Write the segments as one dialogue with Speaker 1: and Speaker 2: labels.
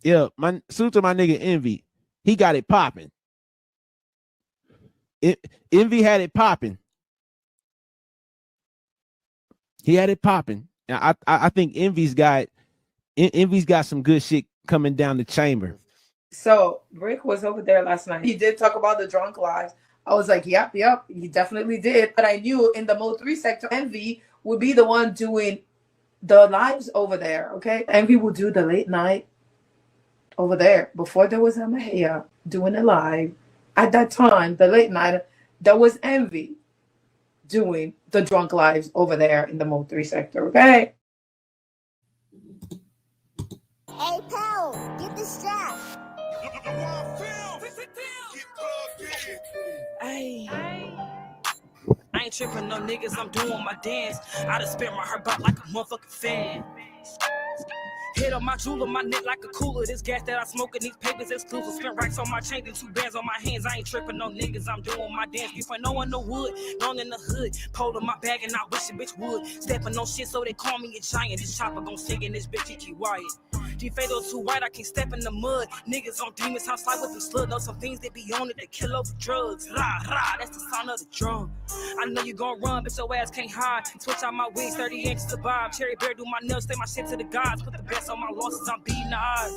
Speaker 1: Yeah, my salute to my nigga Envy. He got it popping. Envy had it popping. He had it popping. I think Envy's got some good shit coming down the chamber.
Speaker 2: So Rick was over there last night. He did talk about the drunk lives. I was like, yep, he definitely did. But I knew in the Mo 3 sector, Envy would be the one doing the lives over there, okay? Envy would do the late night over there. Before there was Amahia doing a live. At that time, the late night, there was Envy doing the drunk lives over there in the Mo 3 sector, okay?
Speaker 3: Hey, pal, get the strap.
Speaker 4: Ay. I ain't tripping no niggas, I'm doing my dance. I done spit my heart out like a motherfucking fan. Hit on my jewel, my neck like a cooler. This gas that I smoke in these papers exclusive. Spent racks on my chain and 2 bands on my hands. I ain't tripping no niggas, I'm doing my dance. If I know in the wood, long in the hood. Pole in my bag and I wish a bitch would. Stepping on shit so they call me a giant. This chopper gon' sing in this bitch, he keep quiet. G-Fatal too white, I can't step in the mud. Niggas on demons, house like with the slug. Know some things that be on it, they kill over drugs. Rah, rah, that's the sound of the drum. I know you gon' run, but your ass can't hide. Switch out my wings, 30 inches to bob. Cherry bear do my nails, stay my shit to the gods. Put the best on my losses, I'm beating the odds.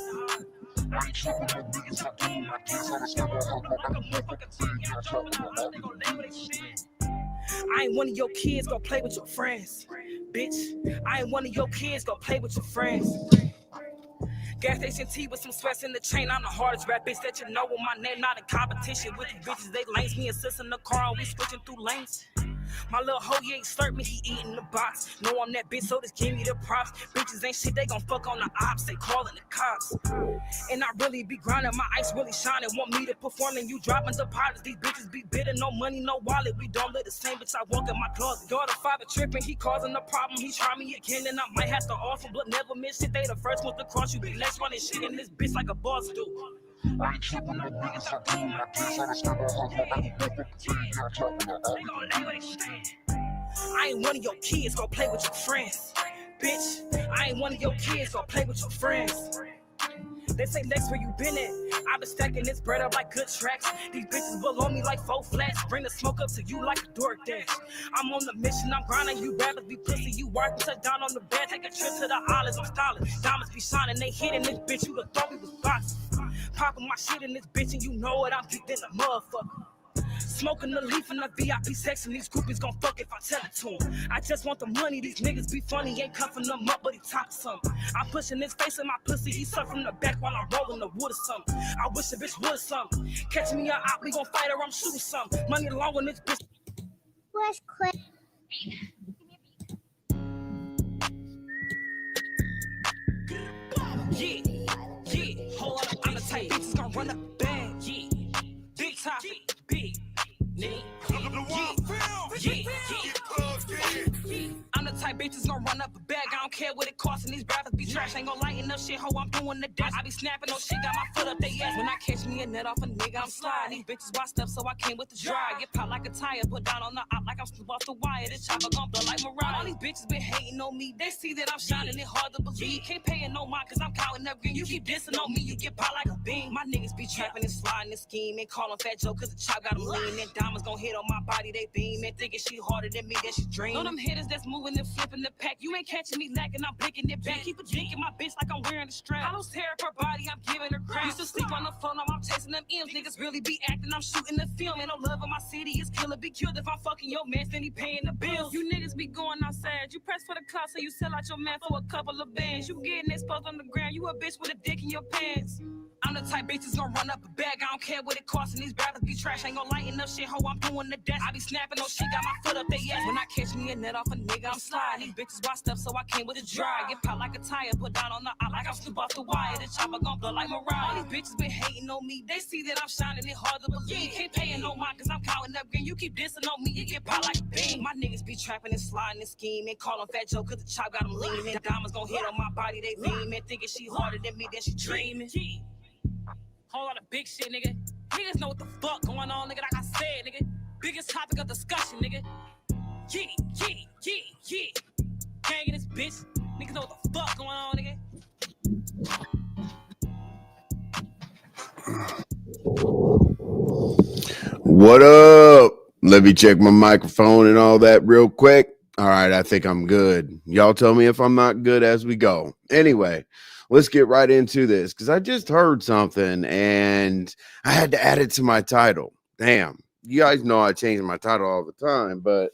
Speaker 4: I ain't tripping no niggas, I'm doing my dance. I just never hug like a motherfucking thing. Yeah, I'm talking about they gon' label this shit. I ain't one of your kids, go play with your friends. Bitch, I ain't one of your kids, go play with your friends. Gas station T with some sweats in the chain. I'm the hardest rap bitch that you know with my name. Not in competition with you bitches. They lanes me and sis in the car and we switching through lanes. My little hoe, he ain't slurp me, he eating the box. Know I'm that bitch, so just give me the props. Bitches ain't shit, they gon' fuck on the ops. They calling the cops. And I really be grinding, my ice really shining. Want me to perform and you dropping deposits. These bitches be bitter, no money, no wallet. We don't live the same, bitch, I walk in my closet. Daughter, father tripping, he causing a problem. He try me again and I might have to offer, but never miss it. They the first ones to cross you. Be less running shit in this bitch like a boss do. I ain't tripping no niggas, I'm doing my dance. I just never hug like a motherfucking thing. Yeah, I'm talking about they gon' lay where they stand. I ain't one of your kids, go play with your friends. Bitch, I ain't one of your kids, go play with your friends. They say next where you been at. I been stacking this bread up like good tracks. These bitches below me like 4 flats. Bring the smoke up to you like a door dash. I'm on the mission, I'm grinding. You rappers be pussy, you working. Touch down on the bed, take a trip to the islands. I'm styling. Diamonds be shining, they hitting this bitch. You would thought we was boxing. Popping my shit in this bitch, and you know it. I'm geeked in a motherfucker. Smoking the leaf in the VIP section. These groupies gon' fuck if I tell it to them. I just want the money. These niggas be funny. Ain't cuffing them up, but he top something. I'm pushing his face in my pussy. He suck from the back while I'm rolling the wood or something. I wish a bitch would something. Catch me out, we gon' fight or I'm shooting something. Money long on this bitch.
Speaker 3: Where's Chris?
Speaker 4: Yeah. Hold up, I'm the type bitches gon' run up the bag. Yeah. Big topic, big. I'm the type bitches gon' run up a bag. I don't care what it costs, and these rappers be trash. Ain't gon' lighten up shit, ho, I'm doing the dash. I be snapping on shit, got my foot up they ass. When I catch me a net off a nigga, I'm sliding. These bitches washed up, so I came with the dry. Get popped like a tire, put down on the op like I'm scoop off the wire. This chopper gon' blow like Mariah. All these bitches been hating on me. They see that I'm shining, it hard to believe. Can't pay no mind, cause I'm counting up green. You keep dissing on me, you get popped like a bean. My niggas be trapping and sliding and scheming. Call him Fat Joe, cause the chop got him lean. And diamonds gon' hit on my body, they beam. And thinking she harder than me, that she dream. Know them hitters that's moving and flipping the pack. You ain't catching me lacking, I'm blinking it back. Keep a dick in my bitch like I'm wearing a strap. I don't tear up her body, I'm giving her crap. Used to sleep on the phone, now I'm chasing them M's. Niggas really be acting, I'm shooting the film. And no love in my city is killer. Be killed if I'm fucking your man, then he paying the bills. You niggas be going outside. You press for the clout, so you sell out your man for a couple of bands. You getting exposed on the ground, you a bitch with a dick in your pants. I'm the type bitches gon' run up a bag. I don't care what it costs, and these rappers be trash. Ain't gon' lighten up shit, ho, I'm doing the dash. I be snapping on shit, got my foot up they ass. When I catch me a net off a nigga, I'm sliding. These bitches washed up, so I came with a dry. Get popped like a tire, put down on the op like I'm scoop off the wire. This chopper gon' blow like Mariah. All these bitches been hating on me. They see that I'm shining, it hard to believe. Can't pay no mind, cause I'm counting up green. You keep dissing on me, you get popped like a bean. My niggas be trapping and sliding and scheming. Call him Fat Joe, cause the chop got him lean. And diamonds gon' hit on my body, they beam. And thinking she harder than me, then she dreaming. Whole lot of big shit, nigga. Niggas know what the fuck going on, nigga. Like I said, nigga. Biggest topic of discussion, nigga. Yeah. Gang in this bitch. Niggas know what the fuck going on, nigga.
Speaker 5: What up? Let me check my microphone and all that real quick. All right, I think I'm good. Y'all tell me if I'm not good as we go. Anyway, let's get right into this because I just heard something and I had to add it to my title. Damn, you guys know I change my title all the time, but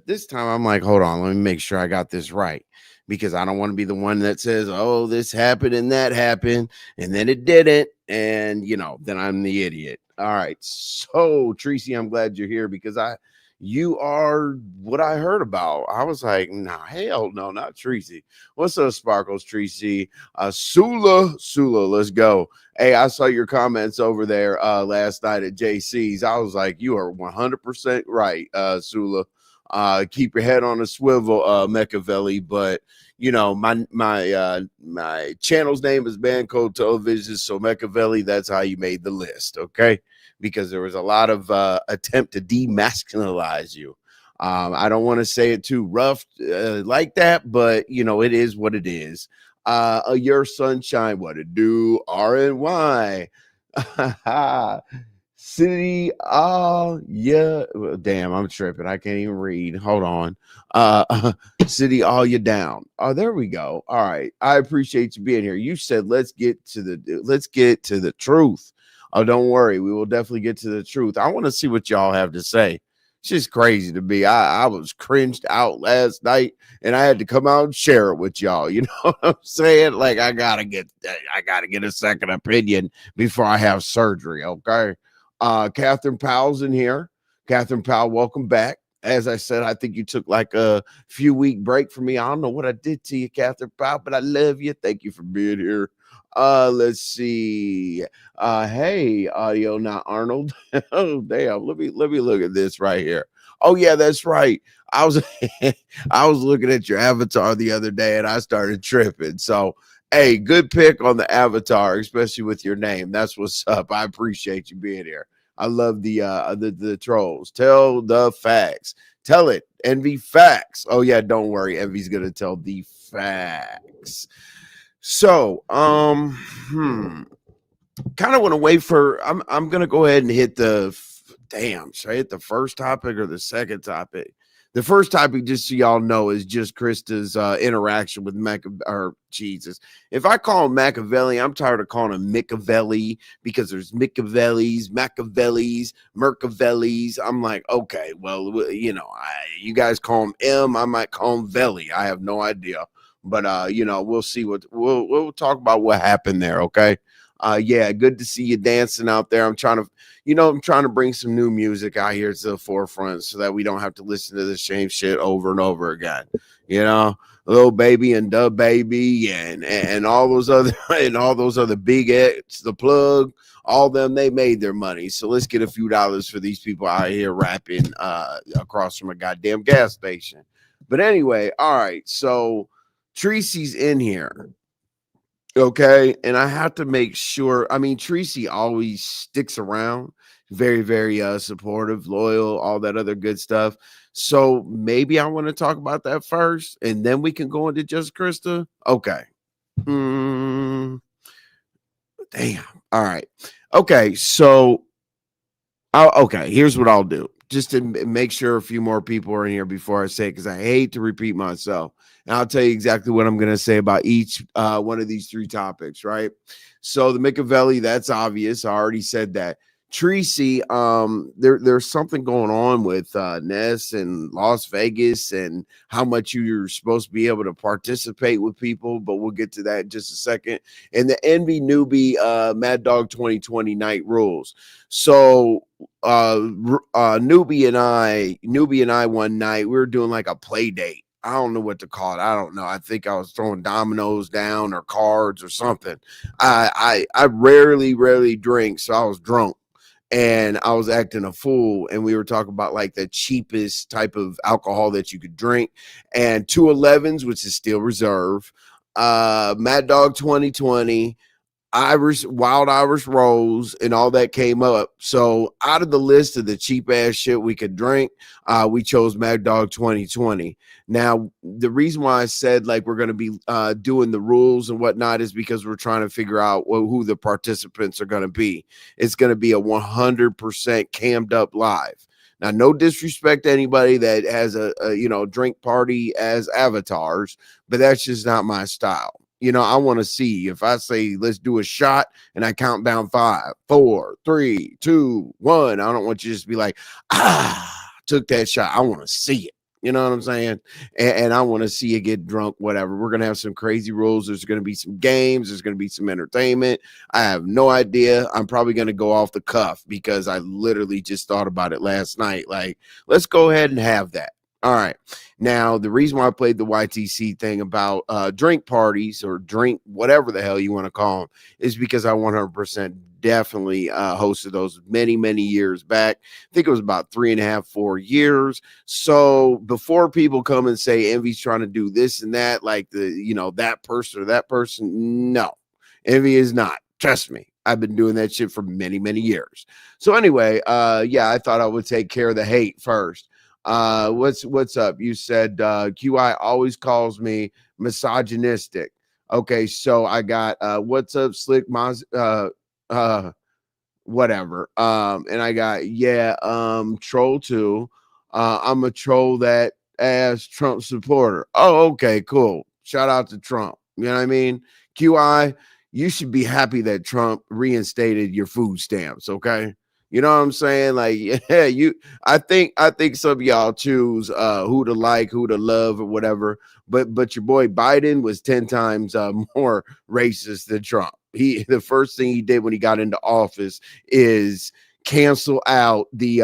Speaker 5: this time I'm like, hold on, let me make sure I got this right because I don't want to be the one that says, oh, this happened and that happened and then it didn't. And, then I'm the idiot. All right. So, Treecey, I'm glad you're here because you are what I heard about. I was like, nah, hell no, not Treecey. What's up, Sparkles, Treecey? Sula, let's go. Hey, I saw your comments over there last night at JC's. I was like, you are 100% right, Sula. Keep your head on a swivel, Miccaveli. But my channel's name is Band Code Television, so Miccaveli, that's how you made the list, okay? Because there was a lot of attempt to demasculinize you. I don't want to say it too rough like that, but it is what it is. Your sunshine, what it do? RNY. City, yeah. Well, damn, I'm tripping. I can't even read. Hold on. City, all you down. Oh, there we go. All right. I appreciate you being here. You said let's get to the truth. Oh, don't worry. We will definitely get to the truth. I want to see what y'all have to say. It's just crazy to me. I was cringed out last night and I had to come out and share it with y'all. You know what I'm saying? Like I gotta get a second opinion before I have surgery. Okay. Catherine Powell's in here. Catherine Powell, welcome back. As I said, I think you took like a few week break from me. I don't know what I did to you, Catherine Powell, but I love you. Thank you for being here. Let's see. Hey, audio, not Arnold. Oh, damn. Let me look at this right here. Oh, yeah, that's right. I was I was looking at your avatar the other day and I started tripping. So hey, good pick on the avatar, especially with your name. That's what's up. I appreciate you being here. I love the trolls. Tell the facts. Tell it. Envy facts. Oh yeah, don't worry. Envy's gonna tell the facts. So, kind of want to wait for. I'm gonna go ahead and hit the. Damn, should I hit the first topic or the second topic? The first topic, just so y'all know, is just Christa's interaction with Jesus. If I call him Miccaveli, I'm tired of calling him Miccaveli because there's Miccavelis, Mercavelis. I'm like, okay, well, you guys call him M. I might call him Veli. I have no idea. But, we'll see we'll talk about what happened there. Okay. Yeah, good to see you dancing out there. I'm trying to bring some new music out here to the forefront so that we don't have to listen to the same shit over and over again. Little Baby and Dub Baby and all those other big X, the Plug, all them, they made their money. So let's get a few dollars for these people out here rapping across from a goddamn gas station. But anyway, all right. So Treecey's in here. Okay, and I have to make sure. I mean, Treecey always sticks around, very, very supportive, loyal, all that other good stuff. So maybe I want to talk about that first, and then we can go into just Christa. Okay. Damn. All right. Okay. So, okay. Here's what I'll do, just to make sure a few more people are in here before I say it, because I hate to repeat myself. And I'll tell you exactly what I'm going to say about each one of these three topics, right? So the Miccaveli, that's obvious. I already said that. Treecey, there's something going on with Ness and Las Vegas and how much you're supposed to be able to participate with people, but we'll get to that in just a second. And the NV-Nuby Mad Dog 2020 night rules. So Nuby and I one night, we were doing like a play date. I don't know what to call it. I don't know. I think I was throwing dominoes down or cards or something. I rarely drink, so I was drunk and I was acting a fool. And we were talking about like the cheapest type of alcohol that you could drink, and 211s, which is still reserve. Mad Dog 2020. wild Irish rolls, and all that came up. So out of the list of the cheap ass shit we could drink, we chose Mad Dog 2020. Now, the reason why I said like we're going to be doing the rules and whatnot is because we're trying to figure out who the participants are going to be. It's going to be a 100% cammed up live. Now, no disrespect to anybody that has a drink party as avatars, but that's just not my style. I want to see if I say, let's do a shot and I count down 5, 4, 3, 2, 1. I don't want you to just be like, took that shot. I want to see it. You know what I'm saying? And I want to see you get drunk, whatever. We're going to have some crazy rules. There's going to be some games. There's going to be some entertainment. I have no idea. I'm probably going to go off the cuff because I literally just thought about it last night. Like, let's go ahead and have that. All right. Now, the reason why I played the YTC thing about drink parties or drink whatever the hell you want to call them is because I 100% definitely hosted those many, many years back. I think it was about 3.5, 4 years. So before people come and say Envy's trying to do this and that, like that person or that person, no, Envy is not. Trust me. I've been doing that shit for many, many years. So anyway, I thought I would take care of the hate first. What's up? You said QI always calls me misogynistic. Okay, so I got what's up, Slick whatever. And I got troll 2. I'm a troll that as Trump supporter. Oh, okay, cool. Shout out to Trump. You know what I mean? QI, you should be happy that Trump reinstated your food stamps, okay? You know what I'm saying? Like, yeah, I think some of y'all choose who to like, who to love, or whatever. But your boy Biden was 10 times more racist than Trump. The first thing he did when he got into office is cancel out the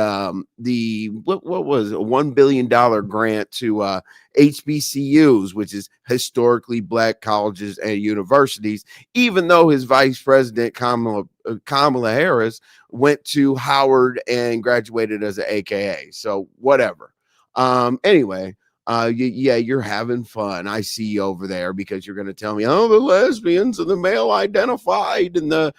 Speaker 5: what was it, $1 billion grant to HBCUs, which is historically black colleges and universities, even though his vice president Kamala Harris went to Howard and graduated as an AKA. So whatever. Anyway, you're having fun. I see you over there because you're going to tell me, oh, the lesbians and the male identified and the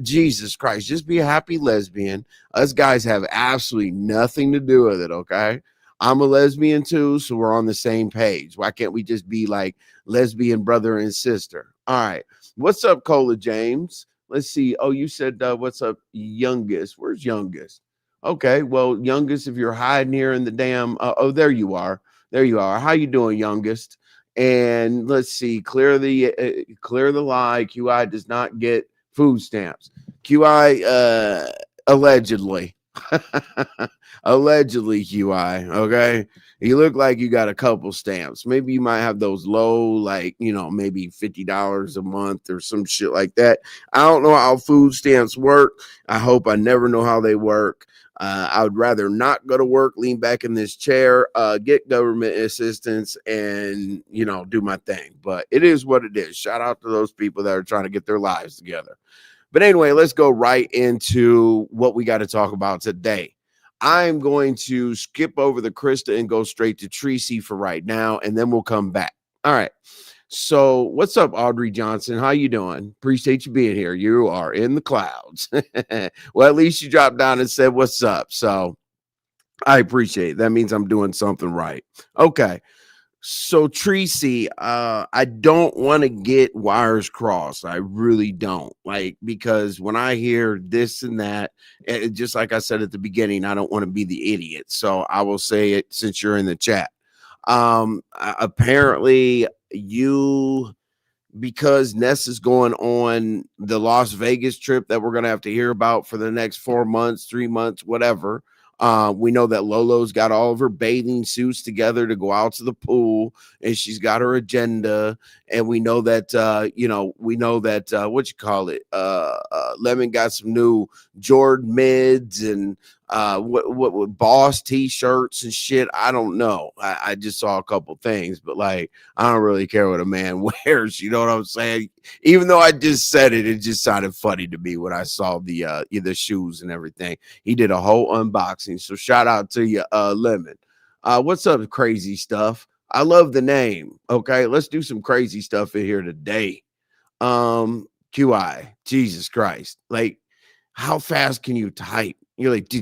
Speaker 5: Jesus Christ, just be a happy lesbian. Us guys have absolutely nothing to do with it. Okay. I'm a lesbian too. So we're on the same page. Why can't we just be like lesbian brother and sister? All right. What's up, Cola James? Let's see. Oh, you said, what's up, youngest? Where's youngest? Okay. Well, youngest, if you're hiding here in the damn, there you are. There you are. How you doing, youngest? And let's see. Clear the lie. QI does not get food stamps. QI allegedly. Allegedly, QI. Okay. You look like you got a couple stamps. Maybe you might have those low, like, maybe $50 a month or some shit like that. I don't know how food stamps work. I hope I never know how they work. I would rather not go to work, lean back in this chair, get government assistance, and, do my thing. But it is what it is. Shout out to those people that are trying to get their lives together. But anyway, let's go right into what we got to talk about today. I'm going to skip over the Christa and go straight to Treecey for right now, and then we'll come back. All right. So what's up, Audrey Johnson? How you doing? Appreciate you being here. You are in the clouds. Well, at least you dropped down and said what's up. So I appreciate it. That means I'm doing something right. Okay. So Treecey, I don't want to get wires crossed. I really don't, because when I hear this and that, just like I said at the beginning, I don't want to be the idiot. So I will say it since you're in the chat. Apparently because Ness is going on the Las Vegas trip that we're going to have to hear about for the next 4 months, 3 months, whatever. We know that Lolo's got all of her bathing suits together to go out to the pool, and she's got her agenda. And we know that, Lemon got some new Jordan mids and what Boss t-shirts and shit. I don't know. I just saw a couple things, but I don't really care what a man wears. You know what I'm saying? Even though I just said it, it just sounded funny to me when I saw the shoes and everything. He did a whole unboxing. So shout out to you, Lemon. What's up, crazy stuff? I love the name. Okay, let's do some crazy stuff in here today. QI, Jesus Christ. Like, how fast can you type? You're like,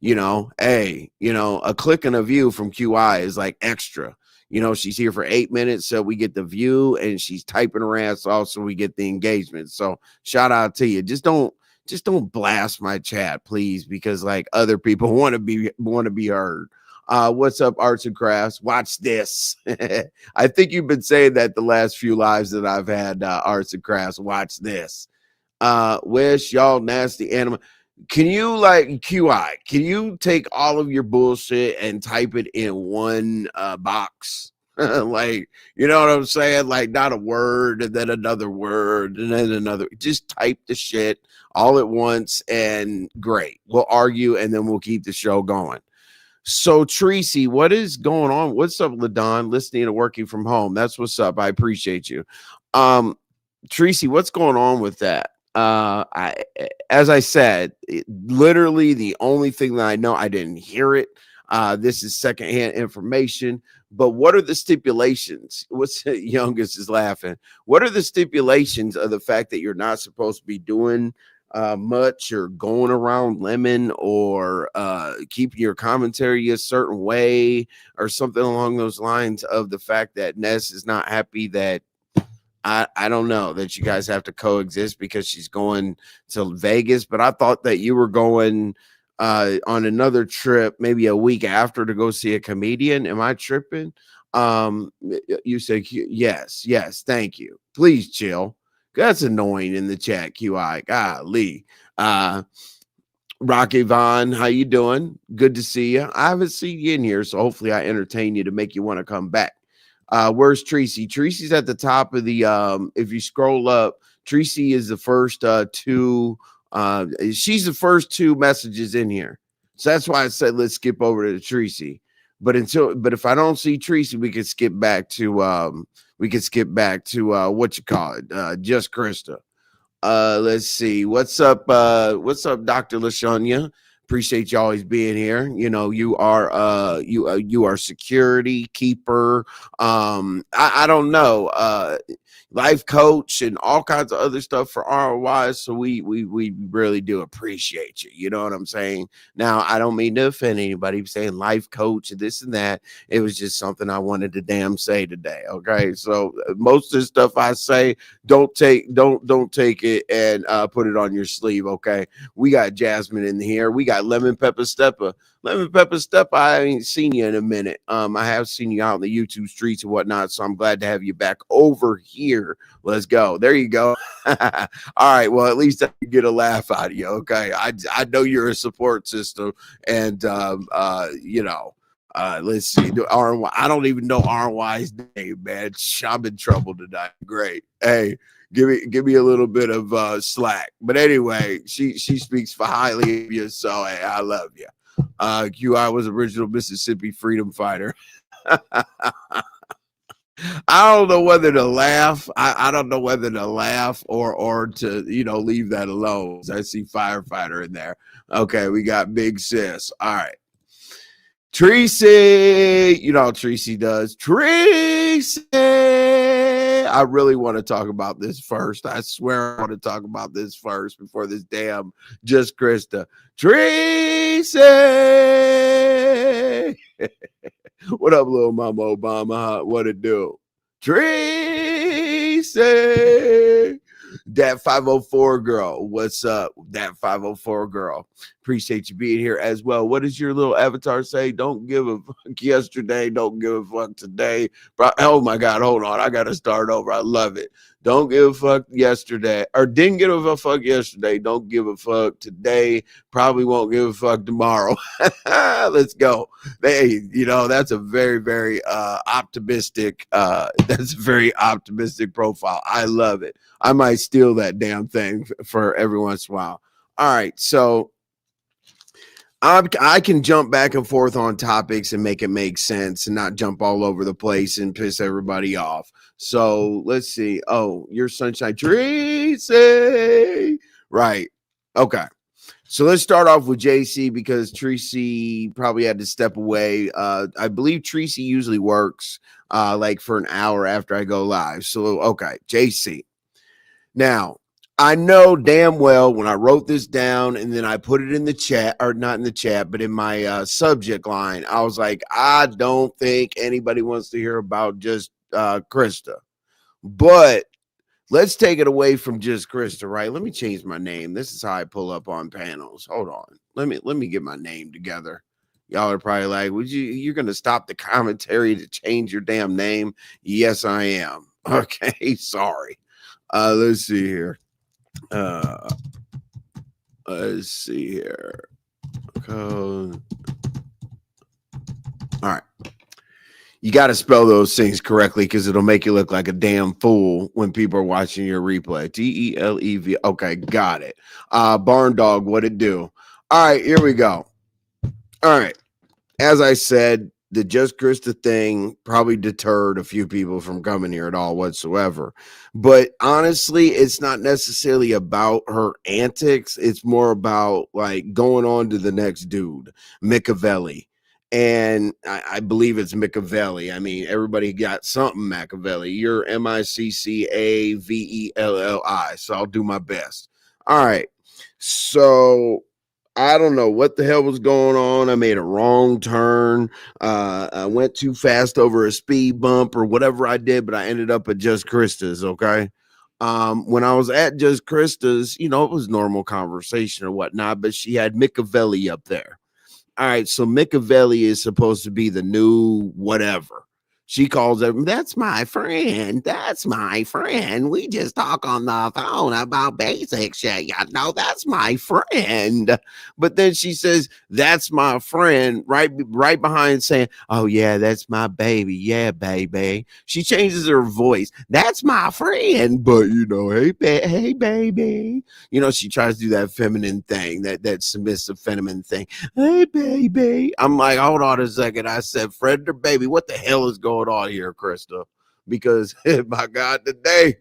Speaker 5: you know, hey, you know, a click and a view from QI is like extra. You know, she's here for 8 minutes, so we get the view, and she's typing her ass off, so we get the engagement. So shout out to you. Just don't blast my chat, please, because like other people want to be heard. What's up, arts and crafts? Watch this. I think you've been saying that the last few lives that I've had, arts and crafts. Watch this. Wish y'all nasty animal. Can you like QI? Can you take all of your bullshit and type it in one box? Like, you know what I'm saying? Like, not a word and then another word and then another. Just type the shit all at once, and great. We'll argue and then we'll keep the show going. So, Treecey, what is going on? What's up, LaDon? Listening and working from home. That's what's up. I appreciate you. Treecey, what's going on with that? As I said, literally the only thing that I know, I didn't hear it. This is secondhand information. But what are the stipulations? What's the youngest is laughing? What are the stipulations of the fact that you're not supposed to be doing much or going around lemon or keeping your commentary a certain way or something along those lines, of the fact that Ness is not happy that I don't know, that you guys have to coexist because she's going to Vegas? But I thought that you were going on another trip maybe a week after to go see a comedian. Am I tripping? You said yes, thank you. Please chill. That's annoying in the chat, QI. Golly. Rocky Vaughn, how you doing? Good to see you. I haven't seen you in here, so hopefully I entertain you to make you want to come back. Where's Treecey? Treecey's at the top of the if you scroll up, Treecey is the first two she's the first two messages in here. So that's why I said let's skip over to Treecey. But if I don't see Treecey, we can skip back to what you call it, just Christa. Let's see. What's up, Dr. LaShania? Appreciate you always being here. You know, you are you are security keeper. I don't know, life coach and all kinds of other stuff for ROI. So we really do appreciate you. You know what I'm saying? Now, I don't mean to offend anybody saying life coach and this and that. It was just something I wanted to damn say today. Okay. So most of the stuff I say, don't take it and put it on your sleeve. Okay. We got Jasmine in here. We got Lemon Pepper Stepper. Lemon Pepper Stepper, I ain't seen you in a minute. I have seen you out in the YouTube streets and whatnot, so I'm glad to have you back over here. Let's go. There you go. All right. Well, at least I can get a laugh out of you. Okay. I know you're a support system, and you know, let's see. RY. I don't even know RY's name, man. I'm in trouble tonight. Great. Hey, give me a little bit of slack. But anyway, she speaks for highly of you, so hey, I love you. QI was original Mississippi freedom fighter. I don't know whether to laugh. I don't know whether to laugh or to, you know, leave that alone. I see firefighter in there. Okay, we got big sis. All right. Treecey, you know how Treecey does. Treecey, I really want to talk about this first. I swear I want to talk about this first before this damn just Christa. Treecey, what up, little mama Obama? What it do? Treecey, that 504 girl. What's up, that 504 girl? Appreciate you being here as well. What does your little avatar say? Don't give a fuck yesterday. Don't give a fuck today. Oh my God, hold on. I got to start over. I love it. Don't give a fuck yesterday, or didn't give a fuck yesterday. Don't give a fuck today. Probably won't give a fuck tomorrow. Let's go. Hey, you know, that's a very, very optimistic. That's a very optimistic profile. I love it. I might steal that damn thing for every once in a while. All right, so I can jump back and forth on topics and make it make sense and not jump all over the place and piss everybody off. So let's see. Oh, your sunshine, Treecey. Right. Okay. So let's start off with JC because Treecey probably had to step away. I believe Treecey usually works like for an hour after I go live. So, okay, JC. Now, I know damn well when I wrote this down and then I put it in the chat, or not in the chat, but in my subject line, I was like, I don't think anybody wants to hear about just Christa. But let's take it away from just Christa, right? Let me change my name. This is how I pull up on panels. Hold on. Let me get my name together. Y'all are probably like, you're gonna stop the commentary to change your damn name? Yes, I am. Okay, sorry. Let's see here. Let's see here. Code. All right. You got to spell those things correctly because it'll make you look like a damn fool when people are watching your replay. Telev. Okay, got it. Barn Dog, what it do? All right, here we go. All right. As I said, the Just Christa thing probably deterred a few people from coming here at all whatsoever. But honestly, it's not necessarily about her antics. It's more about like going on to the next dude, Miccaveli. And I believe it's Miccaveli. I mean, everybody got something Miccaveli. You're Miccavelli. So I'll do my best. All right. So I don't know what the hell was going on. I made a wrong turn. I went too fast over a speed bump or whatever I did, but I ended up at Just Christa's. Okay. When I was at Just Christa's, it was normal conversation or whatnot, but she had Miccaveli up there. All right, so Miccaveli is supposed to be the new whatever. She calls him, that's my friend. That's my friend. We just talk on the phone about basic shit. That's my friend. But then she says, that's my friend, right behind saying, oh, yeah, that's my baby. Yeah, baby. She changes her voice. That's my friend. But, hey, baby. She tries to do that feminine thing, that submissive feminine thing. Hey, baby. I'm like, hold on a second. I said, friend or baby, what the hell is going on here, Christa? Because my God, today,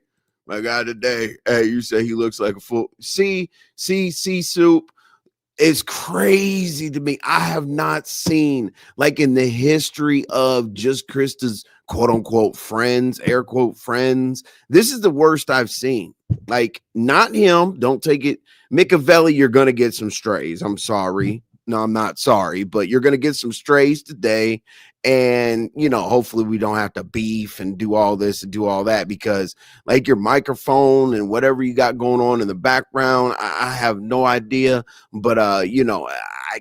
Speaker 5: hey, you say he looks like a fool. See, Soup. It's crazy to me. I have not seen, like, in the history of Just Christa's quote unquote friends, air quote friends. This is the worst I've seen. Like, not him. Don't take it. Miccaveli, you're going to get some strays. I'm sorry. No, I'm not sorry, but you're going to get some strays today. And, hopefully we don't have to beef and do all this and do all that, because like your microphone and whatever you got going on in the background, I have no idea, but, I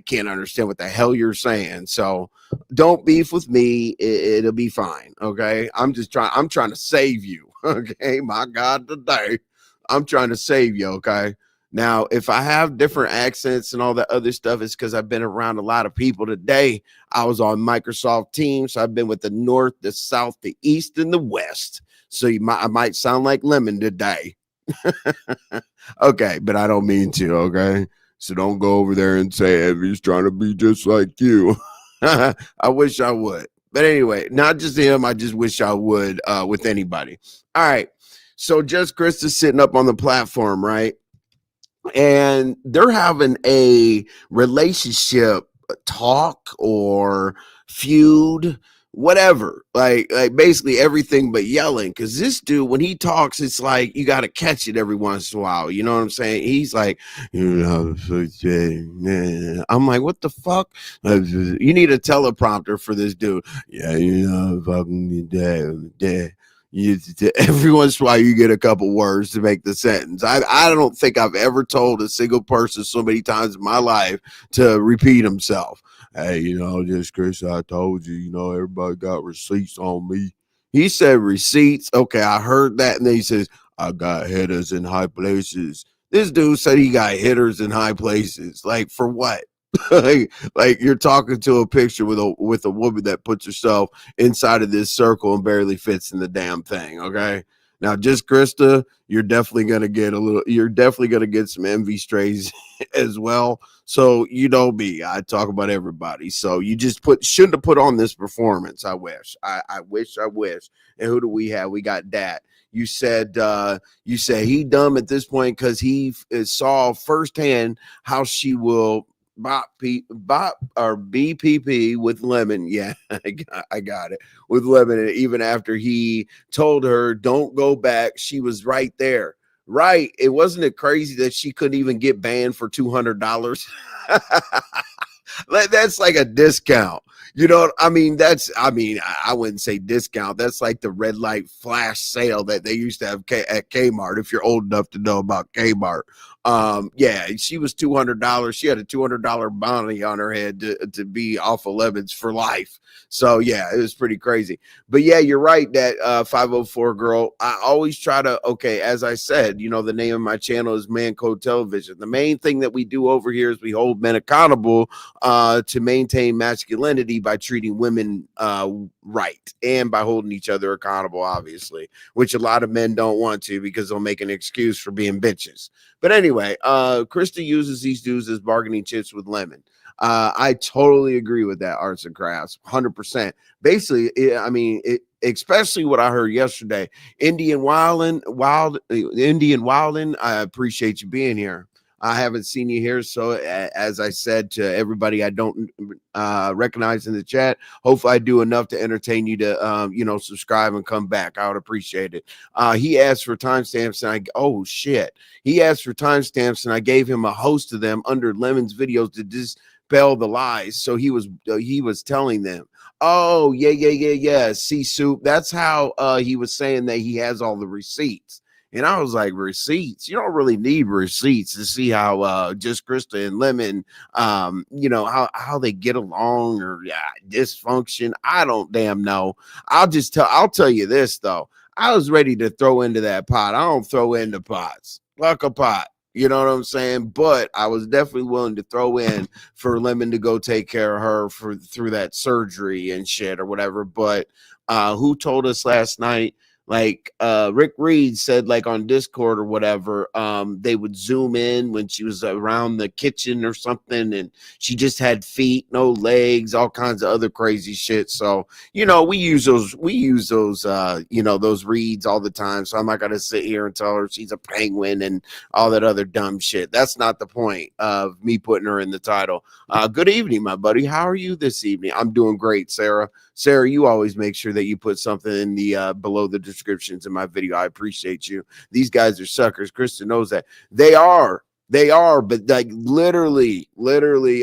Speaker 5: can't understand what the hell you're saying. So don't beef with me. It'll be fine. Okay. I'm trying to save you. Okay. My God, today I'm trying to save you. Okay. Now, if I have different accents and all that other stuff, it's because I've been around a lot of people today. I was on Microsoft Teams. So I've been with the North, the South, the East, and the West. So I might sound like Lemon today. Okay, but I don't mean to, okay? So don't go over there and say Evie's trying to be just like you. I wish I would. But anyway, not just him. I just wish I would with anybody. All right. So Just Christa sitting up on the platform, right? And they're having a relationship talk or feud, whatever, like basically everything but yelling. Because this dude, when he talks, it's like you got to catch it every once in a while. You know what I'm saying? He's like, I'm like, what the fuck? You need a teleprompter for this dude. Yeah, fucking dead. Every once in a while you get a couple words to make the sentence. I don't think I've ever told a single person so many times in my life to repeat himself. Hey, just Chris, I told you, everybody got receipts on me. He said receipts. Okay, I heard that. And then he says, I got hitters in high places. This dude said he got hitters in high places. Like, for what? like you're talking to a picture with a woman that puts herself inside of this circle and barely fits in the damn thing. Okay, now Just Christa, you're definitely gonna get some envy strays as well. So me, I talk about everybody. So you just shouldn't have put on this performance. I wish. And who do we have? We got Dat. You said he dumb at this point because he saw firsthand how she will BPP with Lemon. Yeah, I got it with Lemon. And even after he told her don't go back, she was right there. Right. It wasn't it crazy that she couldn't even get banned for $200. That's like a discount. You know, I mean, I wouldn't say discount. That's like the red light flash sale that they used to have at Kmart. If you're old enough to know about Kmart, yeah, she was $200. She had a $200 bounty on her head to be off of lemons for life. So yeah, it was pretty crazy. But yeah, you're right. That 504 girl. I always try to. Okay, as I said, you know, the name of my channel is Man Code Television. The main thing that we do over here is we hold men accountable to maintain masculinity by treating women right and by holding each other accountable, obviously, which a lot of men don't want to because they'll make an excuse for being bitches. But anyway, Christa uses these dudes as bargaining chips with Lemon. I totally agree with that, Arts and Crafts, 100%. Basically, especially what I heard yesterday, Indian Wildin', I appreciate you being here. I haven't seen you here. So as I said to everybody I don't recognize in the chat, hopefully I do enough to entertain you to, subscribe and come back. I would appreciate it. He asked for timestamps he asked for timestamps and I gave him a host of them under Lemon's videos to dispel the lies. So he was telling them, oh, yeah. See, Soup. That's how he was saying that he has all the receipts. And I was like, receipts? You don't really need receipts to see how just Christa and Lemon, how they get along or dysfunction. I don't damn know. I'll tell you this, though. I was ready to throw into that pot. I don't throw into pots. Like a pot. You know what I'm saying? But I was definitely willing to throw in for Lemon to go take care of her through that surgery and shit or whatever. But who told us last night? Like Rick Reed said, like on Discord or whatever, they would zoom in when she was around the kitchen or something, and she just had feet, no legs, all kinds of other crazy shit. So, we use those those reads all the time. So I'm not gonna sit here and tell her she's a penguin and all that other dumb shit. That's not the point of me putting her in the title. Good evening, my buddy. How are you this evening? I'm doing great, Sarah. Sarah, you always make sure that you put something in the below the descriptions in my video. I appreciate you. These guys are suckers. Christa knows that. They are, but like literally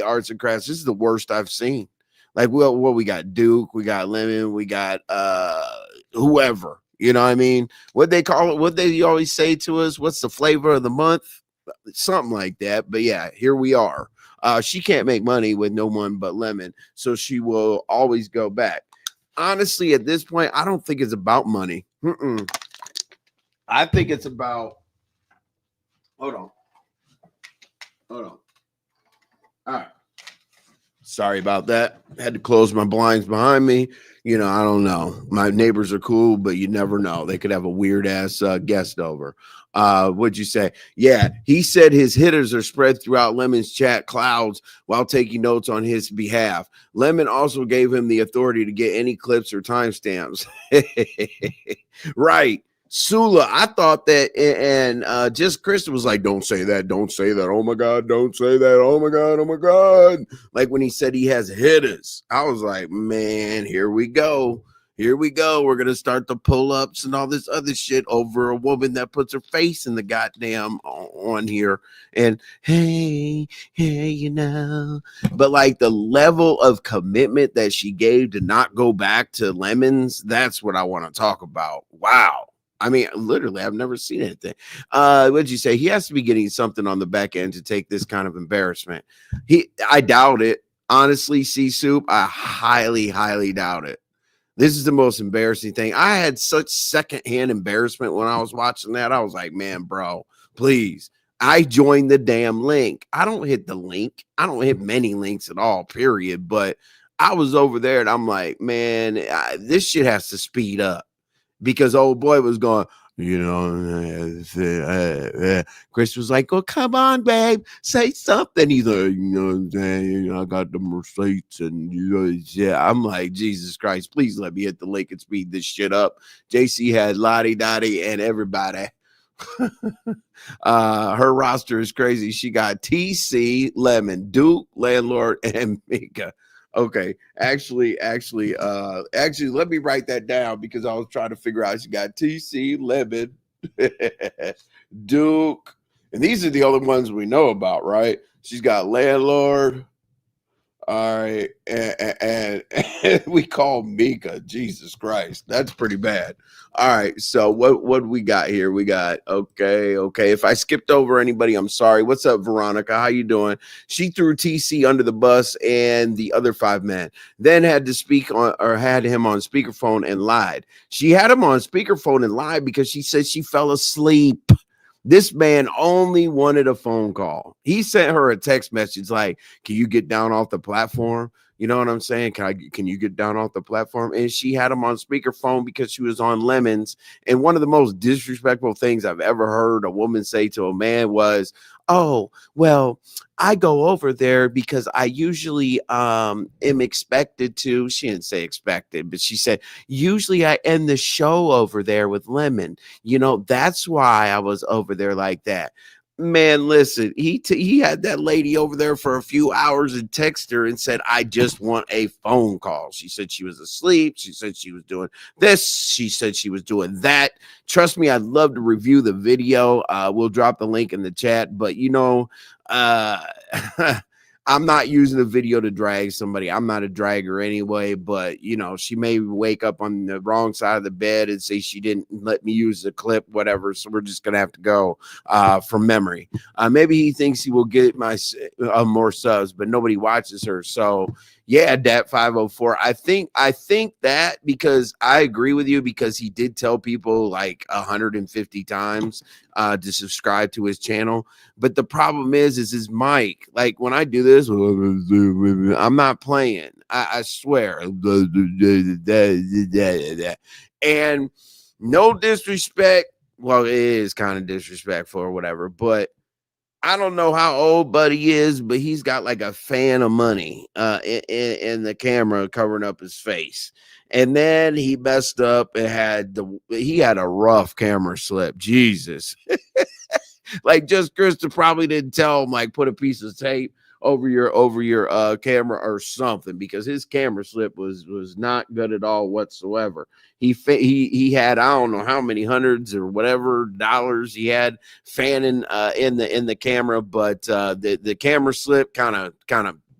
Speaker 5: Arts and Crafts. This is the worst I've seen. Like, what we got? Duke, we got Lemon, we got whoever. You know what I mean? What they call it? What they always say to us? What's the flavor of the month? Something like that. But yeah, here we are. She can't make money with no one but Lemon, so she will always go back. Honestly, at this point, I don't think it's about money. I think it's about. Hold on. All right. Sorry about that. Had to close my blinds behind me. I don't know. My neighbors are cool, but you never know. They could have a weird ass guest over. What'd you say? Yeah, he said his hitters are spread throughout Lemon's chat clouds while taking notes on his behalf. Lemon also gave him the authority to get any clips or timestamps. Right. Sula, I thought that, and just Christa was like, don't say that. Oh my God, don't say that. Oh my God. Like when he said he has hitters, I was like, man, here we go. We're going to start the pull-ups and all this other shit over a woman that puts her face in the goddamn on here. And hey, but like the level of commitment that she gave to not go back to Lemons, that's what I want to talk about. Wow. I mean, literally, I've never seen anything. What'd you say? He has to be getting something on the back end to take this kind of embarrassment. I doubt it. Honestly, C-Soup, I highly, highly doubt it. This is the most embarrassing thing. I had such secondhand embarrassment when I was watching that. I was like, man, bro, please. I joined the damn link. I don't hit the link. I don't hit many links at all, period. But I was over there and I'm like, man, this shit has to speed up. Because old boy was going, Chris was like, oh, come on, babe, say something. He's like, I got the receipts and yeah. I'm like, Jesus Christ, please let me hit the link and speed this shit up. JC had Lottie Dottie and everybody. Her roster is crazy. She got TC, Lemon, Duke, Landlord, and Mika. Okay, actually, let me write that down because I was trying to figure out. She got TC, Lemon, Duke. And these are the only ones we know about, right? She's got landlord. All right. And we call Mika. Jesus Christ. That's pretty bad. All right. So what we got here? We got okay. If I skipped over anybody, I'm sorry. What's up, Veronica? How you doing? She threw TC under the bus and the other 5 men. Then had to speak on or had him on speakerphone and lied. She had him on speakerphone and lied because she said she fell asleep. This man only wanted a phone call. He sent her a text message like, "Can you get down off the platform?" You know what I'm saying? Can you get down off the platform? And she had him on speakerphone because she was on lemons. And one of the most disrespectful things I've ever heard a woman say to a man was, "Oh, well, I go over there because I usually am expected to." She didn't say expected, but she said, "Usually I end the show over there with lemon. You know, that's why I was over there like that." Man, listen, he had that lady over there for a few hours and texted her and said, "I just want a phone call." She said she was asleep. She said she was doing this. She said she was doing that. Trust me, I'd love to review the video. We'll drop the link in the chat, but you know, I'm not using a video to drag somebody. I'm not a dragger anyway, but you know, she may wake up on the wrong side of the bed and say she didn't let me use the clip, whatever. So we're just gonna have to go from memory. Maybe he thinks he will get my more subs, but nobody watches her. So yeah, Dat 504. I think that because I agree with you because he did tell people like 150 times to subscribe to his channel. But the problem is his mic. Like when I do this, I'm not playing. I swear. And no disrespect. Well, it is kind of disrespectful or whatever, but I don't know how old Buddy is, but he's got like a fan of money in the camera covering up his face. And then he messed up and he had a rough camera slip. Jesus. Like just Christa probably didn't tell him like put a piece of tape over your camera or something because his camera slip was not good at all whatsoever. He had I don't know how many hundreds or whatever dollars he had fanning in the camera, but the camera slip kind of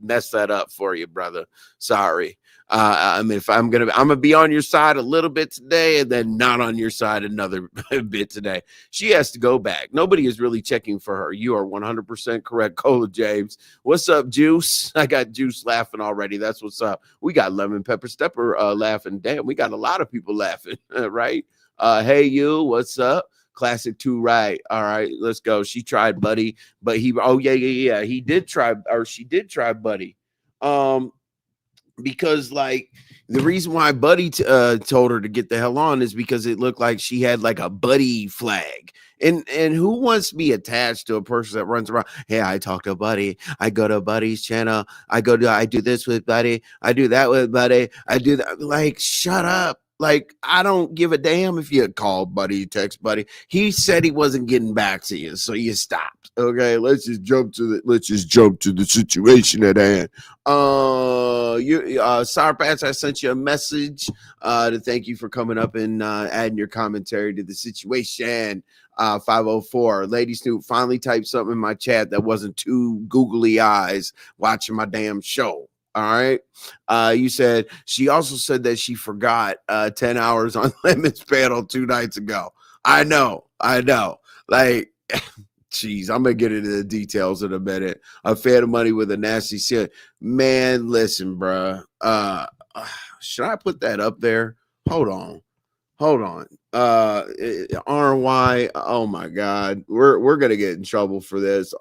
Speaker 5: messed that up for you, brother. Sorry. I mean, if I'm gonna be on your side a little bit today and then not on your side another bit today. She has to go back. Nobody is really checking for her. You are 100% correct, Cola James. What's up, Juice? I got Juice laughing already. That's what's up. We got Lemon Pepper Stepper laughing. Damn, we got a lot of people laughing, right? Hey, you, what's up? Classic 2 right. All right, let's go. She tried Buddy, but he did try, or she did try Buddy. Because like the reason why Buddy told her to get the hell on is because it looked like she had like a Buddy flag. And who wants to be attached to a person that runs around? Hey, I talk to Buddy. I go to Buddy's channel. I do this with Buddy. I do that with Buddy. I do that. Like, shut up. Like, I don't give a damn if you call Buddy, text Buddy. He said he wasn't getting back to you, so you stopped. Okay, let's just jump to the situation at hand. Sour Patch, I sent you a message to thank you for coming up and adding your commentary to the situation. 504 Lady Snoop finally typed something in my chat that wasn't two googly eyes watching my damn show. All right. You said she also said that she forgot 10 hours on Lemon's panel 2 nights ago. I know. Like, geez, I'm gonna get into the details in a minute. A fan of money with a nasty shit. Man, listen, bruh. Should I put that up there? Hold on. RY. Oh my God, we're gonna get in trouble for this.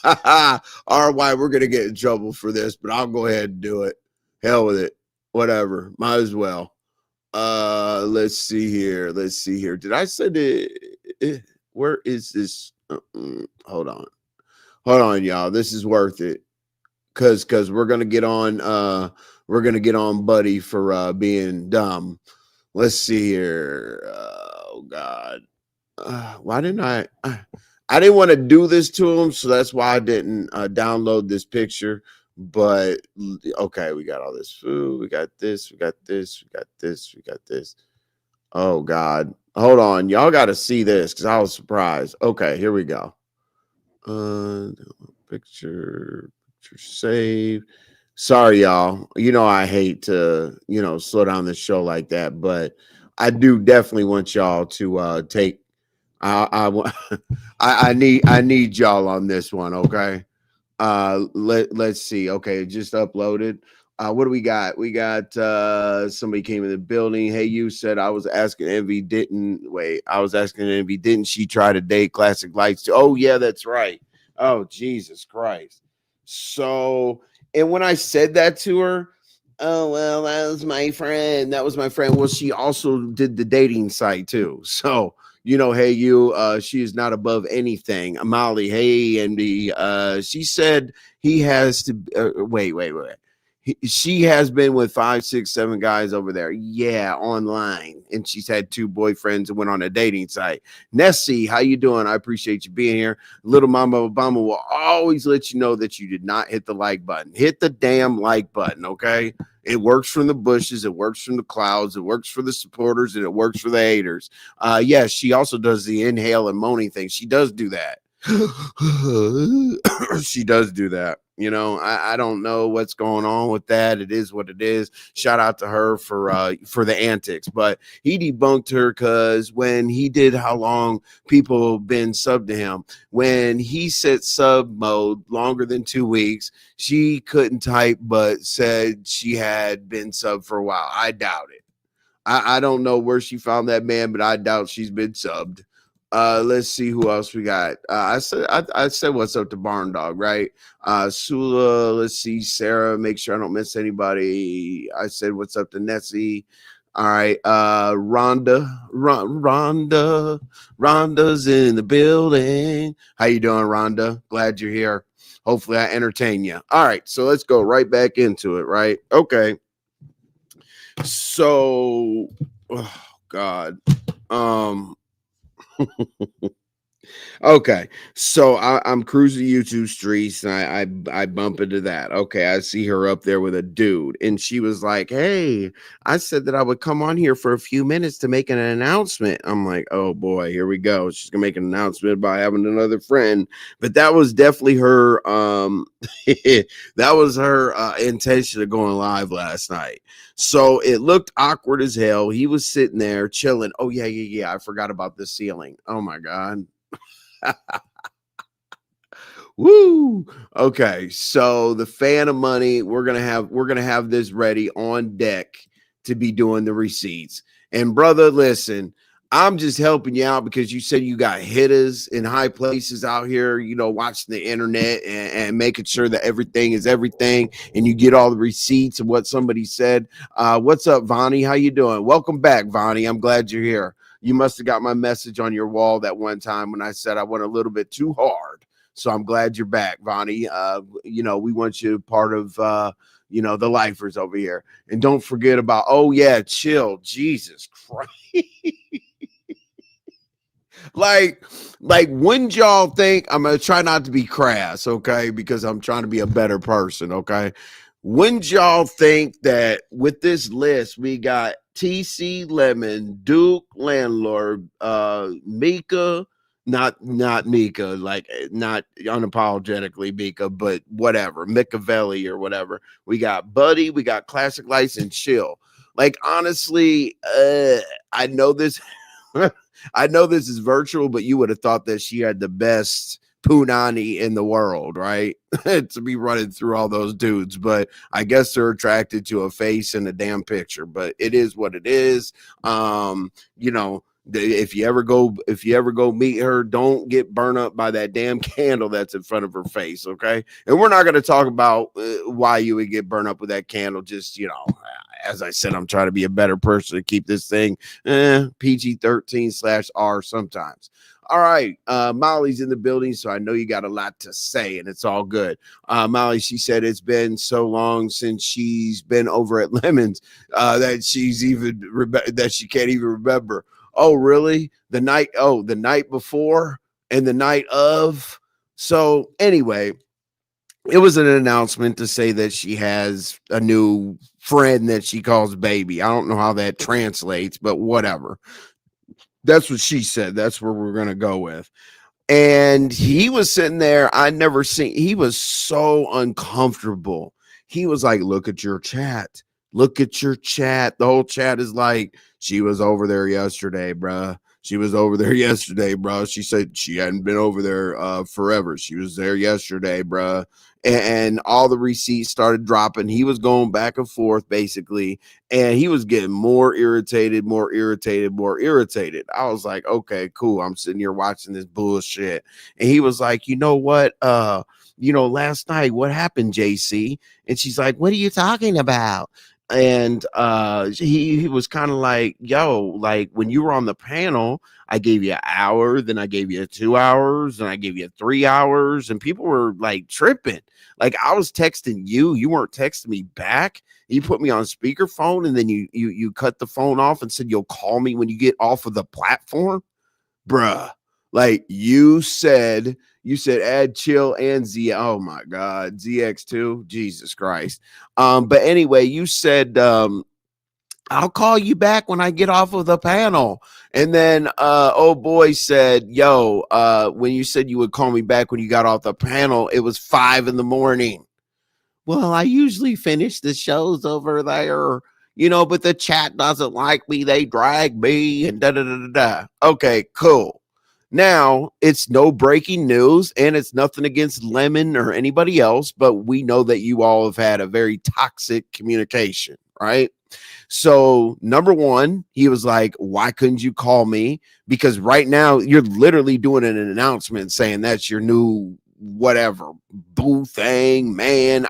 Speaker 5: RY, we're gonna get in trouble for this, but I'll go ahead and do it. Hell with it. Whatever. Might as well. Let's see here. Did I send it? Where is this? Hold on, y'all. This is worth it. Cause we're gonna get on Buddy for being dumb. Let's see here. Oh God. Why didn't I didn't want to do this to him, so that's why I didn't download this picture. But okay, we got all this food. We got this. Oh God. Hold on, y'all got to see this because I was surprised. Okay, here we go. Picture save. Sorry, y'all. You know I hate to slow down the show like that, but I do definitely want y'all to take. I need y'all on this one. Okay. Let's see. Okay, just uploaded. What do we got? We got somebody came in the building. Hey, you said I was asking Envy didn't wait. I was asking Envy, didn't she try to date Classic Lights too? Oh, yeah, that's right. Oh, Jesus Christ. So, and when I said that to her, oh well, that was my friend. That was my friend. Well, she also did the dating site too. So hey, she is not above anything. Molly, hey, and she said he has to wait. She has been with 5, 6, 7 guys over there. Yeah, online. And she's had 2 boyfriends and went on a dating site. Nessie, how you doing? I appreciate you being here. Little Mama Obama will always let you know that you did not hit the like button. Hit the damn like button, okay? It works from the bushes. It works from the clouds. It works for the supporters, and it works for the haters. Yes, she also does the inhale and moaning thing. She does do that. She does do that. I don't know what's going on with that. It is what it is. Shout out to her for the antics, but he debunked her because when he did how long people been sub to him, when he said sub mode longer than 2 weeks, she couldn't type, but said she had been sub for a while. I doubt it. I don't know where she found that man, but I doubt she's been subbed. Let's see who else we got. I said what's up to Barn Dog, right? Sula, let's see, Sarah, make sure I don't miss anybody. I said what's up to Nessie. All right, Rhonda's in the building. How you doing, Rhonda? Glad you're here. Hopefully I entertain you. All right, so let's go right back into it, right? Okay. So, oh God. Okay, so I'm cruising YouTube streets and I bump into that. Okay, I see her up there with a dude, and she was like, "Hey, I said that I would come on here for a few minutes to make an announcement." I'm like, "Oh boy, here we go. She's gonna make an announcement about having another friend." But that was definitely her. That was her intention of going live last night. So it looked awkward as hell. He was sitting there chilling. Oh yeah. I forgot about the ceiling. Oh my God. Woo. Okay, so the fan of money, we're gonna have this ready on deck to be doing the receipts. And brother, listen, I'm just helping you out because you said you got hitters in high places out here, watching the internet and making sure that everything is everything, and you get all the receipts of what somebody said. What's up, Vonnie? How you doing? Welcome back, Vonnie. I'm glad you're here. You must have got my message on your wall that one time when I said I went a little bit too hard. So I'm glad you're back, Vonnie. We want you part of, the lifers over here. And don't forget about, oh, yeah, chill. Jesus Christ. like, wouldn't y'all think, I'm going to try not to be crass, okay? Because I'm trying to be a better person, okay? Wouldn't y'all think that with this list, we got TC Lemon, Duke Landlord, Mika, not Mika, like not unapologetically Mika, but whatever, Miccaveli or whatever. We got Buddy, we got Classic Lights and Chill. Like, honestly, I know this, I know this is virtual, but you would have thought that she had the best punani in the world, right? To be running through all those dudes, but I guess they're attracted to a face and a damn picture, but it is what it is. If you ever go meet her, don't get burned up by that damn candle that's in front of her face, okay? And we're not going to talk about why you would get burned up with that candle. Just, as I said, I'm trying to be a better person to keep this thing PG-13/R sometimes. All right, Molly's in the building, so I know you got a lot to say, and it's all good. Molly, she said it's been so long since she's been over at Lemons that she can't even remember. Oh, really? The night before and the night of. So anyway, it was an announcement to say that she has a new friend that she calls baby. I don't know how that translates, but whatever. That's what she said. That's where we're gonna go with. And he was sitting there. I never seen. He was so uncomfortable. He was like, "Look at your chat. Look at your chat." The whole chat is like, "She was over there yesterday, bruh. She was over there yesterday, bro. She said she hadn't been over there forever. She was there yesterday, bruh." And all the receipts started dropping. He was going back and forth basically, and he was getting more irritated, more irritated, more irritated. I was like, okay, cool. I'm sitting here watching this bullshit. And he was like, you know what? Last night, what happened, JC? And she's like, what are you talking about? And he was kind of like, yo, like when you were on the panel, I gave you an hour, then I gave you 2 hours, and I gave you 3 hours, and people were like tripping. Like I was texting you, you weren't texting me back. You put me on speakerphone, and then you cut the phone off and said you'll call me when you get off of the platform, bruh. Like you said add chill and Z. Oh my God, ZX2, Jesus Christ. But anyway, you said I'll call you back when I get off of the panel. And then old boy said, yo, when you said you would call me back when you got off the panel, it was 5 a.m. Well, I usually finish the shows over there, but the chat doesn't like me. They drag me and da da da da da. Okay, cool. Now it's no breaking news, and it's nothing against Lemon or anybody else, but we know that you all have had a very toxic communication, right? So number one, he was like, why couldn't you call me? Because right now you're literally doing an announcement saying that's your new whatever boo thing, man.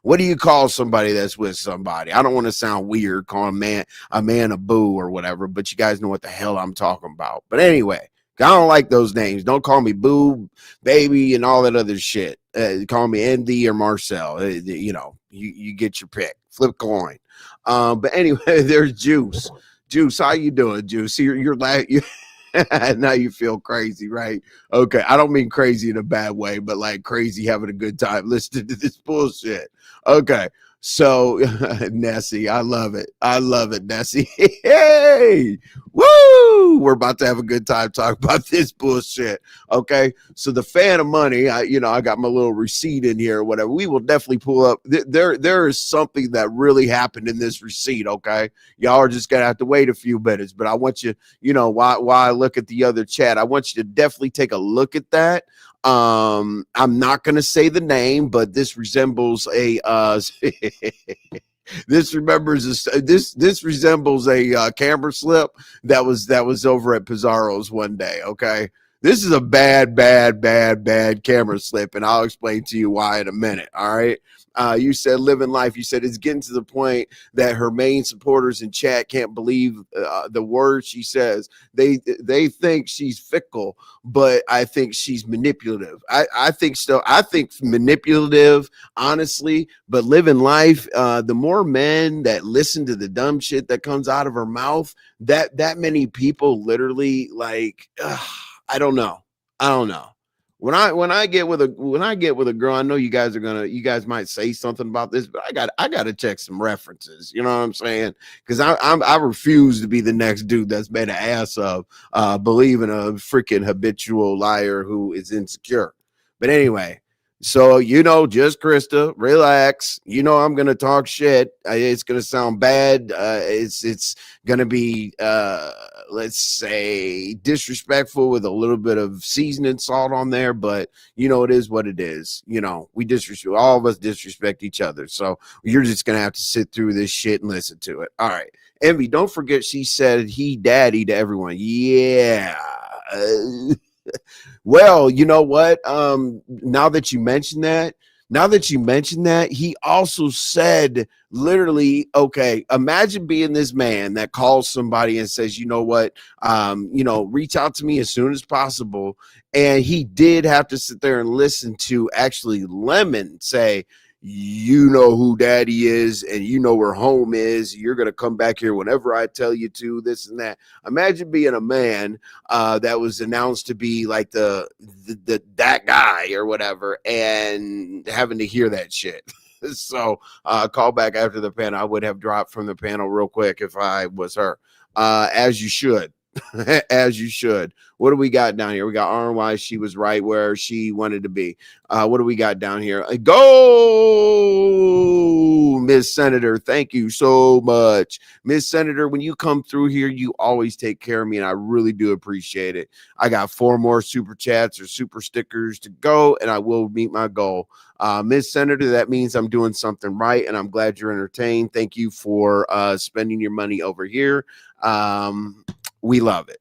Speaker 5: What do you call somebody that's with somebody? I don't want to sound weird calling a man a boo or whatever, but you guys know what the hell I'm talking about. But anyway, I don't like those names. Don't call me boo, baby, and all that other shit. Call me ND or Marcel. You get your pick. Flip coin. But anyway, there's Juice. Juice, how you doing, Juice? You're now you feel crazy, right? Okay, I don't mean crazy in a bad way, but like crazy having a good time listening to this bullshit. Okay, so Nessie, I love it. I love it, Nessie. Hey, woo! We're about to have a good time talking about this bullshit. Okay, so the fan of money, I got my little receipt in here or whatever. We will definitely pull up. There is something that really happened in this receipt. Okay, y'all are just gonna have to wait a few minutes, but I want you, while I look at the other chat, I want you to definitely take a look at that. I'm not going to say the name, but this resembles a this resembles a camera slip that was over at Pizarro's one day. Okay, this is a bad camera slip, and I'll explain to you why in a minute. All right. You said living life. You said it's getting to the point that her main supporters in chat can't believe the words she says. They think she's fickle, but I think she's manipulative. I think so. I think manipulative, honestly. But living life, the more men that listen to the dumb shit that comes out of her mouth, that many people literally like. I don't know. When I get with a girl, I know you guys might say something about this, but I got to check some references. You know what I'm saying? Because I refuse to be the next dude that's made an ass of believing a freaking habitual liar who is insecure. But anyway, so just Christa, relax. I'm gonna talk shit. It's gonna sound bad. It's gonna be let's say disrespectful with a little bit of seasoning salt on there, but it is what it is. We disrespect, all of us disrespect each other. So you're just gonna have to sit through this shit and listen to it. All right. Envy, don't forget she said he daddy to everyone. Yeah. Well, you know what? Now that you mention that, he also said literally, okay, imagine being this man that calls somebody and says, you know what, reach out to me as soon as possible. And he did have to sit there and listen to actually Lemon say, you know who daddy is and you know where home is. You're going to come back here whenever I tell you to, this and that. Imagine being a man that was announced to be like that guy or whatever and having to hear that shit. So call back after the panel. I would have dropped from the panel real quick if I was her, as you should. as you should. What do we got down here? We got RY. She was right where she wanted to be. What do we got down here? Go, Miss Senator. Thank you so much. Miss Senator, when you come through here, you always take care of me, and I really do appreciate it. I got 4 more super chats or super stickers to go, and I will meet my goal. Miss Senator, that means I'm doing something right, and I'm glad you're entertained. Thank you for spending your money over here. We love it.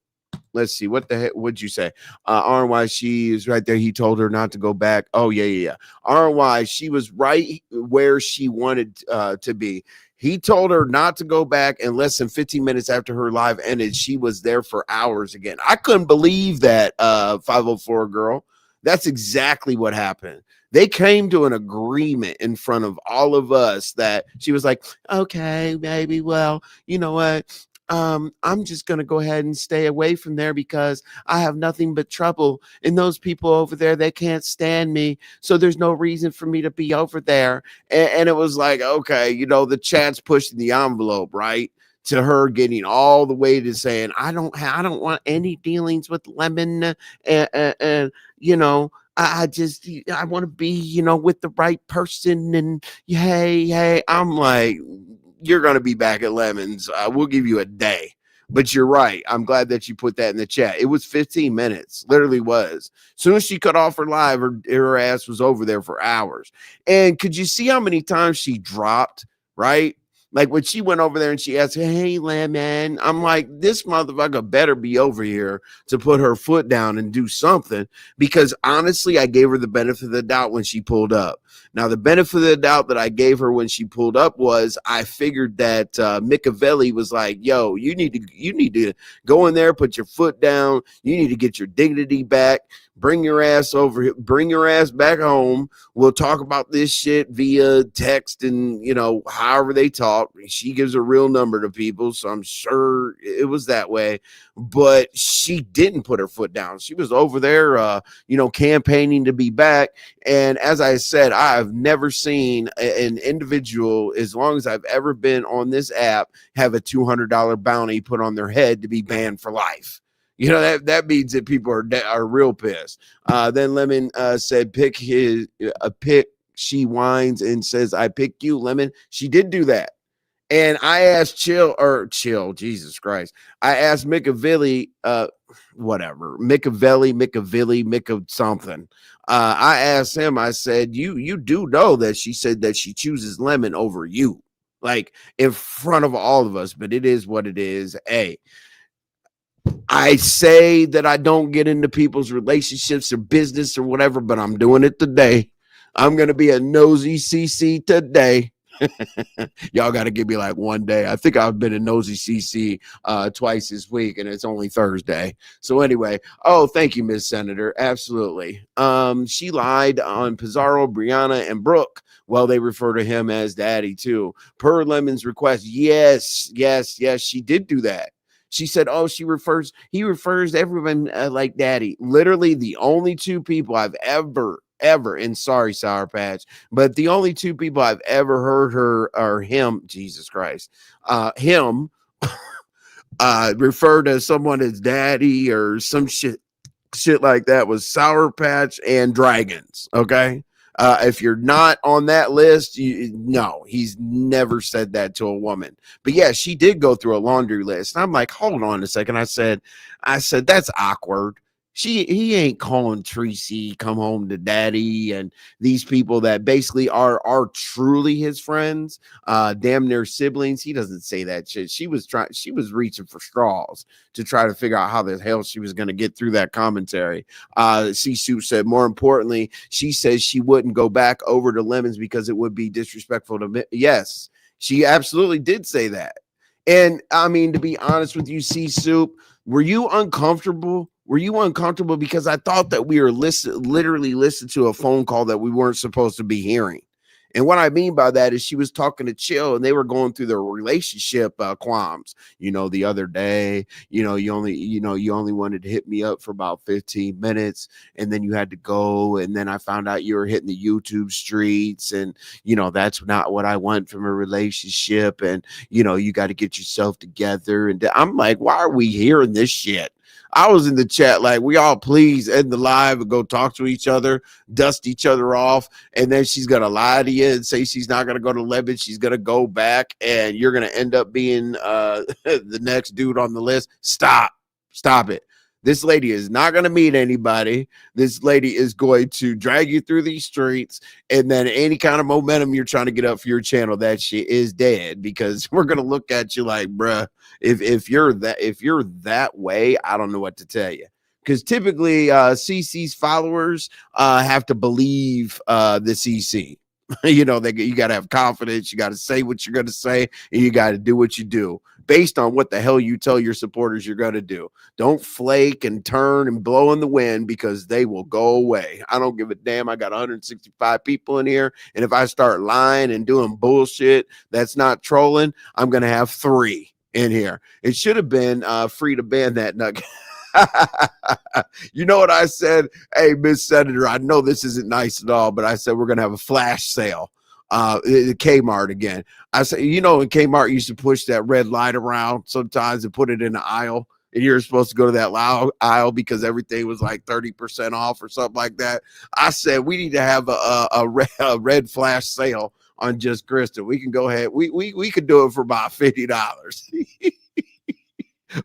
Speaker 5: Let's see. What the heck would you say? RY, she is right there. He told her not to go back. Oh, yeah. RY, she was right where she wanted to be. He told her not to go back, and less than 15 minutes after her live ended, she was there for hours again. I couldn't believe that, 504 girl. That's exactly what happened. They came to an agreement in front of all of us that she was like, okay, maybe, well, you know what? I'm just going to go ahead and stay away from there because I have nothing but trouble. And those people over there, they can't stand me. So there's no reason for me to be over there. And it was like, okay, you know, the chat's pushing the envelope, right? To her getting all the way to saying, I don't want any dealings with Lemon. And you know, I want to be, you know, with the right person. And hey, I'm like, you're going to be back at Lemons. We'll give you a day. But you're right. I'm glad that you put that in the chat. It was 15 minutes. Literally was. As soon as she cut off her live, her ass was over there for hours. And could you see how many times she dropped, right? Like when she went over there and she asked, hey, Lemon, I'm like, this motherfucker better be over here to put her foot down and do something, because honestly, I gave her the benefit of the doubt when she pulled up. Now, the benefit of the doubt that I gave her when she pulled up was I figured that Miccaveli was like, yo, you need to go in there, put your foot down. You need to get your dignity back. Bring your ass over here. Bring your ass back home. We'll talk about this shit via text and, you know, however they talk. She gives a real number to people, so I'm sure it was that way. But she didn't put her foot down. She was over there, you know, campaigning to be back. And as I said, I've never seen an individual, as long as I've ever been on this app, have a $200 bounty put on their head to be banned for life. You know, that means that people are real pissed. Then Lemon said, pick. She whines and says, I pick you, Lemon. She did do that. And I asked Chill, Jesus Christ. I asked Miccaveli, Miccaveli, something. I asked him, I said, you do know that she said that she chooses Lemon over you, like in front of all of us, but it is what it is. Hey, I say that I don't get into people's relationships or business or whatever, but I'm doing it today. I'm going to be a nosy CC today. Y'all got to give me like one day. I think I've been a nosy CC twice this week, and it's only Thursday. So anyway, thank you, Miss Senator. Absolutely. She lied on Pizarro, Brianna, and Brooke. Well, they refer to him as Daddy too. Per Lemon's request. Yes, she did do that. She said, he refers to everyone like Daddy. Literally the only 2 people I've ever, and sorry, Sour Patch, but the only 2 people I've ever heard her or him, Jesus Christ, him refer to someone as Daddy or some shit like that was Sour Patch and Dragons. Okay. If you're not on that list, no, he's never said that to a woman. But yeah, she did go through a laundry list. And I'm like, hold on a second. I said, that's awkward. He ain't calling Treecey, come home to Daddy, and these people that basically are truly his friends, damn near siblings. He doesn't say that shit. She was reaching for straws to try to figure out how the hell she was going to get through that commentary. C-Soup said, more importantly, she says she wouldn't go back over to Lemons because it would be disrespectful to me. Yes, she absolutely did say that. And I mean, to be honest with you, C-Soup, were you uncomfortable? Because I thought that we were literally listening to a phone call that we weren't supposed to be hearing. And what I mean by that is she was talking to Chill and they were going through their relationship qualms. The other day, you only wanted to hit me up for about 15 minutes and then you had to go. And then I found out you were hitting the YouTube streets and, that's not what I want from a relationship. And, you got to get yourself together. And I'm like, why are we hearing this shit? I was in the chat like, we all please end the live and go talk to each other, dust each other off, and then she's gonna lie to you and say she's not gonna go to Lebanon, she's gonna go back, and you're gonna end up being the next dude on the list. Stop it. This lady is not going to meet anybody. This lady is going to drag you through these streets, and then any kind of momentum you're trying to get up for your channel, that shit is dead, because we're going to look at you like, bruh, if you're that way, I don't know what to tell you. Because typically CC's followers have to believe the CC. You got to have confidence. You got to say what you're going to say, and you got to do what you do based on what the hell you tell your supporters you're going to do. Don't flake and turn and blow in the wind, because they will go away. I don't give a damn. I got 165 people in here, and if I start lying and doing bullshit that's not trolling, I'm going to have 3 in here. It should have been free to ban that nugget. You know what I said? Hey, Miss Senator, I know this isn't nice at all, but I said we're going to have a flash sale. Kmart again. I said, in Kmart used to push that red light around sometimes and put it in the aisle, and you're supposed to go to that aisle because everything was like 30% off or something like that. I said we need to have a red flash sale on Just Christa. We can go ahead. We could do it for about $50.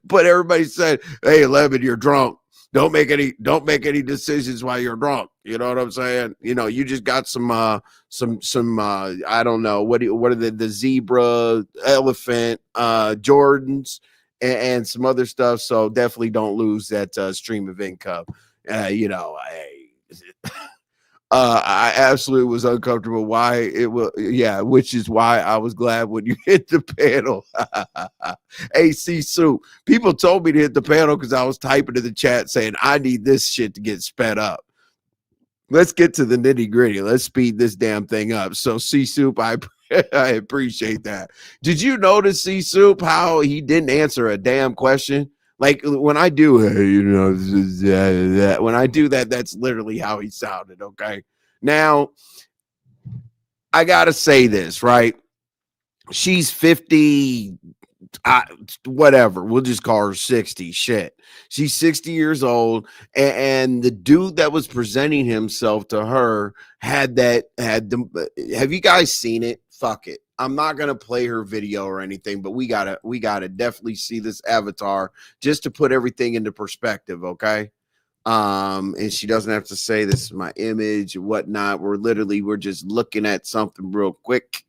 Speaker 5: But everybody said, hey, Levin, you're drunk. Don't make any decisions while you're drunk. You know what I'm saying? You just got some I don't know, what are the zebra, elephant, Jordans, and some other stuff. So definitely don't lose that stream of income. I absolutely was uncomfortable. Why it was, yeah, which is why I was glad when you hit the panel. AC Soup. People told me to hit the panel because I was typing in the chat saying I need this shit to get sped up. Let's get to the nitty gritty. Let's speed this damn thing up. So C Soup, I appreciate that. Did you notice, C Soup, how he didn't answer a damn question? Like when I do, when I do that, that's literally how he sounded. Okay. Now, I got to say this, right? She's 50, whatever. We'll just call her 60. Shit. She's 60 years old. And the dude that was presenting himself to her have you guys seen it? Fuck it. I'm not going to play her video or anything, but we gotta definitely see this avatar just to put everything into perspective. Okay. And she doesn't have to say this is my image and whatnot. We're just looking at something real quick.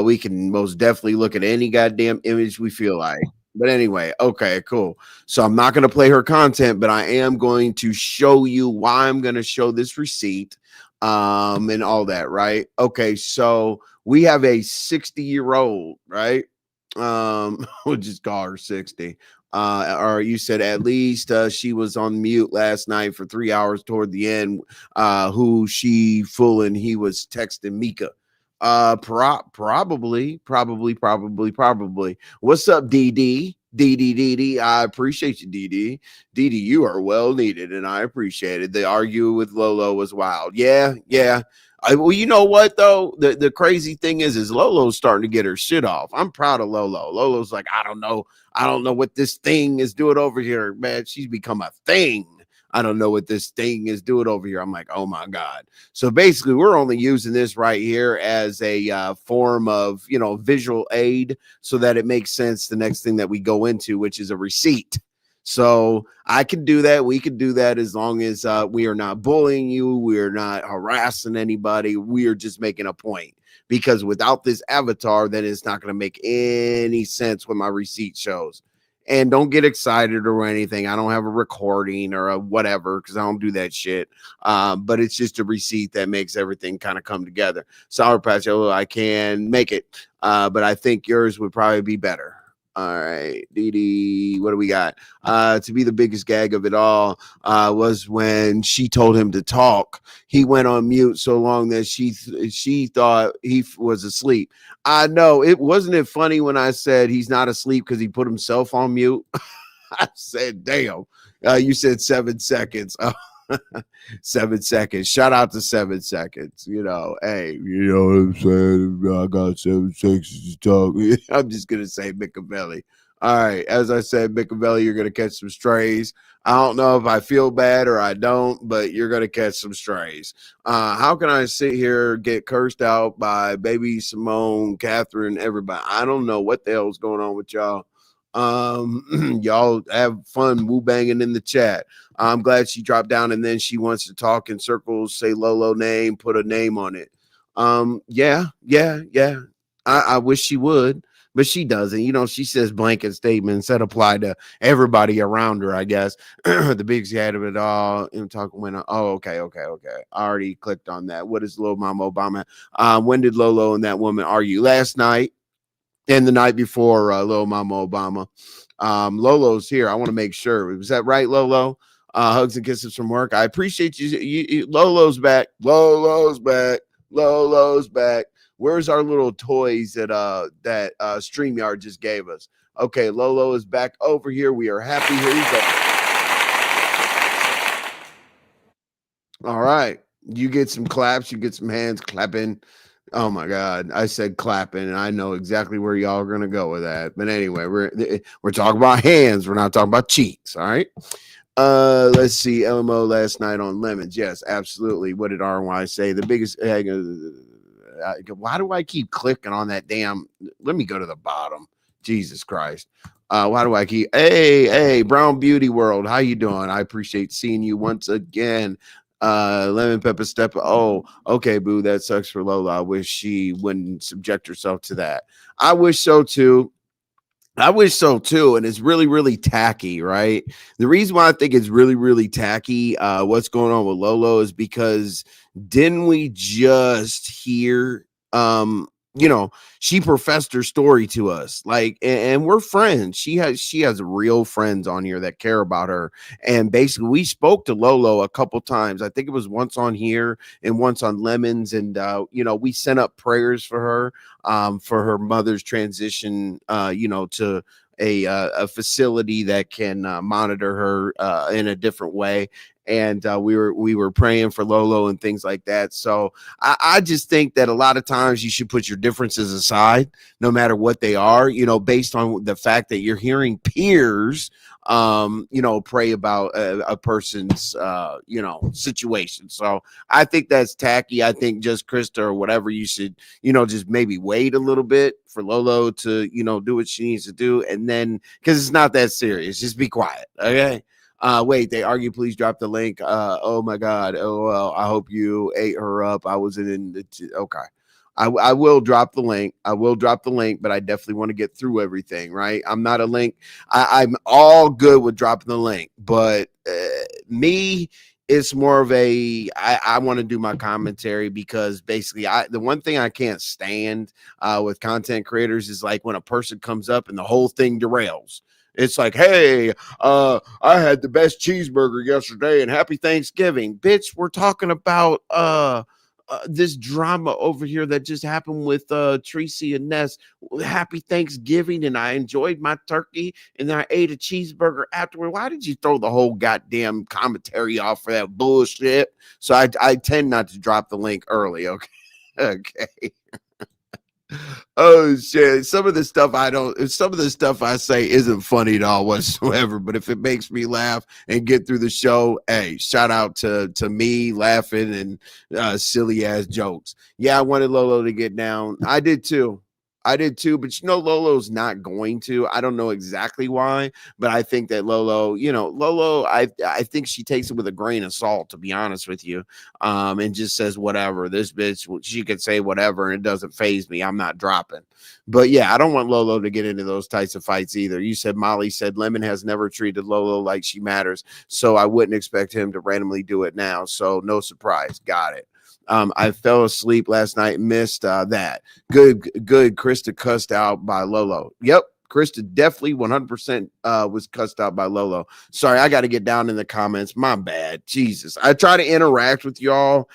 Speaker 5: We can most definitely look at any goddamn image we feel like. But anyway, okay, cool. So I'm not going to play her content, but I am going to show you why I'm going to show this receipt and all that, right? Okay, so we have a 60-year-old, right? We'll just call her 60. Or you said at least she was on mute last night for 3 hours toward the end. Who she fooling? He was texting Mika. Probably. What's up, DD? DD, I appreciate you, DD. DD, you are well needed, and I appreciate it. The argue with Lolo was wild. Yeah. Well, you know what though? The crazy thing is Lolo's starting to get her shit off. I'm proud of Lolo. Lolo's like, I don't know what this thing is doing over here, man. She's become a thing. I don't know what this thing is doing over here. I'm like, oh my God. So basically we're only using this right here as a form of, visual aid so that it makes sense the next thing that we go into, which is a receipt. So I can do that. We can do that as long as we are not bullying you. We're not harassing anybody. We are just making a point, because without this avatar, then it's not going to make any sense when my receipt shows. And don't get excited or anything. I don't have a recording or a whatever, because I don't do that shit. But it's just a receipt that makes everything kind of come together. Sour Patch, I can make it, but I think yours would probably be better. All right, Dee, what do we got? To be the biggest gag of it all was when she told him to talk. He went on mute so long that she thought he was asleep. I know it wasn't it funny when I said he's not asleep because he put himself on mute. I said, damn. You said 7 seconds. 7 seconds. Shout out to 7 seconds. You know, hey, you know what I'm saying? I got 7 seconds to talk. I'm just gonna say Miccaveli. All right, as I said, Miccaveli, you're gonna catch some strays. I don't know if I feel bad or I don't, but you're gonna catch some strays. How can I sit here get cursed out by baby Simone, Catherine, everybody? I don't know what the hell's going on with y'all. Y'all have fun woo banging in the chat. I'm glad she dropped down and then she wants to talk in circles, say Lolo name, put a name on it. Yeah. I wish she would, but she doesn't. You know, she says blanket statements that apply to everybody around her, I guess. The biggest head of it all. I'm talking when okay. I already clicked on that. What is Lil Mama Obama? When did Lolo and that woman argue? Last night. And the night before, Lil Mama Obama. Lolo's here. I want to make sure. Was that right, Lolo? Hugs and kisses from work. I appreciate you. Lolo's back. Lolo's back. Lolo's back. Where's our little toys that StreamYard just gave us? Okay, Lolo is back over here. We are happy. Here you go. All right. You get some claps. You get some hands clapping. Oh my God. I said clapping and I know exactly where y'all are going to go with that. But anyway, we're talking about hands. We're not talking about cheeks. All right. Let's see. LMO last night on lemons. Yes, absolutely. What did RY say? The biggest why do I keep clicking on that damn? Let me go to the bottom. Jesus Christ. Why do I keep hey, Brown Beauty World? How you doing? I appreciate seeing you once again. Lemon Pepper Step. Oh, okay, boo. That sucks for Lola. I wish she wouldn't subject herself to that. I wish so too. And it's really, really tacky, right? The reason why I think it's really, really tacky, what's going on with Lolo is because didn't we just hear, she professed her story to us, like, and we're friends. She has real friends on here that care about her. And basically we spoke to Lolo a couple times. I think it was once on here and once on Lemons. And, we sent up prayers for her mother's transition, to a facility that can monitor her in a different way. And we were praying for Lolo and things like that. So I just think that a lot of times you should put your differences aside, no matter what they are, based on the fact that you're hearing peers, pray about a person's, situation. So I think that's tacky. I think just Christa or whatever, you should, just maybe wait a little bit for Lolo to, do what she needs to do. And then, because it's not that serious, just be quiet. Okay. Wait, they argue, please drop the link. Oh my God. Oh, well, I hope you ate her up. I wasn't in the, okay. I will drop the link. But I definitely want to get through everything, right? I'm not a link. I'm all good with dropping the link, but me, it's more of I want to do my commentary because basically the one thing I can't stand with content creators is like when a person comes up and the whole thing derails. It's like, hey, I had the best cheeseburger yesterday and happy Thanksgiving. Bitch, we're talking about this drama over here that just happened with Treecey and Ness. Happy Thanksgiving, and I enjoyed my turkey, and then I ate a cheeseburger afterward. Why did you throw the whole goddamn commentary off for that bullshit? So I tend not to drop the link early, okay? Okay. Oh shit. Some of the stuff I say isn't funny at all whatsoever, but if it makes me laugh and get through the show, hey, shout out to me laughing and silly ass jokes. Yeah, I wanted Lolo to get down. I did too, but Lolo's not going to. I don't know exactly why, but I think that Lolo, I think she takes it with a grain of salt, to be honest with you, and just says whatever. This bitch, she could say whatever, and it doesn't faze me. I'm not dropping. But yeah, I don't want Lolo to get into those types of fights either. You said Molly said Lemon has never treated Lolo like she matters, so I wouldn't expect him to randomly do it now. So no surprise. Got it. I fell asleep last night, missed that. Good. Christa cussed out by Lolo. Yep. Christa definitely 100% was cussed out by Lolo. Sorry, I got to get down in the comments. My bad. Jesus. I try to interact with y'all.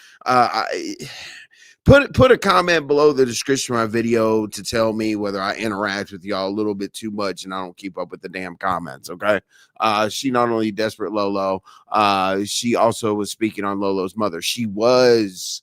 Speaker 5: Put a comment below the description of my video to tell me whether I interact with y'all a little bit too much and I don't keep up with the damn comments. Okay. She not only desperate Lolo, she also was speaking on Lolo's mother. She was,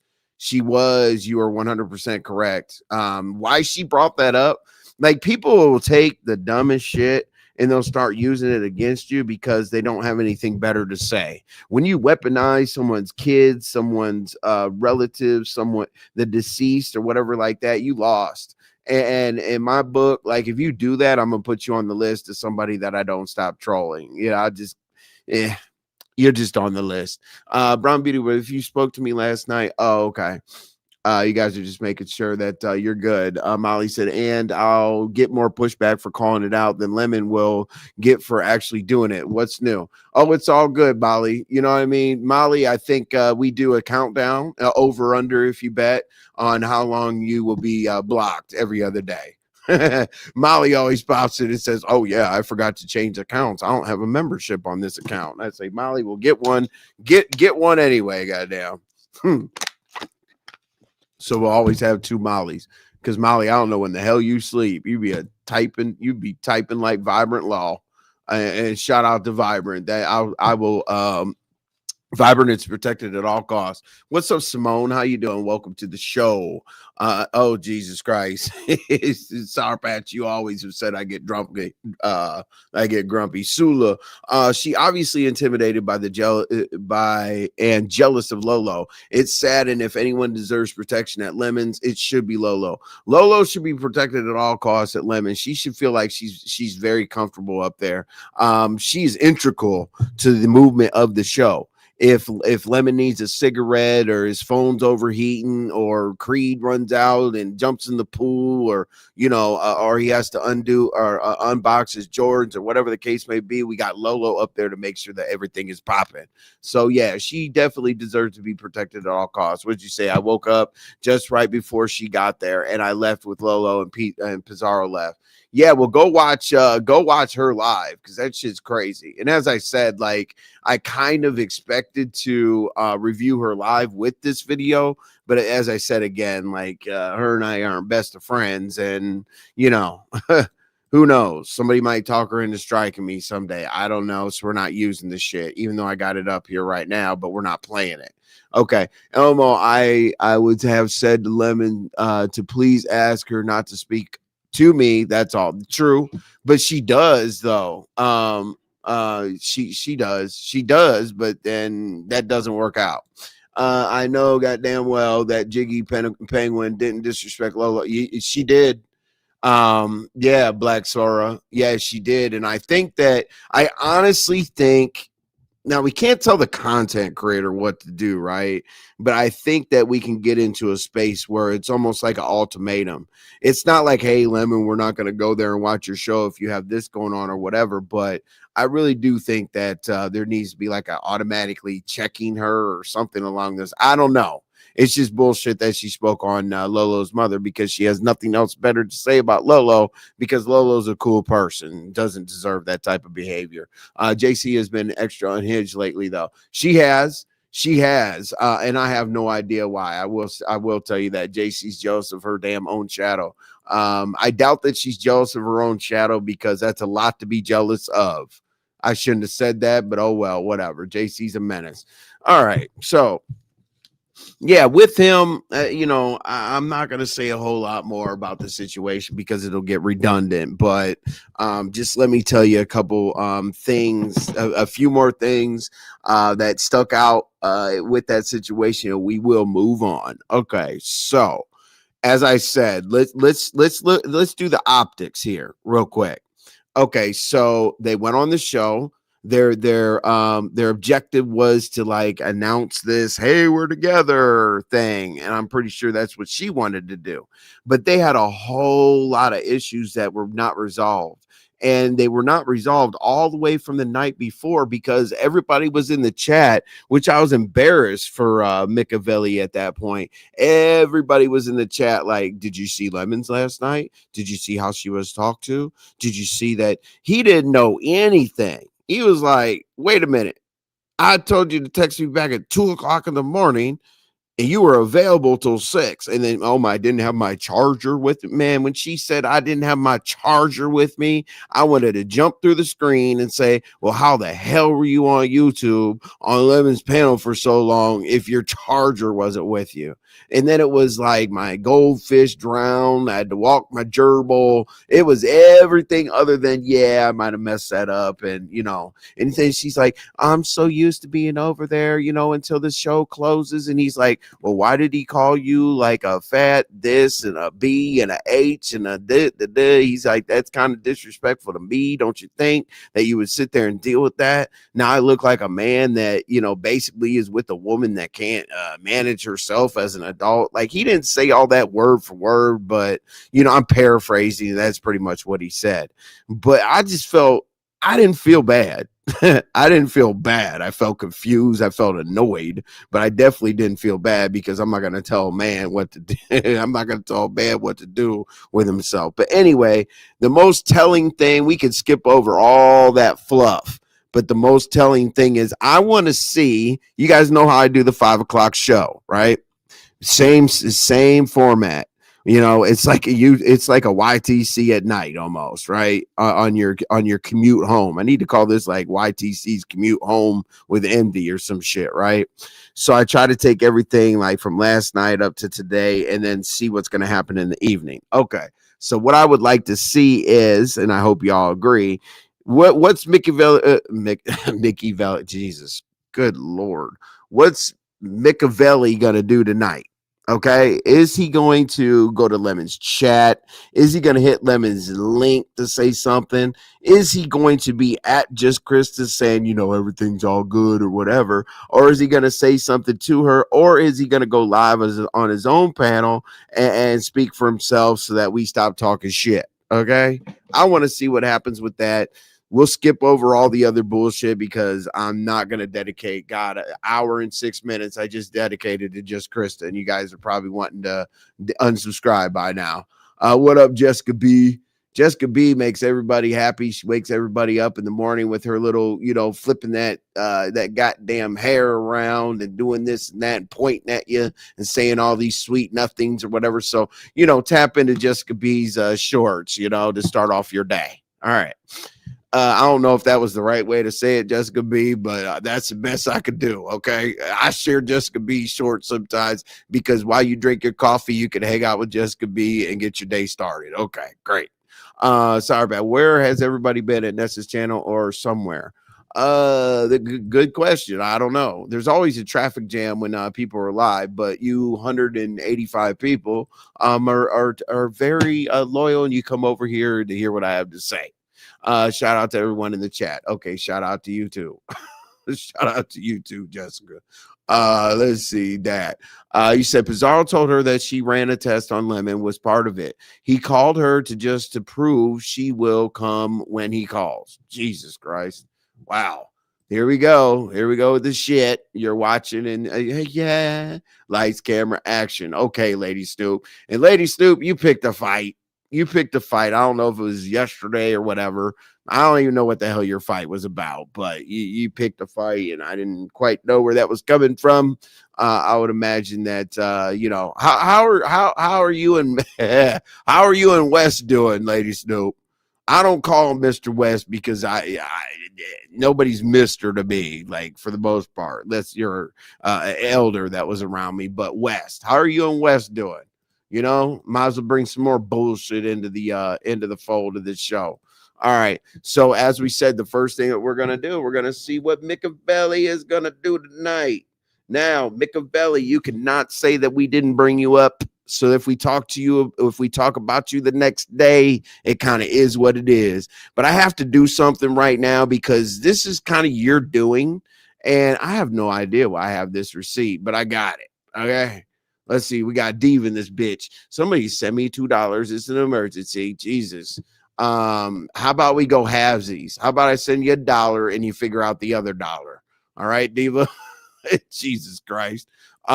Speaker 5: you are 100% correct. Why she brought that up? Like, people will take the dumbest shit and they'll start using it against you because they don't have anything better to say. When you weaponize someone's kids, someone's relatives, someone, the deceased or whatever like that, you lost. And in my book, like, if you do that, I'm gonna put you on the list of somebody that I don't stop trolling. I just, you're just on the list. Brown Beauty, if you spoke to me last night, oh, okay. You guys are just making sure that you're good. Molly said, and I'll get more pushback for calling it out than Lemon will get for actually doing it. What's new? Oh, it's all good, Molly. You know what I mean? Molly, I think we do a countdown, over under, if you bet, on how long you will be blocked every other day. Molly always pops it and says, oh yeah, I forgot to change accounts. I don't have a membership on this account. And I say, Molly, will get one. Get one anyway, goddamn. So we'll always have two Mollys, because Molly, I don't know when the hell you sleep. You'd be typing like Vibrant Law, and shout out to Vibrant. That I will Vibrant is protected at all costs. What's up, Simone? How you doing? Welcome to the show. Oh, Jesus Christ. It's Sour Patch. You always have said I get grumpy. I get grumpy. Sula, she obviously intimidated by and jealous of Lolo. It's sad, and if anyone deserves protection at Lemons, it should be Lolo. Lolo should be protected at all costs at Lemons. She should feel like she's very comfortable up there. She's integral to the movement of the show. If Lemon needs a cigarette, or his phone's overheating, or Creed runs out and jumps in the pool, or or he has to undo or unbox his Jordans, or whatever the case may be, we got Lolo up there to make sure that everything is popping. So yeah, she definitely deserves to be protected at all costs. What'd you say? I woke up just right before she got there, and I left with Lolo, and Pete and Pizarro left. Yeah, well, go watch her live, because that shit's crazy. And as I said, like, I kind of expected to review her live with this video, but as I said again, like, her and I aren't best of friends, and who knows? Somebody might talk her into striking me someday. I don't know. So we're not using this shit, even though I got it up here right now, but we're not playing it. Okay, Elmo, I would have said to Lemon to please ask her not to speak to me. That's all true, but she does though. She does, but then that doesn't work out. I know goddamn well that Jiggy Penguin didn't disrespect Lola. She did. Yeah, Black Sora. Yeah, she did. And I honestly think, now we can't tell the content creator what to do, right? But I think that we can get into a space where it's almost like an ultimatum. It's not like, hey, Lemon, we're not going to go there and watch your show if you have this going on or whatever. But I really do think that there needs to be like a automatically checking her or something along this. I don't know. It's just bullshit that she spoke on Lolo's mother, because she has nothing else better to say about Lolo, because Lolo's a cool person, doesn't deserve that type of behavior. JC has been extra unhinged lately, though. She has, and I have no idea why. I will tell you that JC's jealous of her damn own shadow. I doubt that she's jealous of her own shadow, because that's a lot to be jealous of. I shouldn't have said that, but oh well, whatever. JC's a menace. All right, so yeah, with him, I'm not going to say a whole lot more about the situation because it'll get redundant, but just let me tell you a couple things, a few more things that stuck out with that situation, and we will move on. Okay, so as I said, let's do the optics here real quick. Okay, so they went on the show. Their objective was to like announce this, hey, we're together thing, and I'm pretty sure that's what she wanted to do. But they had a whole lot of issues that were not resolved. and they were not resolved all the way from the night before because everybody was in the chat, which I was embarrassed for Miccaveli at that point. Everybody was in the chat like, did you see Lemons last night? Did you see how she was talked to? Did you see that? He didn't know anything. He was like, wait a minute. I told you to text me back at 2:00 in the morning and you were available till 6. And then, oh my, I didn't have my charger with me. Man, when she said I didn't have my charger with me, I wanted to jump through the screen and say, well, how the hell were you on YouTube on Lemon's panel for so long if your charger wasn't with you? And then it was like my goldfish drowned. I had to walk my gerbil. It was everything other than, yeah, I might have messed that up. And, you know, and then she's like, I'm so used to being over there, you know, until the show closes. And he's like, well, why did he call you like a fat this and a B and a H and a d? He's like, that's kind of disrespectful to me. Don't you think that you would sit there and deal with that? Now I look like a man that, you know, basically is with a woman that can't manage herself as an adult. Like, he didn't say all that word for word, but, you know, I'm paraphrasing. That's pretty much what he said. But I just felt, I didn't feel bad. I didn't feel bad. I felt confused. I felt annoyed, but I definitely didn't feel bad because I'm not going to tell a man what to do. I'm not going to tell a man what to do with himself. But anyway, the most telling thing, we could skip over all that fluff, but the most telling thing is I want to see, you guys know how I do the 5:00 show, right? Same format. You know, it's like a YTC at night almost, right? On your commute home. I need to call this like YTC's commute home with envy or some shit, right? So I try to take everything like from last night up to today and then see what's going to happen in the evening. Okay. So what I would like to see is, and I hope y'all agree, what's Miccaveli, Miccaveli, Jesus, good Lord. What's Miccaveli going to do tonight? Okay, is he going to go to Lemon's chat? Is he going to hit Lemon's link to say something? Is he going to be at just Christa saying, you know, everything's all good or whatever? Or is he going to say something to her? Or is he going to go live on his own panel and speak for himself so that we stop talking shit? Okay, I want to see what happens with that. We'll skip over all the other bullshit because I'm not going to dedicate, God, an hour and 6 minutes I just dedicated to just Christa, and you guys are probably wanting to unsubscribe by now. What up, Jessica B? Jessica B makes everybody happy. She wakes everybody up in the morning with her little, you know, flipping that goddamn hair around and doing this and that and pointing at you and saying all these sweet nothings or whatever. So, you know, tap into Jessica B's shorts, you know, to start off your day. All right. I don't know if that was the right way to say it, Jessica B, but that's the best I could do. Okay. I share Jessica B shorts sometimes because while you drink your coffee, you can hang out with Jessica B and get your day started. Okay, great. Sorry about where has everybody been at Nessa's channel or somewhere? Good question. I don't know. There's always a traffic jam when people are live, but you 185 people are very loyal, and you come over here to hear what I have to say. Shout out to everyone in the chat. Okay, shout out to you too. Shout out to you too, Jessica. Let's see that. You said Pizarro told her that she ran a test on Lemon, was part of it. He called her to prove she will come when he calls. Jesus Christ. Wow. Here we go. Here we go with the shit. You're watching and yeah. Lights, camera, action. Okay, Lady Snoop. And Lady Snoop, you picked a fight. You picked a fight. I don't know if it was yesterday or whatever. I don't even know what the hell your fight was about, but you picked a fight, and I didn't quite know where that was coming from. I would imagine that you know, how are you and how are you and West doing, Lady Snoop? I don't call him Mr. West because I nobody's Mr. to me, like, for the most part. Unless you're elder that was around me, but West, how are you and West doing? You know, might as well bring some more bullshit into the fold of this show. All right. So as we said, the first thing that we're going to do, we're going to see what Miccaveli is going to do tonight. Now, Miccaveli, you cannot say that we didn't bring you up. So if we talk to you, if we talk about you the next day, it kind of is what it is. But I have to do something right now because this is kind of your doing. And I have no idea why I have this receipt, but I got it. Okay. Let's see. We got Dave in this bitch. Somebody send me $2. It's an emergency. Jesus. How about we go halvesies? How about I send you $1 and you figure out the other $1? All right, Diva. Jesus Christ. Be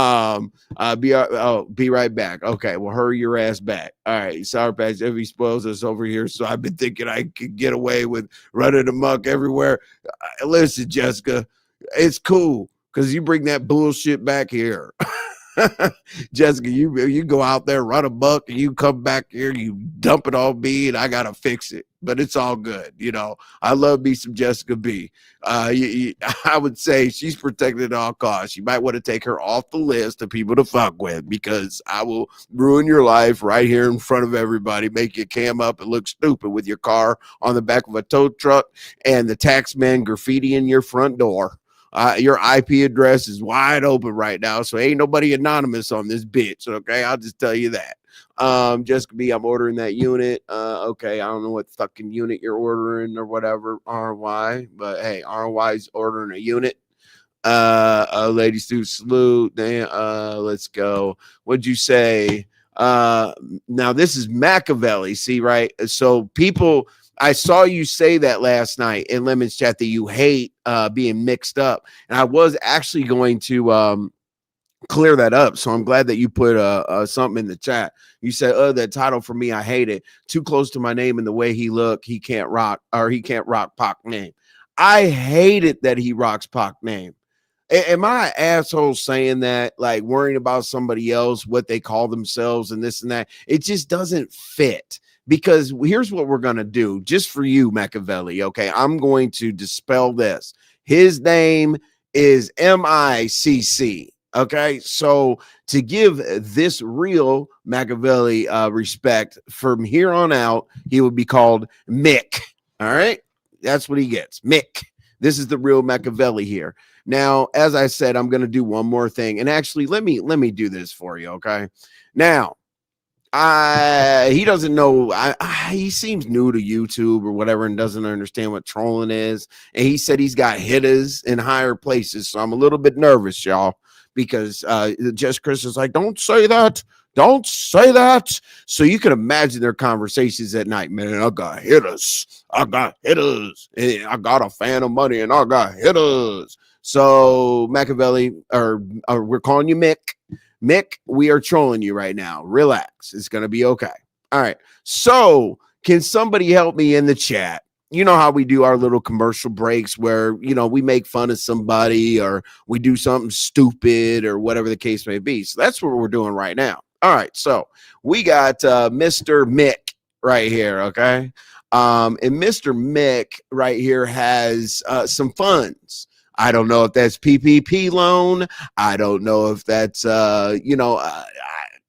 Speaker 5: right back. Okay, well, hurry your ass back. All right, Sour Patch Envy spoils us over here, so I've been thinking I could get away with running amok everywhere. Listen, Jessica, it's cool because you bring that bullshit back here. Jessica, you go out there, run a buck, and you come back here, you dump it on me, and I gotta fix it. But it's all good, you know. I love me some Jessica B. I would say she's protected at all costs. You might want to take her off the list of people to fuck with because I will ruin your life right here in front of everybody, make you cam up and look stupid with your car on the back of a tow truck and the tax man graffiti in your front door. Your IP address is wide open right now, so ain't nobody anonymous on this bitch. Okay, I'll just tell you that. Jessica B, I'm ordering that unit. Okay, I don't know what fucking unit you're ordering or whatever, RY, but hey, RY's ordering a unit. Lady Stu salute. Let's go. What'd you say? Now this is Miccaveli. See, right? So people. I saw you say that last night in Lemon's chat that you hate being mixed up. And I was actually going to clear that up. So I'm glad that you put something in the chat. You said, that title for me, I hate it. Too close to my name and the way he look, he can't rock Pac name. I hate it that he rocks Pac name. Am I an asshole saying that, like worrying about somebody else, what they call themselves and this and that? It just doesn't fit. Because here's what we're going to do just for you, Miccaveli. Okay, I'm going to dispel this. His name is MICC. Okay, so to give this real Miccaveli respect from here on out, he would be called Mick. All right, that's what he gets. Mick. This is the real Miccaveli here. Now, as I said, I'm going to do one more thing. And actually, let me do this for you. Okay, now. He doesn't know. He seems new to YouTube or whatever and doesn't understand what trolling is. And he said he's got hitters in higher places. So I'm a little bit nervous, y'all, because Just Chris is like, don't say that. Don't say that. So you can imagine their conversations at night. Man, I got hitters. I got hitters. And I got a fan of money and I got hitters. So Miccaveli, or we're calling you Mick. Mick, we are trolling you right now. Relax. It's going to be okay. All right. So can somebody help me in the chat? You know how we do our little commercial breaks where, you know, we make fun of somebody or we do something stupid or whatever the case may be. So that's what we're doing right now. All right. So we got Mr. Mick right here. Okay. And Mr. Mick right here has some funds. I don't know if that's PPP loan. I don't know if that's,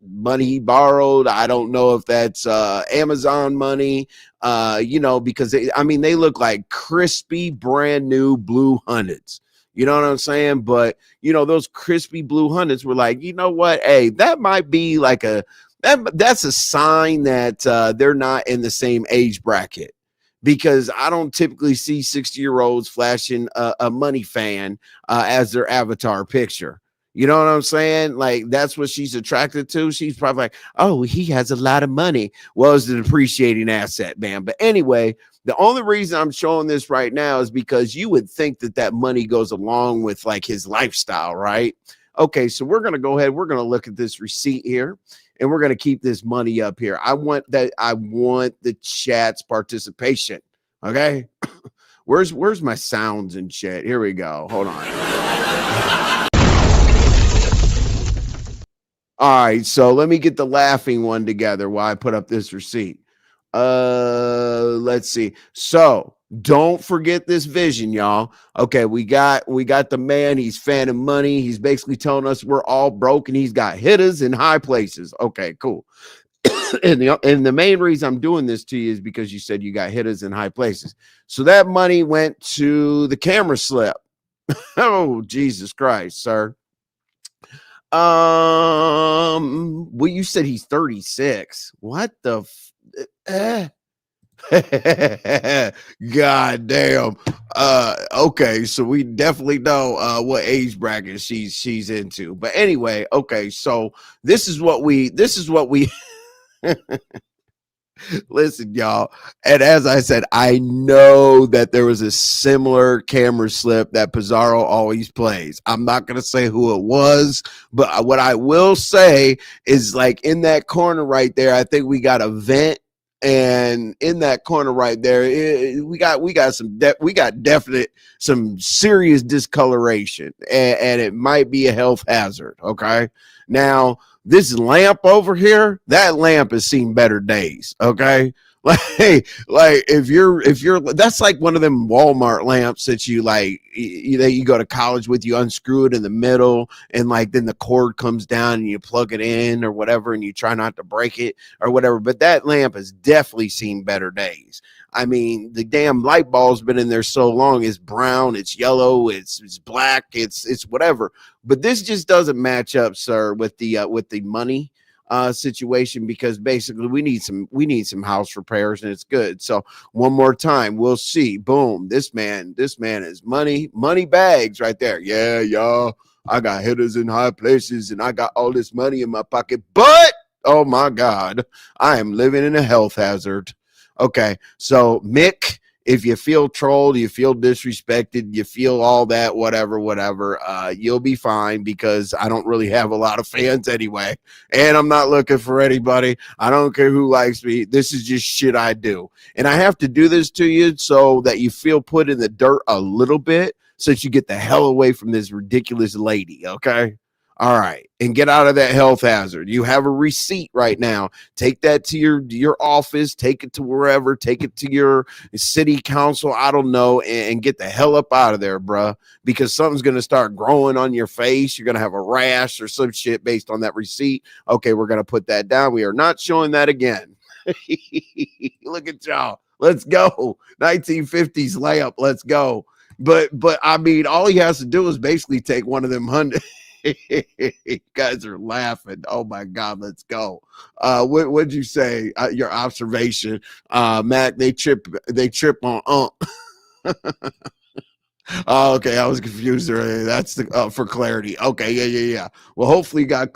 Speaker 5: money he borrowed. I don't know if that's Amazon money, because they look like crispy, brand new blue hundreds. You know what I'm saying? But, those crispy blue hundreds were like, you know what? Hey, that might be like that's a sign that they're not in the same age bracket. Because I don't typically see 60-year-olds flashing a money fan as their avatar picture. You know what I'm saying? Like, that's what she's attracted to. She's probably like, oh, he has a lot of money. Well, it's an appreciating asset, man. But anyway, the only reason I'm showing this right now is because you would think that money goes along with, like, his lifestyle, right? Okay, so we're going to go ahead. We're going to look at this receipt here. And we're going to keep this money up here. I want the chat's participation. Okay. Where's my sounds and chat? Here we go. Hold on. All right. So let me get the laughing one together while I put up this receipt. Let's see. So don't forget this vision, y'all. Okay, we got the man. He's fanning money. He's basically telling us we're all broke, and he's got hitters in high places. Okay, cool. and the main reason I'm doing this to you is because you said you got hitters in high places. So that money went to the camera slip. Oh, Jesus Christ, sir. Well, you said he's 36. What the God damn. Okay, so we definitely know what age bracket she's into. But anyway, okay, so this is what we Listen, y'all. And as I said, I know that there was a similar camera slip that Pizarro always plays. I'm not going to say who it was, but what I will say is like in that corner right there, I think we got a vent. And in that corner right there, we got definite some serious discoloration, and it might be a health hazard. Okay, now this lamp over here, that lamp has seen better days. Okay. Like if you're that's like one of them Walmart lamps that you like you go to college with, you unscrew it in the middle and like then the cord comes down and you plug it in or whatever and you try not to break it or whatever. But that lamp has definitely seen better days. I mean, the damn light bulb's been in there so long. It's brown, it's yellow, it's black, it's whatever. But this just doesn't match up, sir, with the money situation, because basically we need some house repairs and it's good. So one more time, we'll see. Boom. This man is money bags right there. Yeah, y'all. I got hitters in high places and I got all this money in my pocket, but oh my God, I am living in a health hazard. Okay, so Mick, if you feel trolled, you feel disrespected, you feel all that, whatever, you'll be fine, because I don't really have a lot of fans anyway, and I'm not looking for anybody. I don't care who likes me. This is just shit I do, and I have to do this to you so that you feel put in the dirt a little bit, so that you get the hell away from this ridiculous lady. Okay. All right, and get out of that health hazard. You have a receipt right now. Take that to your office. Take it to wherever. Take it to your city council. I don't know, and get the hell up out of there, bruh, because something's going to start growing on your face. You're going to have a rash or some shit based on that receipt. Okay, we're going to put that down. We are not showing that again. Look at y'all. Let's go. 1950s layup. Let's go. But I mean, all he has to do is basically take one of them 100. You guys are laughing. Oh my God, let's go. What'd you say? Your observation, Mac? They trip on. Oh, okay, I was confused earlier. That's the for clarity. Okay, yeah. Well, hopefully you got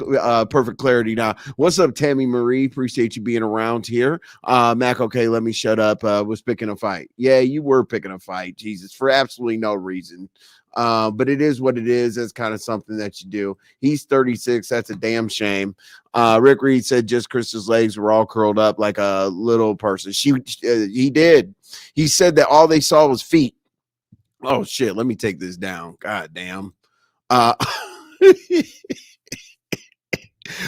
Speaker 5: perfect clarity now. What's up, Tammy Marie? Appreciate you being around here. Mac, okay, let me shut up. Was picking a fight. Yeah, you were picking a fight. Jesus, for absolutely no reason. But it is what it is. It's kind of something that you do. He's 36. That's a damn shame. Rick Reed said just Krista's legs were all curled up like a little person. He did. He said that all they saw was feet. Oh shit, let me take this down. God damn.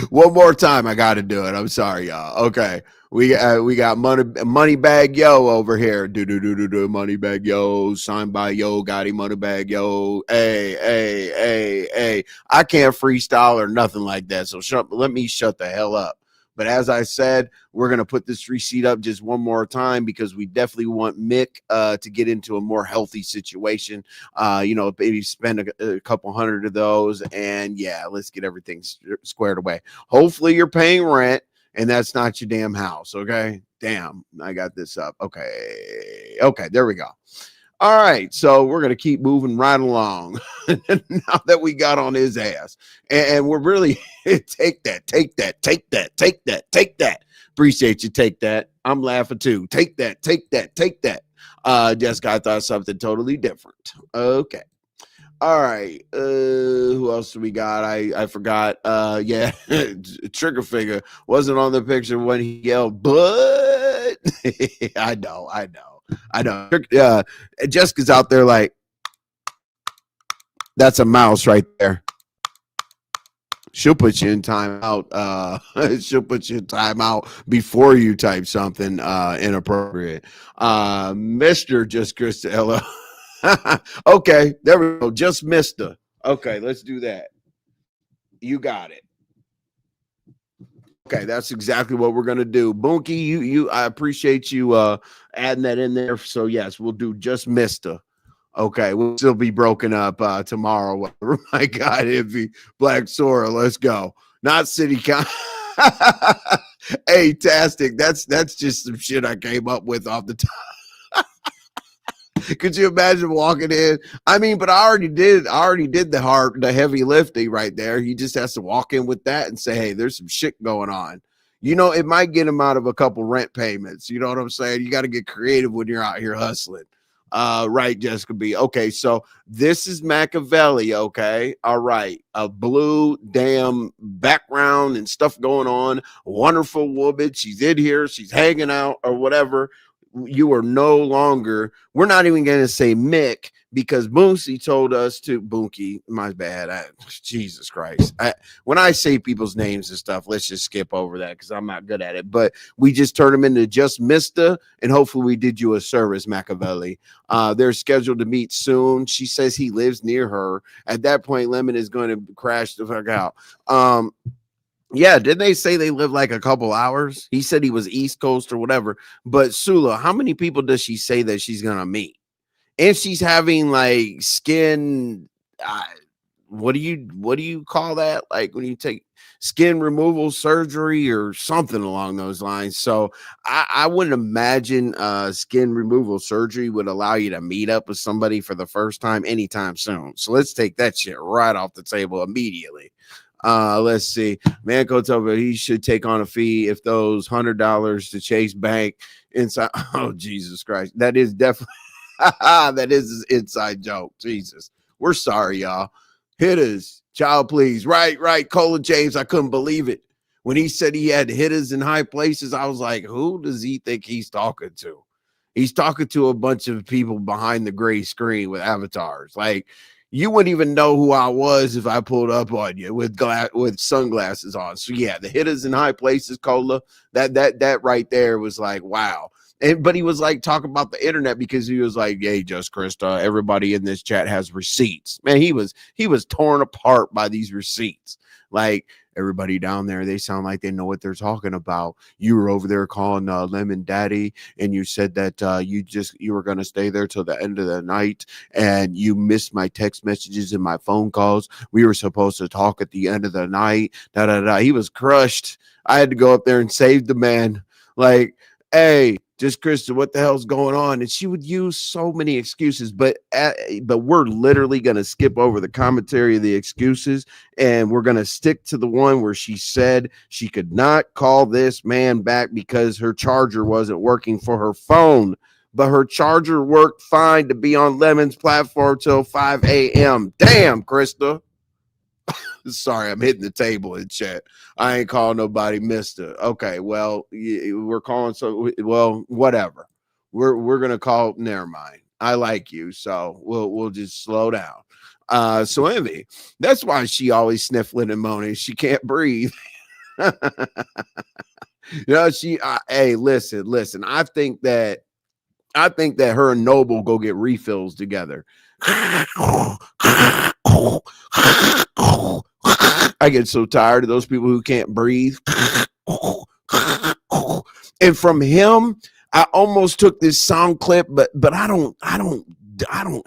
Speaker 5: One more time, I gotta do it. I'm sorry, y'all. Okay. We got money bag yo over here. Do money bag yo, signed by Yo Gotti, money bag yo. Hey. I can't freestyle or nothing like that. So let me shut the hell up. But as I said, we're going to put this receipt up just one more time because we definitely want Mick to get into a more healthy situation. Maybe spend a couple hundred of those. And yeah, let's get everything squared away. Hopefully you're paying rent and that's not your damn house. Okay. Damn. I got this up. Okay. There we go. All right, so we're going to keep moving right along now that we got on his ass. And we're really take that. Appreciate you. Take that. I'm laughing too. Take that. Jessica, I thought something totally different. Okay. All right. Who else do we got? I forgot. Yeah, Trigger Finger wasn't on the picture when he yelled, but I know. Jessica's out there like, that's a mouse right there. She'll put you in timeout. She'll put you in timeout before you type something inappropriate. Mr. Just Christa. Hello. Okay, there we go. Just Mr. Okay, let's do that. You got it. Okay, that's exactly what we're gonna do. Boonky, I appreciate you adding that in there. So yes, we'll do just Mr. Okay, we'll still be broken up tomorrow. My God, NV Black Sora, let's go. Not City Council. Hey, Tastic, that's just some shit I came up with off the top. Could you imagine walking in? I mean, but I already did the heavy lifting right there. He just has to walk in with that and say, hey, there's some shit going on. You know, it might get him out of a couple rent payments. You know what I'm saying? You got to get creative when you're out here hustling. Right, Jessica B. Okay, so this is Miccaveli. Okay, all right, a blue damn background and stuff going on. Wonderful woman. She's in here. She's hanging out or whatever. You are no longer. We're not even going to say Mick because Boonsie told us to. Boonky, my bad. Jesus Christ. When I say people's names and stuff, let's just skip over that because I'm not good at it. But we just turned them into just Mista, and hopefully we did you a service, Miccaveli. They're scheduled to meet soon. She says he lives near her. At that point, Lemon is going to crash the fuck out. Yeah, didn't they say they live like a couple hours? He said he was East Coast or whatever. But Sula, how many people does she say that she's gonna meet? And she's having like skin. What do you call that? Like when you take skin removal surgery or something along those lines. So I wouldn't imagine skin removal surgery would allow you to meet up with somebody for the first time anytime soon. So let's take that shit right off the table immediately. Let's see. Manco told me he should take on a fee if those $100 to Chase Bank inside. Oh, Jesus Christ. That is definitely that is his inside joke. Jesus. We're sorry, y'all. Hitters, child, please. Right. Cola James, I couldn't believe it. When he said he had hitters in high places, I was like, who does he think he's talking to? He's talking to a bunch of people behind the gray screen with avatars. Like, you wouldn't even know who I was if I pulled up on you with sunglasses on. So yeah, the hitters in high places, Cola, that right there was like, wow. But he was like talking about the internet because he was like, hey, just Christa, everybody in this chat has receipts. Man, he was torn apart by these receipts. Like, everybody down there, they sound like they know what they're talking about. You were over there calling Lemon Daddy, and you said that you were going to stay there till the end of the night, and you missed my text messages and my phone calls. We were supposed to talk at the end of the night. He was crushed. I had to go up there and save the man. Like, hey, just Christa, what the hell's going on? And she would use so many excuses, but we're literally going to skip over the commentary of the excuses, and we're going to stick to the one where she said she could not call this man back because her charger wasn't working for her phone, but her charger worked fine to be on Lemon's platform till 5 a.m. Damn, Christa. Sorry, I'm hitting the table in chat. I ain't calling nobody Mister. Okay, well, we're calling whatever. We're gonna call. Never mind. I like you, so we'll just slow down. So Envy, that's why she always sniffling and moaning. She can't breathe. You know, hey, listen. I think that her and Noble go get refills together. I get so tired of those people who can't breathe. And from him, I almost took this sound clip, but I don't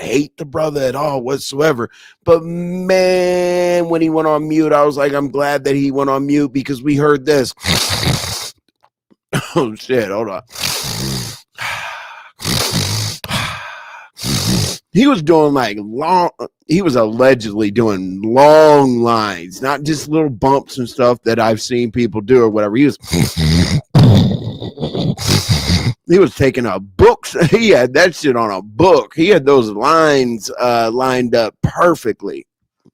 Speaker 5: hate the brother at all whatsoever. But man, when he went on mute, I was like, I'm glad that he went on mute because we heard this. Oh shit, hold on. He was doing he was allegedly doing long lines, not just little bumps and stuff that I've seen people do or whatever. He was taking a book. He had that shit on a book. He had those lines lined up perfectly.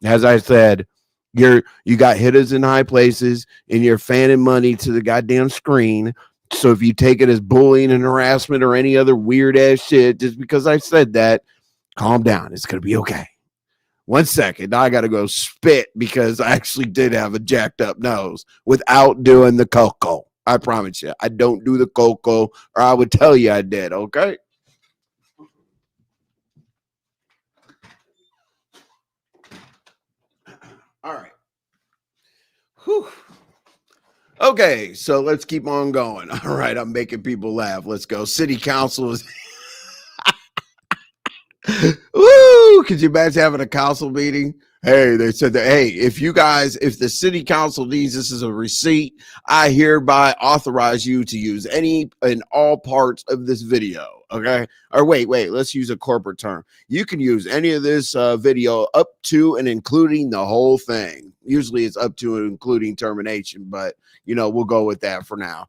Speaker 5: As I said, you got hitters in high places and you're fanning money to the goddamn screen. So if you take it as bullying and harassment or any other weird ass shit, just because I said that, calm down. It's going to be okay. 1 second. Now I got to go spit because I actually did have a jacked up nose without doing the cocoa. I promise you. I don't do the cocoa or I would tell you I did. Okay. All right. Whew. Okay. So let's keep on going. All right. I'm making people laugh. Let's go. City council is. Woo! Could you imagine having a council meeting? Hey, they said that, hey, if the city council needs this as a receipt, I hereby authorize you to use any and all parts of this video. Okay. Or wait, let's use a corporate term. You can use any of this video up to and including the whole thing. Usually it's up to and including termination, but we'll go with that for now.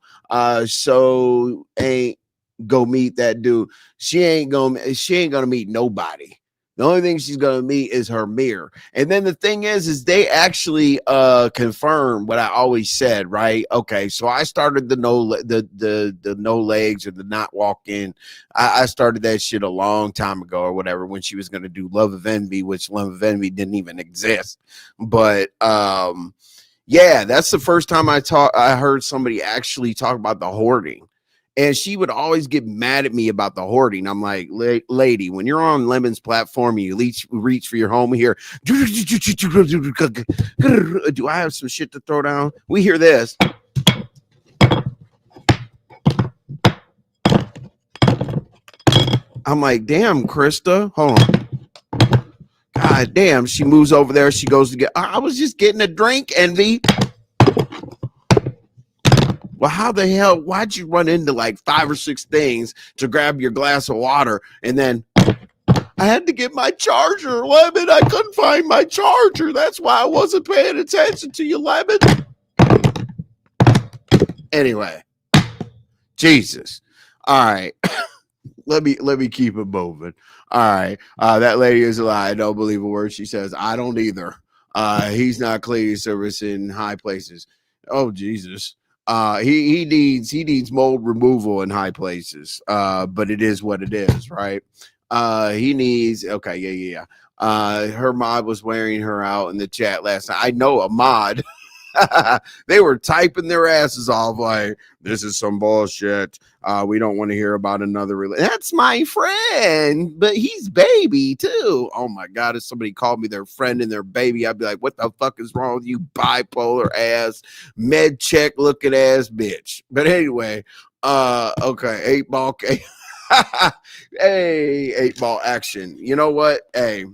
Speaker 5: So ain't go meet that dude. She ain't gonna meet nobody. The only thing she's gonna meet is her mirror. And then the thing is they actually confirm what I always said, right? Okay, so I started the no legs or the not walk in. I started that shit a long time ago or whatever when she was gonna do Love of Envy, which Love of Envy didn't even exist. But yeah, that's the first time I heard somebody actually talk about the hoarding. And she would always get mad at me about the hoarding. I'm like, lady, when you're on Lemon's platform, you reach for your home here. Do I have some shit to throw down? We hear this. I'm like, damn, Christa, hold on. God damn, she moves over there. She goes to get, I was just getting a drink, Envy. Well, how the hell, why'd you run into like 5 or 6 things to grab your glass of water? And then I had to get my charger, Lemon. I couldn't find my charger. That's why I wasn't paying attention to you, Lemon. Anyway, Jesus. All right. Let me keep it moving. All right. That lady is a lie. I don't believe a word she says. I don't either. He's not cleaning service in high places. Oh, Jesus. He needs mold removal in high places. But it is what it is, right? He needs yeah. Her mod was wearing her out in the chat last night. I know a mod. They were typing their asses off like, this is some bullshit. We don't want to hear about another that's my friend, but he's baby too. Oh my God, if somebody called me their friend and their baby, I'd be like, what the fuck is wrong with you, bipolar ass, med check looking ass bitch? But anyway, okay, 8-ball hey, 8-ball action. You know what? Hey,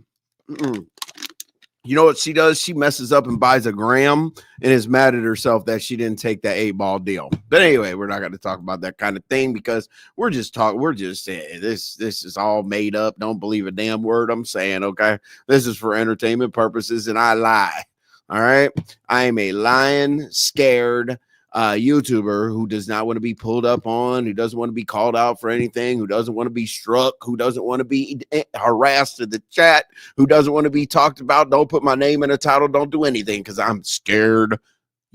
Speaker 5: you know what she does? She messes up and buys a gram and is mad at herself that she didn't take that 8-ball deal. But anyway, we're not going to talk about that kind of thing because we're just saying this is all made up. Don't believe a damn word I'm saying, okay? This is for entertainment purposes and I lie. All right? I am a lying, scared YouTuber who does not want to be pulled up on, who doesn't want to be called out for anything, who doesn't want to be struck, who doesn't want to be harassed in the chat, who doesn't want to be talked about. Don't put my name in a title. Don't do anything because I'm scared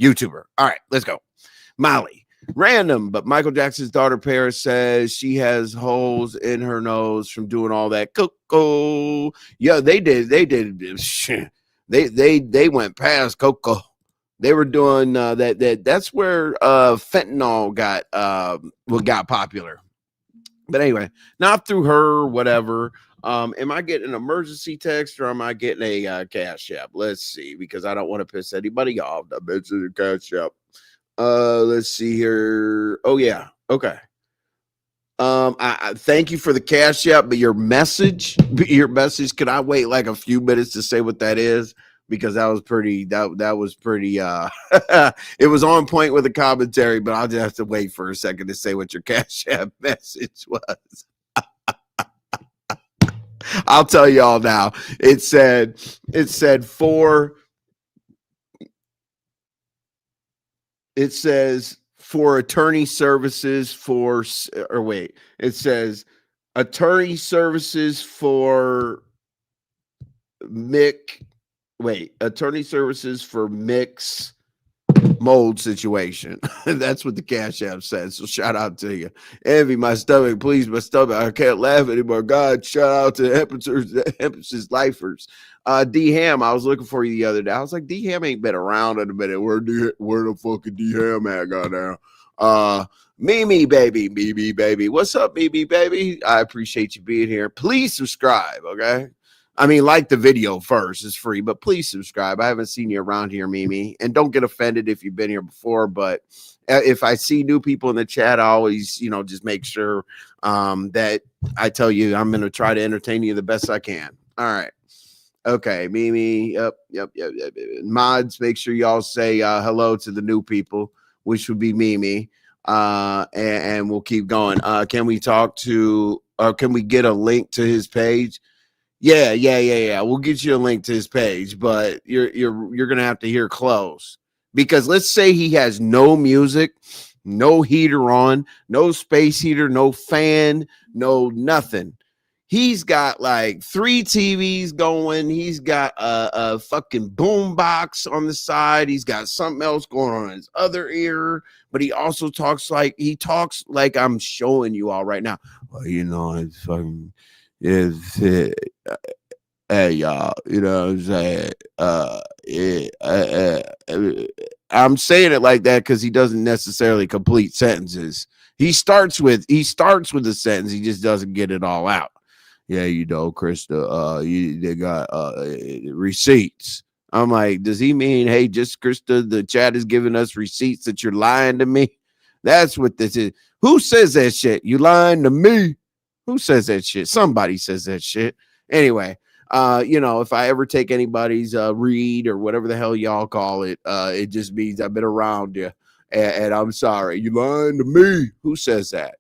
Speaker 5: YouTuber. All right, let's go. Molly. Random, but Michael Jackson's daughter Paris says she has holes in her nose from doing all that cocoa. Yeah, they did. They went past cocoa. They were doing that's where fentanyl got popular. But anyway, not through her, whatever. Am I getting an emergency text or am I getting a cash app? Let's see, because I don't want to piss anybody off. I mentioned a cash app. Let's see here. Oh yeah, okay. I thank you for the cash app, but your message, could I wait like a few minutes to say what that is? Because that was pretty it was on point with the commentary, but I'll just have to wait for a second to say what your cash app message was. I'll tell y'all now. It said for attorney services for, or wait, it says attorney services for attorney services for mix mold situation. That's what the cash app says. So shout out to you. Envy, my stomach, please, my stomach. I can't laugh anymore. God, shout out to Emphasis Lifers. D Ham, I was looking for you the other day. I was like, D Ham ain't been around in a minute. Where the fucking D Ham at goddamn? Mimi baby. What's up, Mimi baby? I appreciate you being here. Please subscribe, okay? I mean, like the video first. It's free, but please subscribe. I haven't seen you around here, Mimi. And don't get offended if you've been here before, but if I see new people in the chat, I always, just make sure that I tell you I'm going to try to entertain you the best I can. All right. Okay, Mimi. Yep. Mods, make sure y'all say hello to the new people, which would be Mimi. and we'll keep going. Can we talk to, or can we get a link to his page? Yeah. We'll get you a link to his page, but you're gonna have to hear close, because let's say he has no music, no heater on, no space heater, no fan, no nothing. He's got like 3 TVs going. He's got a fucking boom box on the side. He's got something else going on in his other ear, but he also talks like I'm showing you all right now. Well, it's fucking, hey y'all, you know what I'm saying? I'm saying it like that because he doesn't necessarily complete sentences. He starts with a sentence, he just doesn't get it all out. Yeah, Christa, they got receipts. I'm like, does he mean, hey, just Christa, the chat is giving us receipts that you're lying to me? That's what this is. Who says that shit? You lying to me? Who says that shit? Somebody says that shit. Anyway, if I ever take anybody's read or whatever the hell y'all call it, it just means I've been around you, and I'm sorry. You lying to me? Who says that?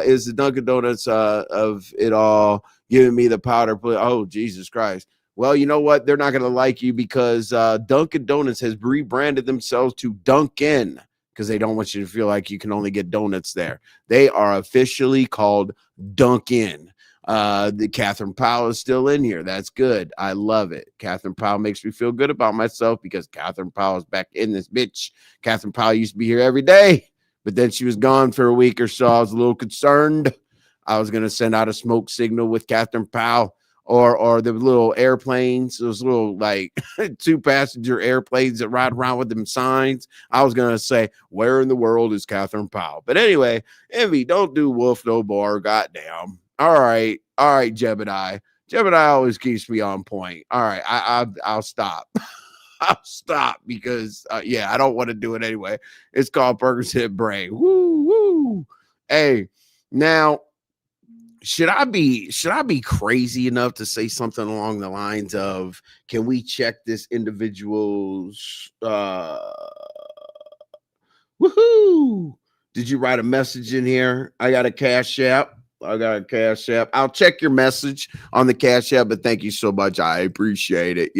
Speaker 5: Is the Dunkin' Donuts of it all giving me the powder? Oh, Jesus Christ. Well, you know what? They're not going to like you because Dunkin' Donuts has rebranded themselves to Dunkin', because they don't want you to feel like you can only get donuts there. They are officially called Dunkin'. The Catherine Powell is still in here. That's good. I love it. Catherine Powell makes me feel good about myself because Catherine Powell is back in this bitch. Catherine Powell used to be here every day, but then she was gone for a week or so. I was a little concerned. I was going to send out a smoke signal with Catherine Powell, or the little airplanes, those little like 2-passenger airplanes that ride around with them signs. I was going to say, where in the world is Catherine Powell? But anyway, Envy, don't do wolf no more. Goddamn. All right, Jebediah. Jebediah always keeps me on point. All right, I'll stop. I'll stop because I don't want to do it anyway. It's called Percocet Brain. Woo. Hey, now should I be crazy enough to say something along the lines of, can we check this individual's woohoo? Did you write a message in here? I got a Cash App. I'll check your message on the Cash App, but thank you so much. I appreciate it.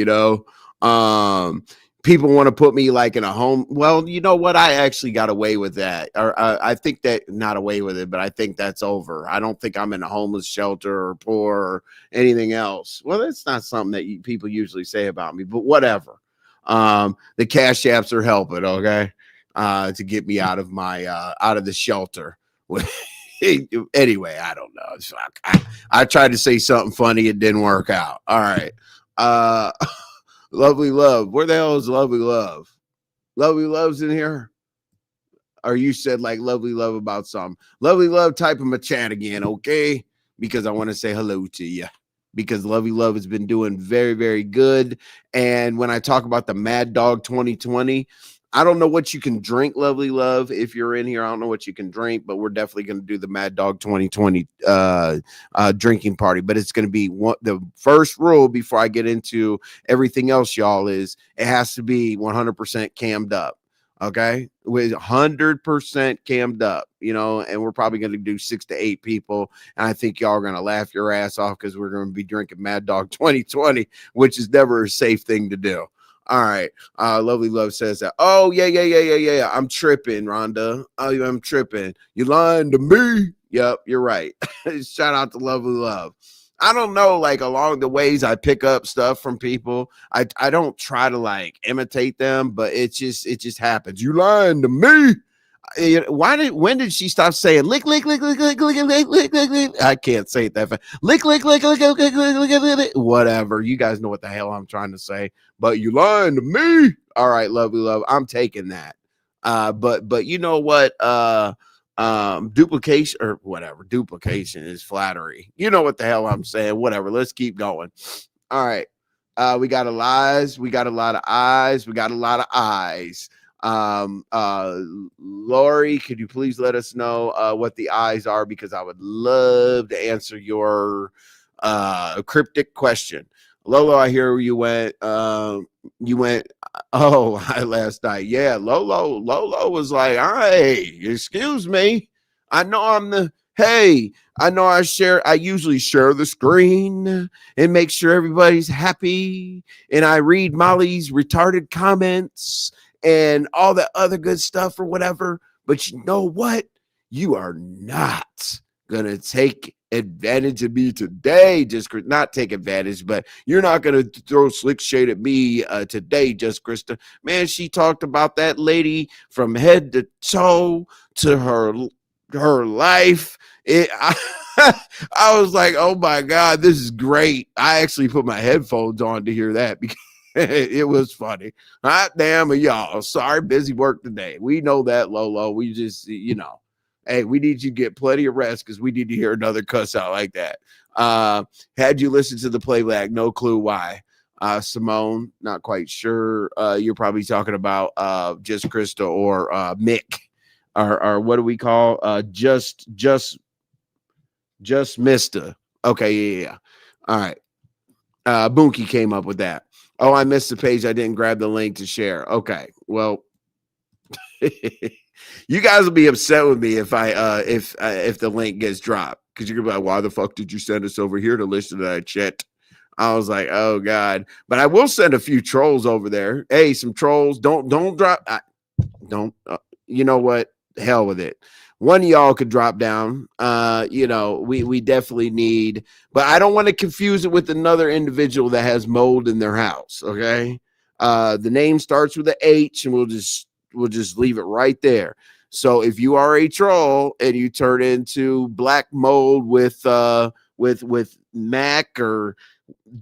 Speaker 5: People want to put me like in a home. Well, you know what? I actually got away with that. Or I think that, not away with it, but I think that's over. I don't think I'm in a homeless shelter or poor or anything else. Well, that's not something that people usually say about me, but whatever. The Cash Apps are helping, okay? To get me out of my out of the shelter. Anyway, I don't know. I tried to say something funny. It didn't work out. All right. Lovely Love. Where the hell is Lovely Love? Lovely Love's in here? Or you said like Lovely Love about something. Lovely Love, type in my chat again, okay? Because I want to say hello to you. Because Lovely Love has been doing very, very good. And when I talk about the Mad Dog 2020, I don't know what you can drink, Lovely Love. If you're in here, I don't know what you can drink, but we're definitely going to do the Mad Dog 2020 drinking party. But it's going to be the first rule before I get into everything else, y'all, is it has to be 100% cammed up. Okay, with 100% cammed up, and we're probably going to do 6 to 8 people. And I think y'all are going to laugh your ass off because we're going to be drinking Mad Dog 2020, which is never a safe thing to do. All right. Lovely Love says that. Oh, yeah. I'm tripping, Rhonda. Oh, I'm tripping. You lying to me? Yep, you're right. Shout out to Lovely Love. I don't know, like along the ways I pick up stuff from people. I don't try to like imitate them, but it just happens. You lying to me? When did she stop saying lick? I can't say it that fast. Lick. Whatever. You guys know what the hell I'm trying to say. But you lying to me. All right, Lovely Love. I'm taking that. But you know what? Duplication or whatever. Duplication is flattery. You know what the hell I'm saying. Whatever. Let's keep going. All right. We got a lies. We got a lot of eyes. We got a lot of eyes. Lori, could you please let us know what the eyes are, because I would love to answer your cryptic question. Lolo, I hear you went last night. Yeah, Lolo was like, hey, excuse me. I know I usually share the screen and make sure everybody's happy. And I read Molly's retarded comments and all that other good stuff or whatever. But you know what? You are not gonna take advantage of me today. Just not take advantage, but you're not gonna throw slick shade at me today, just Christa. Man, she talked about that lady from head to toe to her life. I was like, oh my God, this is great. I actually put my headphones on to hear that because it was funny. Hot damn y'all. Sorry, busy work today. We know that, Lolo. We just, hey, we need you to get plenty of rest because we need to hear another cuss out like that. Had you listened to the playback, no clue why. Simone, not quite sure. You're probably talking about just Christa or Mick, or what do we call just Mista. Okay, yeah. All right. Bunky came up with that. Oh, I missed the page. I didn't grab the link to share. Okay, well. You guys will be upset with me if the link gets dropped, because you're gonna be like, why the fuck did you send us over here to listen to that shit? I was like, oh God. But I will send a few trolls over there. Hey, some trolls. Don't drop. You know what? Hell with it. One of y'all could drop down. We definitely need, but I don't want to confuse it with another individual that has mold in their house. Okay. The name starts with a H, and we'll just leave it right there. So if you are a troll and you turn into black mold with Mac or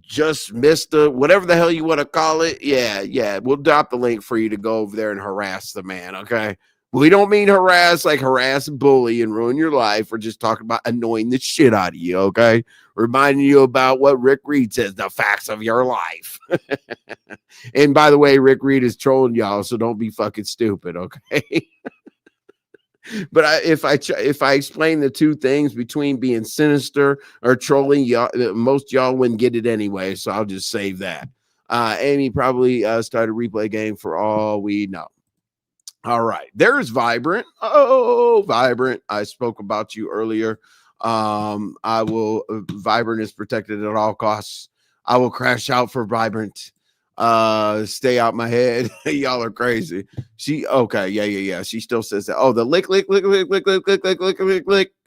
Speaker 5: just Mista, whatever the hell you want to call it, yeah, we'll drop the link for you to go over there and harass the man. Okay. We don't mean harass and bully and ruin your life. We're just talking about annoying the shit out of you. Okay. Reminding you about what Rick Reed says, the facts of your life. And by the way, Rick Reed is trolling y'all, so don't be fucking stupid. Okay. But if I explain the two things between being sinister or trolling, y'all, most y'all wouldn't get it anyway. So I'll just save that. Amy probably started a replay game for all we know. All right. There's Vibrant. Oh, Vibrant. I spoke about you earlier. Vibrant is protected at all costs. I will crash out for Vibrant. Stay out my head. Y'all are crazy. Okay. Yeah. She still says that. Oh, the lick.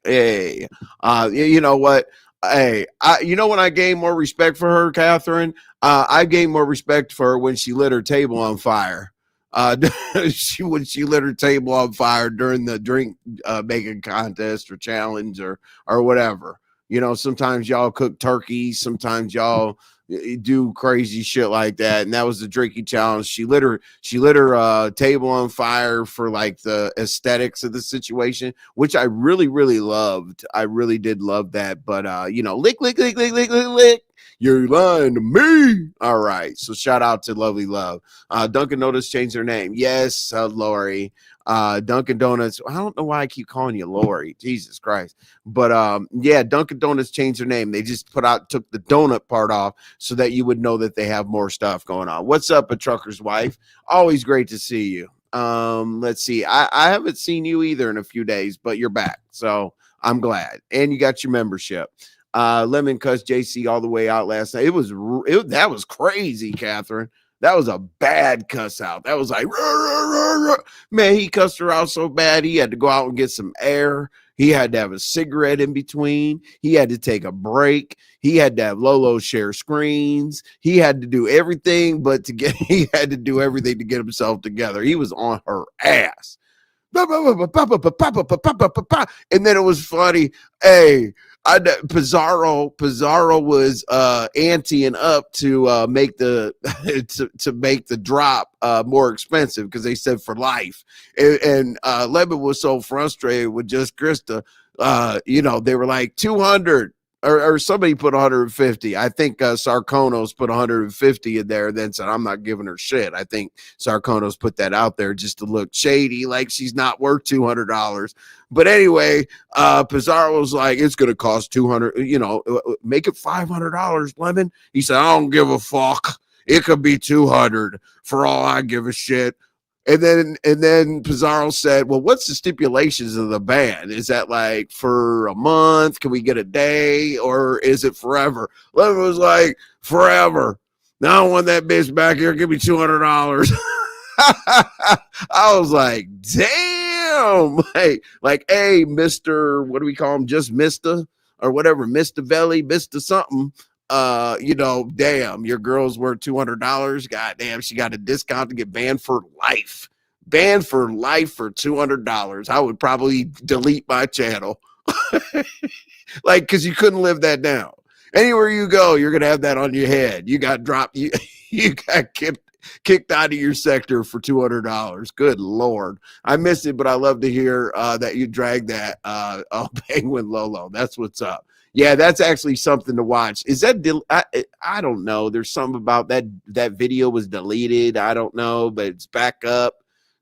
Speaker 5: Hey, you know what? Hey, when I gain more respect for her, Catherine, I gained more respect for her when she lit her table on fire. When she lit her table on fire during the drink making contest or challenge or whatever. Sometimes y'all cook turkeys, sometimes y'all do crazy shit like that, and that was the drinking challenge. She lit her table on fire for like the aesthetics of the situation, which I really, really loved. I really did love that. But lick. You're lying to me. All right. So shout out to Lovely Love. Dunkin' Donuts changed their name. Yes, Lori. Dunkin' Donuts. I don't know why I keep calling you Lori. Jesus Christ. But yeah, Dunkin' Donuts changed their name. They just took the donut part off so that you would know that they have more stuff going on. What's up, a trucker's wife? Always great to see you. Let's see. I haven't seen you either in a few days, but you're back. So I'm glad. And you got your membership. Lemon cussed JC all the way out last night. That was crazy, Catherine. That was a bad cuss out. That was like, man, he cussed her out so bad he had to go out and get some air. He had to have a cigarette in between. He had to take a break. He had to have Lolo share screens. He had to do everything he had to do everything to get himself together. He was on her ass. And then it was funny. Hey, Pizarro was anteing up to make the to make the drop more expensive because they said for life, and Lemon was so frustrated with just Christa. They were like 200 or somebody put 150. I think Sarkonos put 150 in there, then said I'm not giving her shit. I think Sarkonos put that out there just to look shady, like she's not worth $200. But anyway, Pizarro was like, it's going to cost $200, make it $500, Lemon. He said, I don't give a fuck. It could be 200 for all I give a shit. And then Pizarro said, well, what's the stipulations of the ban? Is that like for a month? Can we get a day? Or is it forever? Lemon was like, forever. Now I want that bitch back here. Give me $200. I was like, damn. Like, hey, Mr. What do we call him? Just Mr. or whatever, Mr. Velli, Mr. something. Damn, your girl's worth $200. God damn, she got a discount to get banned for life. Banned for life for $200. I would probably delete my channel. Like, because you couldn't live that down. Anywhere you go, you're gonna have that on your head. You got dropped, you got kicked out of your sector for $200. Good Lord. I miss it, but I love to hear that you dragged that Penguin Lolo. That's what's up. Yeah, that's actually something to watch. Is that I don't know. There's something about that video was deleted. I don't know, but it's back up.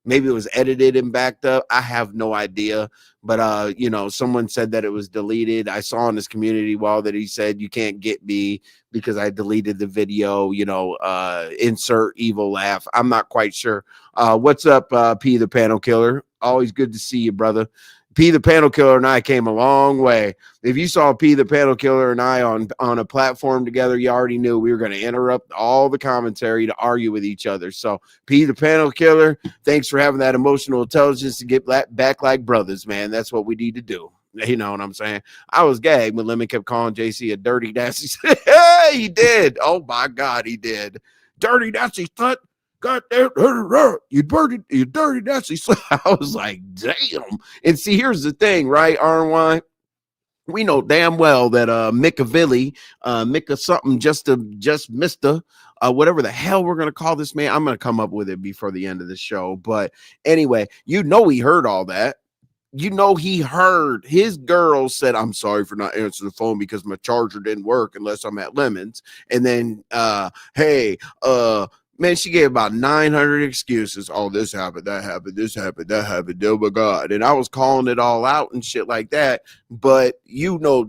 Speaker 5: Maybe it was edited and backed up. I have no idea. But someone said that it was deleted. I saw on his community wall that he said you can't get me because I deleted the video, insert evil laugh. I'm not quite sure. What's up, P the Panel Killer? Always good to see you, brother. P the Panel Killer and I came a long way. If you saw P the Panel Killer and I on a platform together, you already knew we were going to interrupt all the commentary to argue with each other. So P the Panel Killer, thanks for having that emotional intelligence to get back like brothers, man. That's what we need to do. You know what I'm saying? I was gagged when Lemon kept calling JC a dirty nasty. He did. Oh my God, he did. Dirty nasty slut. God damn, you dirty nasty. I was like, damn. And see, here's the thing, right, RY? We know damn well that Miccaveli, Micca something, just Mr. Whatever the hell we're gonna call this man. I'm gonna come up with it before the end of the show. But anyway, he heard all that. He heard his girl said, I'm sorry for not answering the phone because my charger didn't work unless I'm at Lemons. And then man, she gave about 900 excuses. Oh, this happened, that happened, this happened, that happened. Oh my God. And I was calling it all out and shit like that. But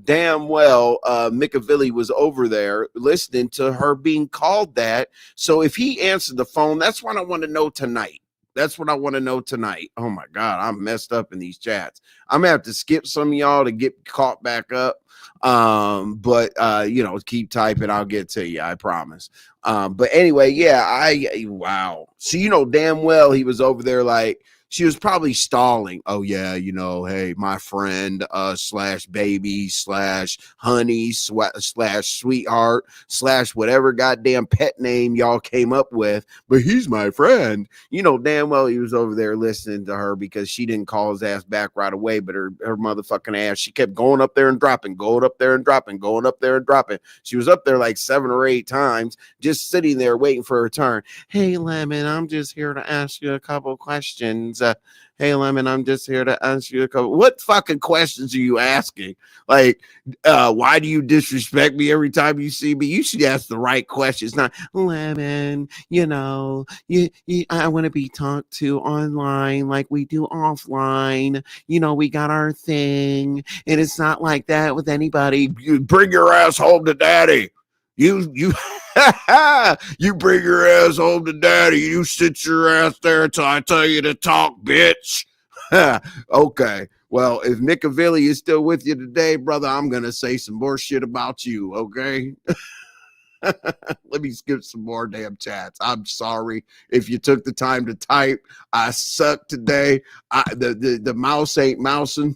Speaker 5: damn well, Miccaveli was over there listening to her being called that. So if he answered the phone, that's what I want to know tonight. That's what I want to know tonight. Oh my God, I'm messed up in these chats. I'm gonna have to skip some of y'all to get caught back up. But keep typing, I'll get to you, I promise. But anyway, yeah, wow. So damn well he was over there like she was probably stalling. Oh yeah, hey, my friend slash baby slash honey slash sweetheart slash whatever goddamn pet name y'all came up with, but he's my friend. Damn well he was over there listening to her because she didn't call his ass back right away, but her motherfucking ass, she kept going up there and dropping, going up there and dropping, going up there and dropping. She was up there like 7 or 8 times, just sitting there waiting for her turn. Hey Lemon, I'm just here to ask you a couple questions. Hey Lemon, I'm just here to ask you a couple. What fucking questions are you asking? Like, why do you disrespect me every time you see me? You should ask the right questions. Not Lemon, I want to be talked to online like we do offline. We got our thing, and it's not like that with anybody. You bring your ass home to daddy. You you bring your ass home to daddy. You sit your ass there until I tell you to talk, bitch. Okay. Well, if Miccaveli is still with you today, brother, I'm going to say some more shit about you, okay? Let me skip some more damn chats. I'm sorry if you took the time to type. I suck today. The mouse ain't mousing.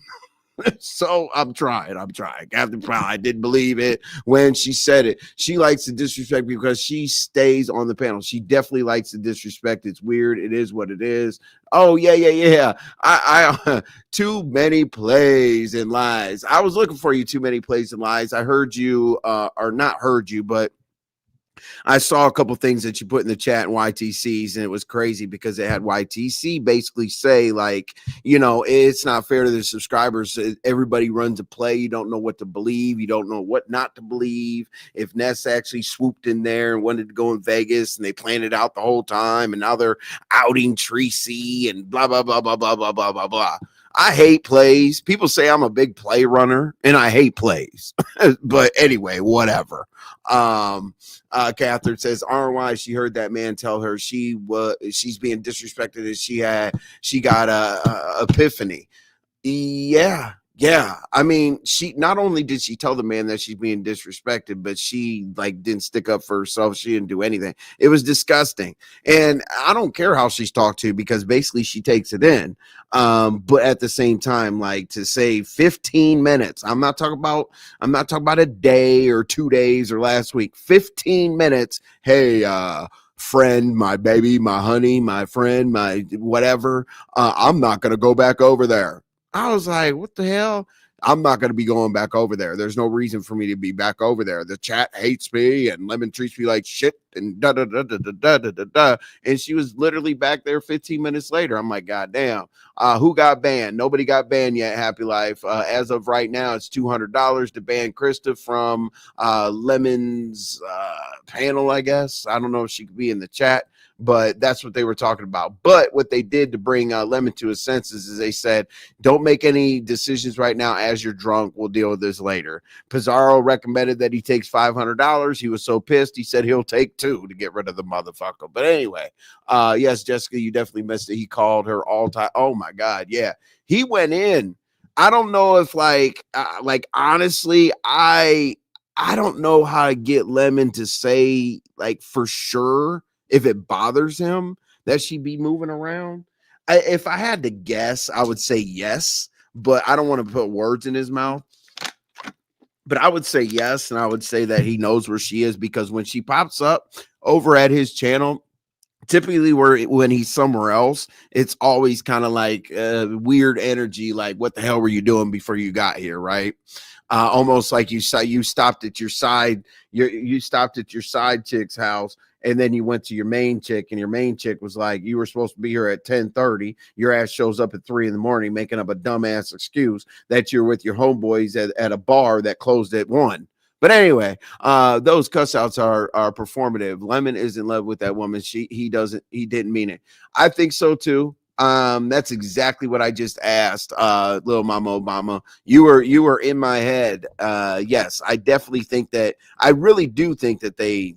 Speaker 5: So I'm trying. Captain Proud, I didn't believe it when she said it. She likes to disrespect because she stays on the panel. She definitely likes to disrespect. It's weird. It is what it is. Oh, yeah. I too many plays and lies. I was looking for you, too many plays and lies. I heard you, or not heard you, but I saw a couple things that you put in the chat in YTCs, and it was crazy because it had YTC basically say, like, it's not fair to the subscribers. Everybody runs a play. You don't know what to believe. You don't know what not to believe. If Ness actually swooped in there and wanted to go in Vegas and they planned it out the whole time, and now they're outing Treecey and blah, blah, blah, blah, blah, blah, blah, blah, blah. I hate plays. People say I'm a big play runner, and I hate plays. But anyway, whatever. Catherine says RY, she heard that man tell her she's being disrespected and she got a epiphany. Yeah. I mean, she not only did she tell the man that she's being disrespected, but she like didn't stick up for herself. She didn't do anything. It was disgusting. And I don't care how she's talked to, because basically she takes it in. But at the same time, like, to say 15 minutes, I'm not talking about a day or 2 days or last week, 15 minutes. Hey, friend, my baby, my honey, my friend, my whatever. I'm not going to go back over there. I was like, what the hell? I'm not going to be going back over there. There's no reason for me to be back over there. The chat hates me and Lemon treats me like shit and da da da da da da da da. And she was literally back there 15 minutes later. I'm like, God damn. Who got banned? Nobody got banned yet. Happy Life. As of right now, it's $200 to ban Christa from Lemon's panel, I guess. I don't know if she could be in the chat, but that's what they were talking about. But what they did to bring Lemon to his senses is they said, don't make any decisions right now as you're drunk. We'll deal with this later. Pizarro recommended that he takes $500. He was so pissed, he said he'll take 2 to get rid of the motherfucker. But anyway, yes, Jessica, you definitely missed it. He called her all time. Oh my God, yeah. He went in. I don't know if like honestly, I don't know how to get Lemon to say like for sure if it bothers him that she be moving around. If I had to guess, I would say yes, but I don't want to put words in his mouth. But I would say yes, and I would say that he knows where she is, because when she pops up over at his channel, typically when he's somewhere else, it's always kind of like weird energy, like what the hell were you doing before you got here, right? Almost like you stopped at your side, you stopped at your side chick's house, and then you went to your main chick, and your main chick was like, you were supposed to be here at 10:30. Your ass shows up at 3 a.m, making up a dumbass excuse that you're with your homeboys at a bar that closed at 1. But anyway, those cuss outs are performative. Lemon is in love with that woman. He didn't mean it. I think so too. That's exactly what I just asked. Little Mama Obama, you were in my head. Yes, I definitely think that. I really do think that they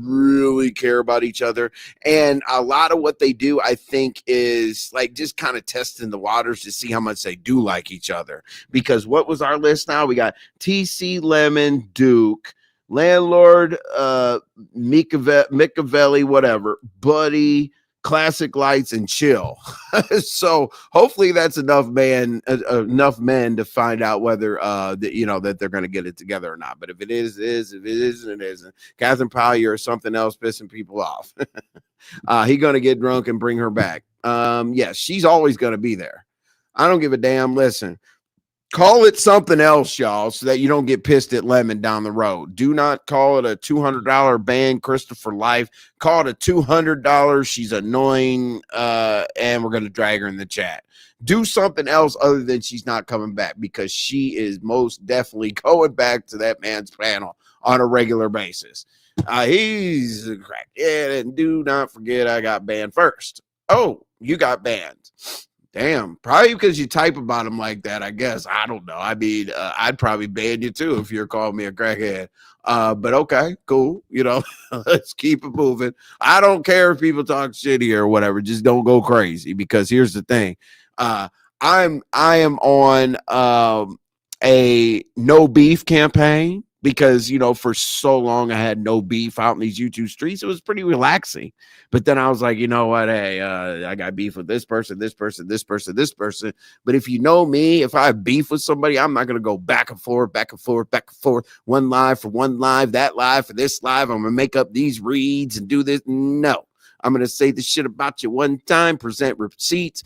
Speaker 5: really care about each other, and a lot of what they do, I think, is like just kind of testing the waters to see how much they do like each other. Because what was our list now? We got TC, Lemon, Duke, Landlord, Miccaveli, whatever, Buddy, Classic Lights, and Chill. So hopefully that's enough men to find out whether that they're going to get it together or not. But if it is, if it isn't, it isn't. Catherine Powell or something else pissing people off. He going to get drunk and bring her back. Yes, she's always going to be there. I don't give a damn. Listen, call it something else, y'all, so that you don't get pissed at Lemon down the road. Do not call it a $200 ban, Christa for life. Call it a $200. She's annoying, and we're going to drag her in the chat. Do something else other than she's not coming back, because she is most definitely going back to that man's panel on a regular basis. He's a crackhead, and do not forget I got banned first. Oh, you got banned. Damn, probably because you type about him like that, I guess. I don't know. I mean, I'd probably ban you too if you're calling me a crackhead. But okay, cool. Let's keep it moving. I don't care if people talk shitty or whatever. Just don't go crazy, because here's the thing. I am on a no beef campaign, because for so long I had no beef out in these YouTube streets. It was pretty relaxing. But then I was like, you know what? Hey, I got beef with this person, this person, this person, this person. But if you know me, if I have beef with somebody, I'm not going to go back and forth, back and forth, back and forth. One live for one live, that live for this live. I'm going to make up these reads and do this. No. I'm going to say the shit about you one time, present receipts,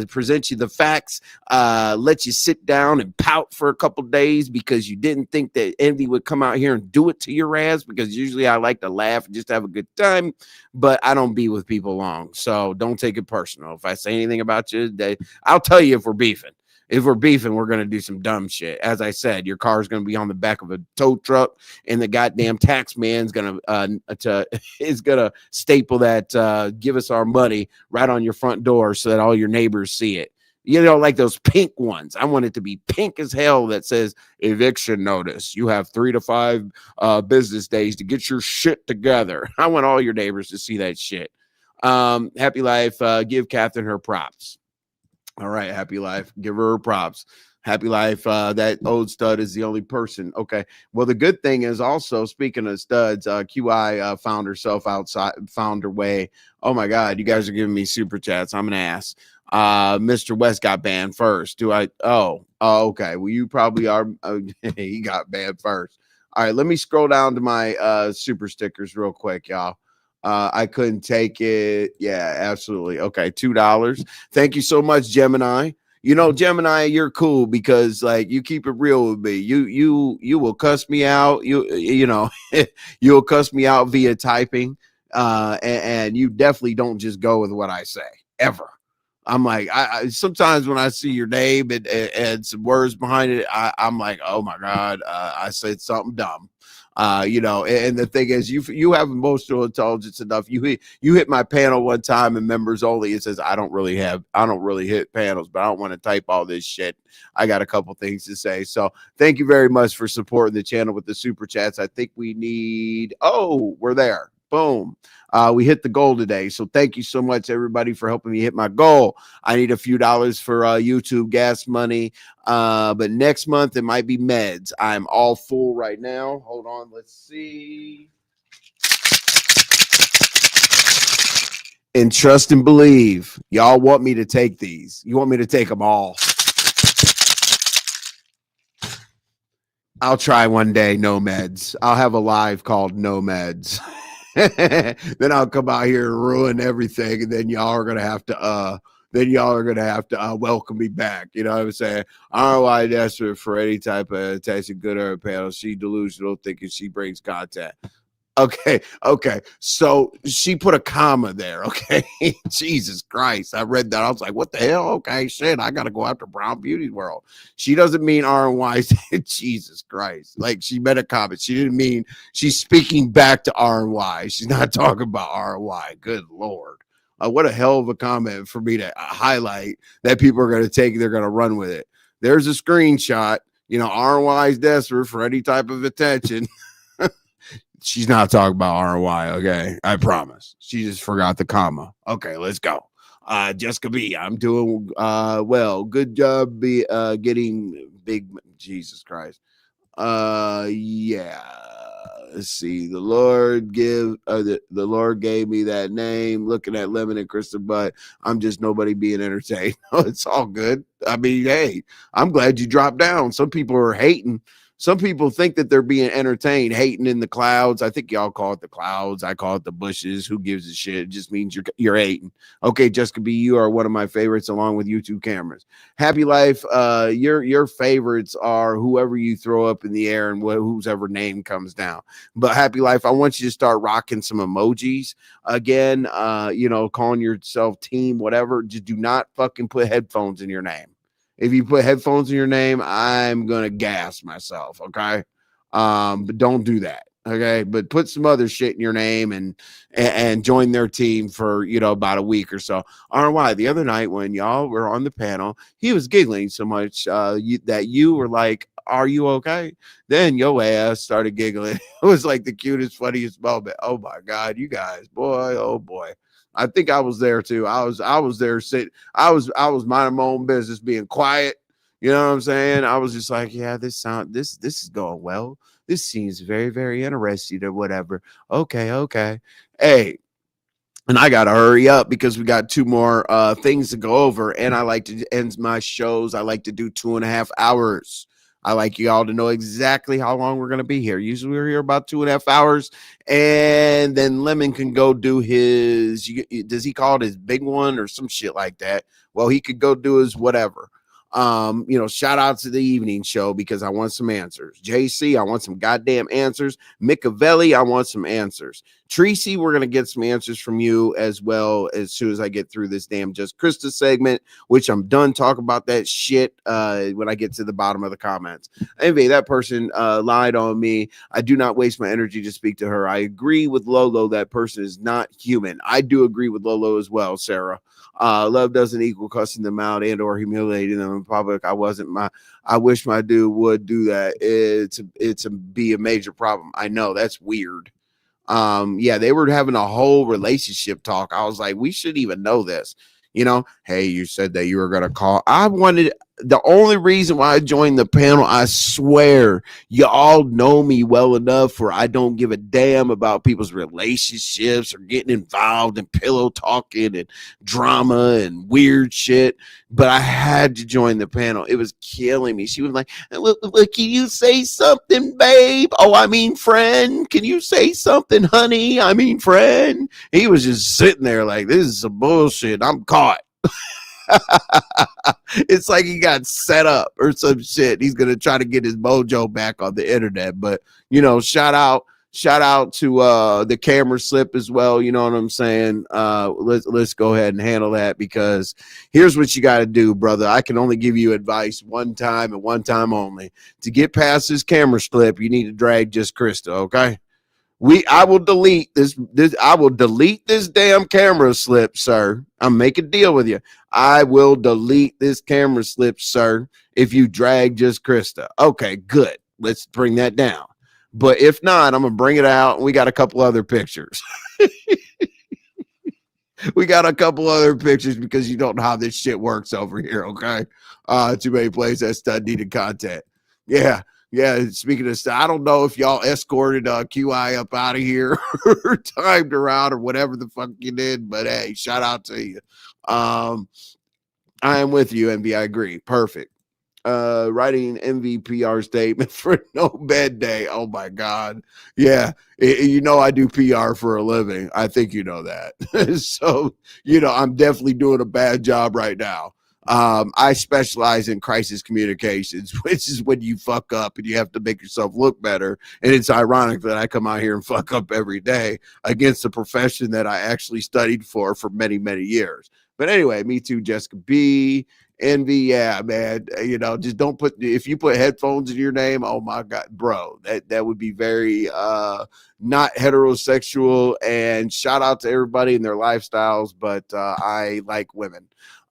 Speaker 5: present you the facts, let you sit down and pout for a couple days because you didn't think that Envy would come out here and do it to your ass, because usually I like to laugh and just have a good time, but I don't be with people long. So don't take it personal. If I say anything about you, I'll tell you if we're beefing. If we're beefing, we're going to do some dumb shit. As I said, your car is going to be on the back of a tow truck, and the goddamn tax man's going to staple that, give us our money right on your front door so that all your neighbors see it. You know, like those pink ones. I want it to be pink as hell that says eviction notice. You have 3 to 5 business days to get your shit together. I want all your neighbors to see that shit. Happy Life, give Catherine her props. All right, Happy Life, give her props. Happy Life, that old stud is the only person. Okay. Well, the good thing is also, speaking of studs, QI found herself outside, found her way. Oh my God, you guys are giving me super chats. I'm an ass. Mr. West got banned first. Do I? Oh, okay. Well, you probably are. He got banned first. All right, let me scroll down to my super stickers real quick, y'all. I couldn't take it. Yeah, absolutely. Okay, $2. Thank you so much, Gemini. You know, Gemini, you're cool because like you keep it real with me. You will cuss me out. You know, you'll cuss me out via typing. And you definitely don't just go with what I say ever. I'm like, I sometimes when I see your name and some words behind it, I'm like, oh my God, I said something dumb. You know, and the thing is, you have emotional intelligence enough. You hit my panel one time and members only. It says I don't really hit panels, but I don't want to type all this shit. I got a couple things to say. So thank you very much for supporting the channel with the super chats. I think we need. Oh, we're there. Boom. We hit the goal today. So thank you so much, everybody, for helping me hit my goal. I need a few dollars for YouTube gas money. But next month it might be meds. I'm all full right now. Hold on. Let's see. And trust and believe. Y'all want me to take these. You want me to take them all. I'll try one day. No meds. I'll have a live called No Meds. Then I'll come out here and ruin everything, and then y'all are gonna have to welcome me back. You know what I'm saying? ROI desperate for any type of attention, good or panel. She delusional, thinking she brings content. Okay. So she put a comma there. Okay. Jesus Christ. I read that. I was like, what the hell? Okay, shit. I gotta go after Brown Beauty's world. She doesn't mean RY. Jesus Christ. Like she made a comment. She didn't mean she's speaking back to RY. She's not talking about RY. Good Lord. What a hell of a comment for me to highlight that people are going to take. They're going to run with it. There's a screenshot. You know, RY is desperate for any type of attention. She's not talking about ROI, okay? I promise. She just forgot the comma. Okay, let's go. Jessica B, I'm doing well. Good job getting big. Jesus Christ. Yeah. Let's see. The Lord gave me that name. Looking at Lemon and Christa, but I'm just nobody being entertained. It's all good. I mean, hey, I'm glad you dropped down. Some people are hating. Some people think that they're being entertained, hating in the clouds. I think y'all call it the clouds. I call it the bushes. Who gives a shit? It just means you're hating. Okay, Jessica B, you are one of my favorites, along with YouTube cameras. Happy Life. Your favorites are whoever you throw up in the air and whoever name comes down. But Happy Life, I want you to start rocking some emojis again. You know, calling yourself team, whatever. Just do not fucking put headphones in your name. If you put headphones in your name, I'm gonna gas myself. Okay, but don't do that. Okay, but put some other shit in your name and join their team for about a week or so. RY, the other night when y'all were on the panel, he was giggling so much that you were like, "Are you okay?" Then your ass started giggling. It was like the cutest, funniest moment. Oh my God, you guys, boy, oh boy. I think I was there too. I was there sitting. I was minding my own business, being quiet. You know what I'm saying? I was just like, yeah, this is going well. This seems very, very interesting or whatever. Okay. Hey, and I got to hurry up because we got 2 more things to go over. And I like to end my shows. I like to do 2.5 hours. I like you all to know exactly how long we're going to be here. Usually we're here about 2.5 hours. And then Lemon can go do his, does he call it his big one or some shit like that? Well, he could go do his whatever. Shout out to the evening show because I want some answers. JC, I want some goddamn answers. Miccaveli, I want some answers. Treecey, we're gonna get some answers from you as well as soon as I get through this damn Just Christa segment, which I'm done talking about that shit when I get to the bottom of the comments. Anyway, that person lied on me. I do not waste my energy to speak to her. I agree with Lolo. That person is not human. I do agree with Lolo as well, Sarah. Love doesn't equal cussing them out and or humiliating them in public. I wish my dude would do that. It's be a major problem. I know that's weird. Yeah, they were having a whole relationship talk. I was like, we should even know this. Hey, you said that you were gonna call. The only reason why I joined the panel, I swear, you all know me well enough where I don't give a damn about people's relationships or getting involved in pillow talking and drama and weird shit. But I had to join the panel. It was killing me. She was like, look, can you say something, babe? Oh, I mean, friend. Can you say something, honey? I mean, friend. He was just sitting there like, this is some bullshit. I'm caught. It's like he got set up or some shit. He's gonna try to get his mojo back on the internet. But shout out to the camera slip as well. You know what I'm saying? Let's go ahead and handle that, because here's what you got to do, brother. I can only give you advice one time and one time only. To get past this camera slip, you need to drag Just Christa, okay? I will delete this. I will delete this damn camera slip, sir. I'm making a deal with you. I will delete this camera slip, sir, if you drag Just Christa. Okay, good. Let's bring that down. But if not, I'm gonna bring it out. And we got a couple other pictures. We got a couple other pictures because you don't know how this shit works over here. Okay, too many places that stud needed content. Yeah. Speaking of stuff, I don't know if y'all escorted QI up out of here or timed her out or whatever the fuck you did, but hey, shout out to you. I am with you, NV. I agree. Perfect. Writing MVPR statement for no bed day. Oh my God. Yeah. I do PR for a living. I think you know that. So, I'm definitely doing a bad job right now. I specialize in crisis communications, which is when you fuck up and you have to make yourself look better. And it's ironic that I come out here and fuck up every day against a profession that I actually studied for many, many years. But anyway, me too, Jessica B. Envy, yeah, man. Just don't if you put headphones in your name, oh my God, bro, that would be very not heterosexual. And shout out to everybody and their lifestyles, but I like women.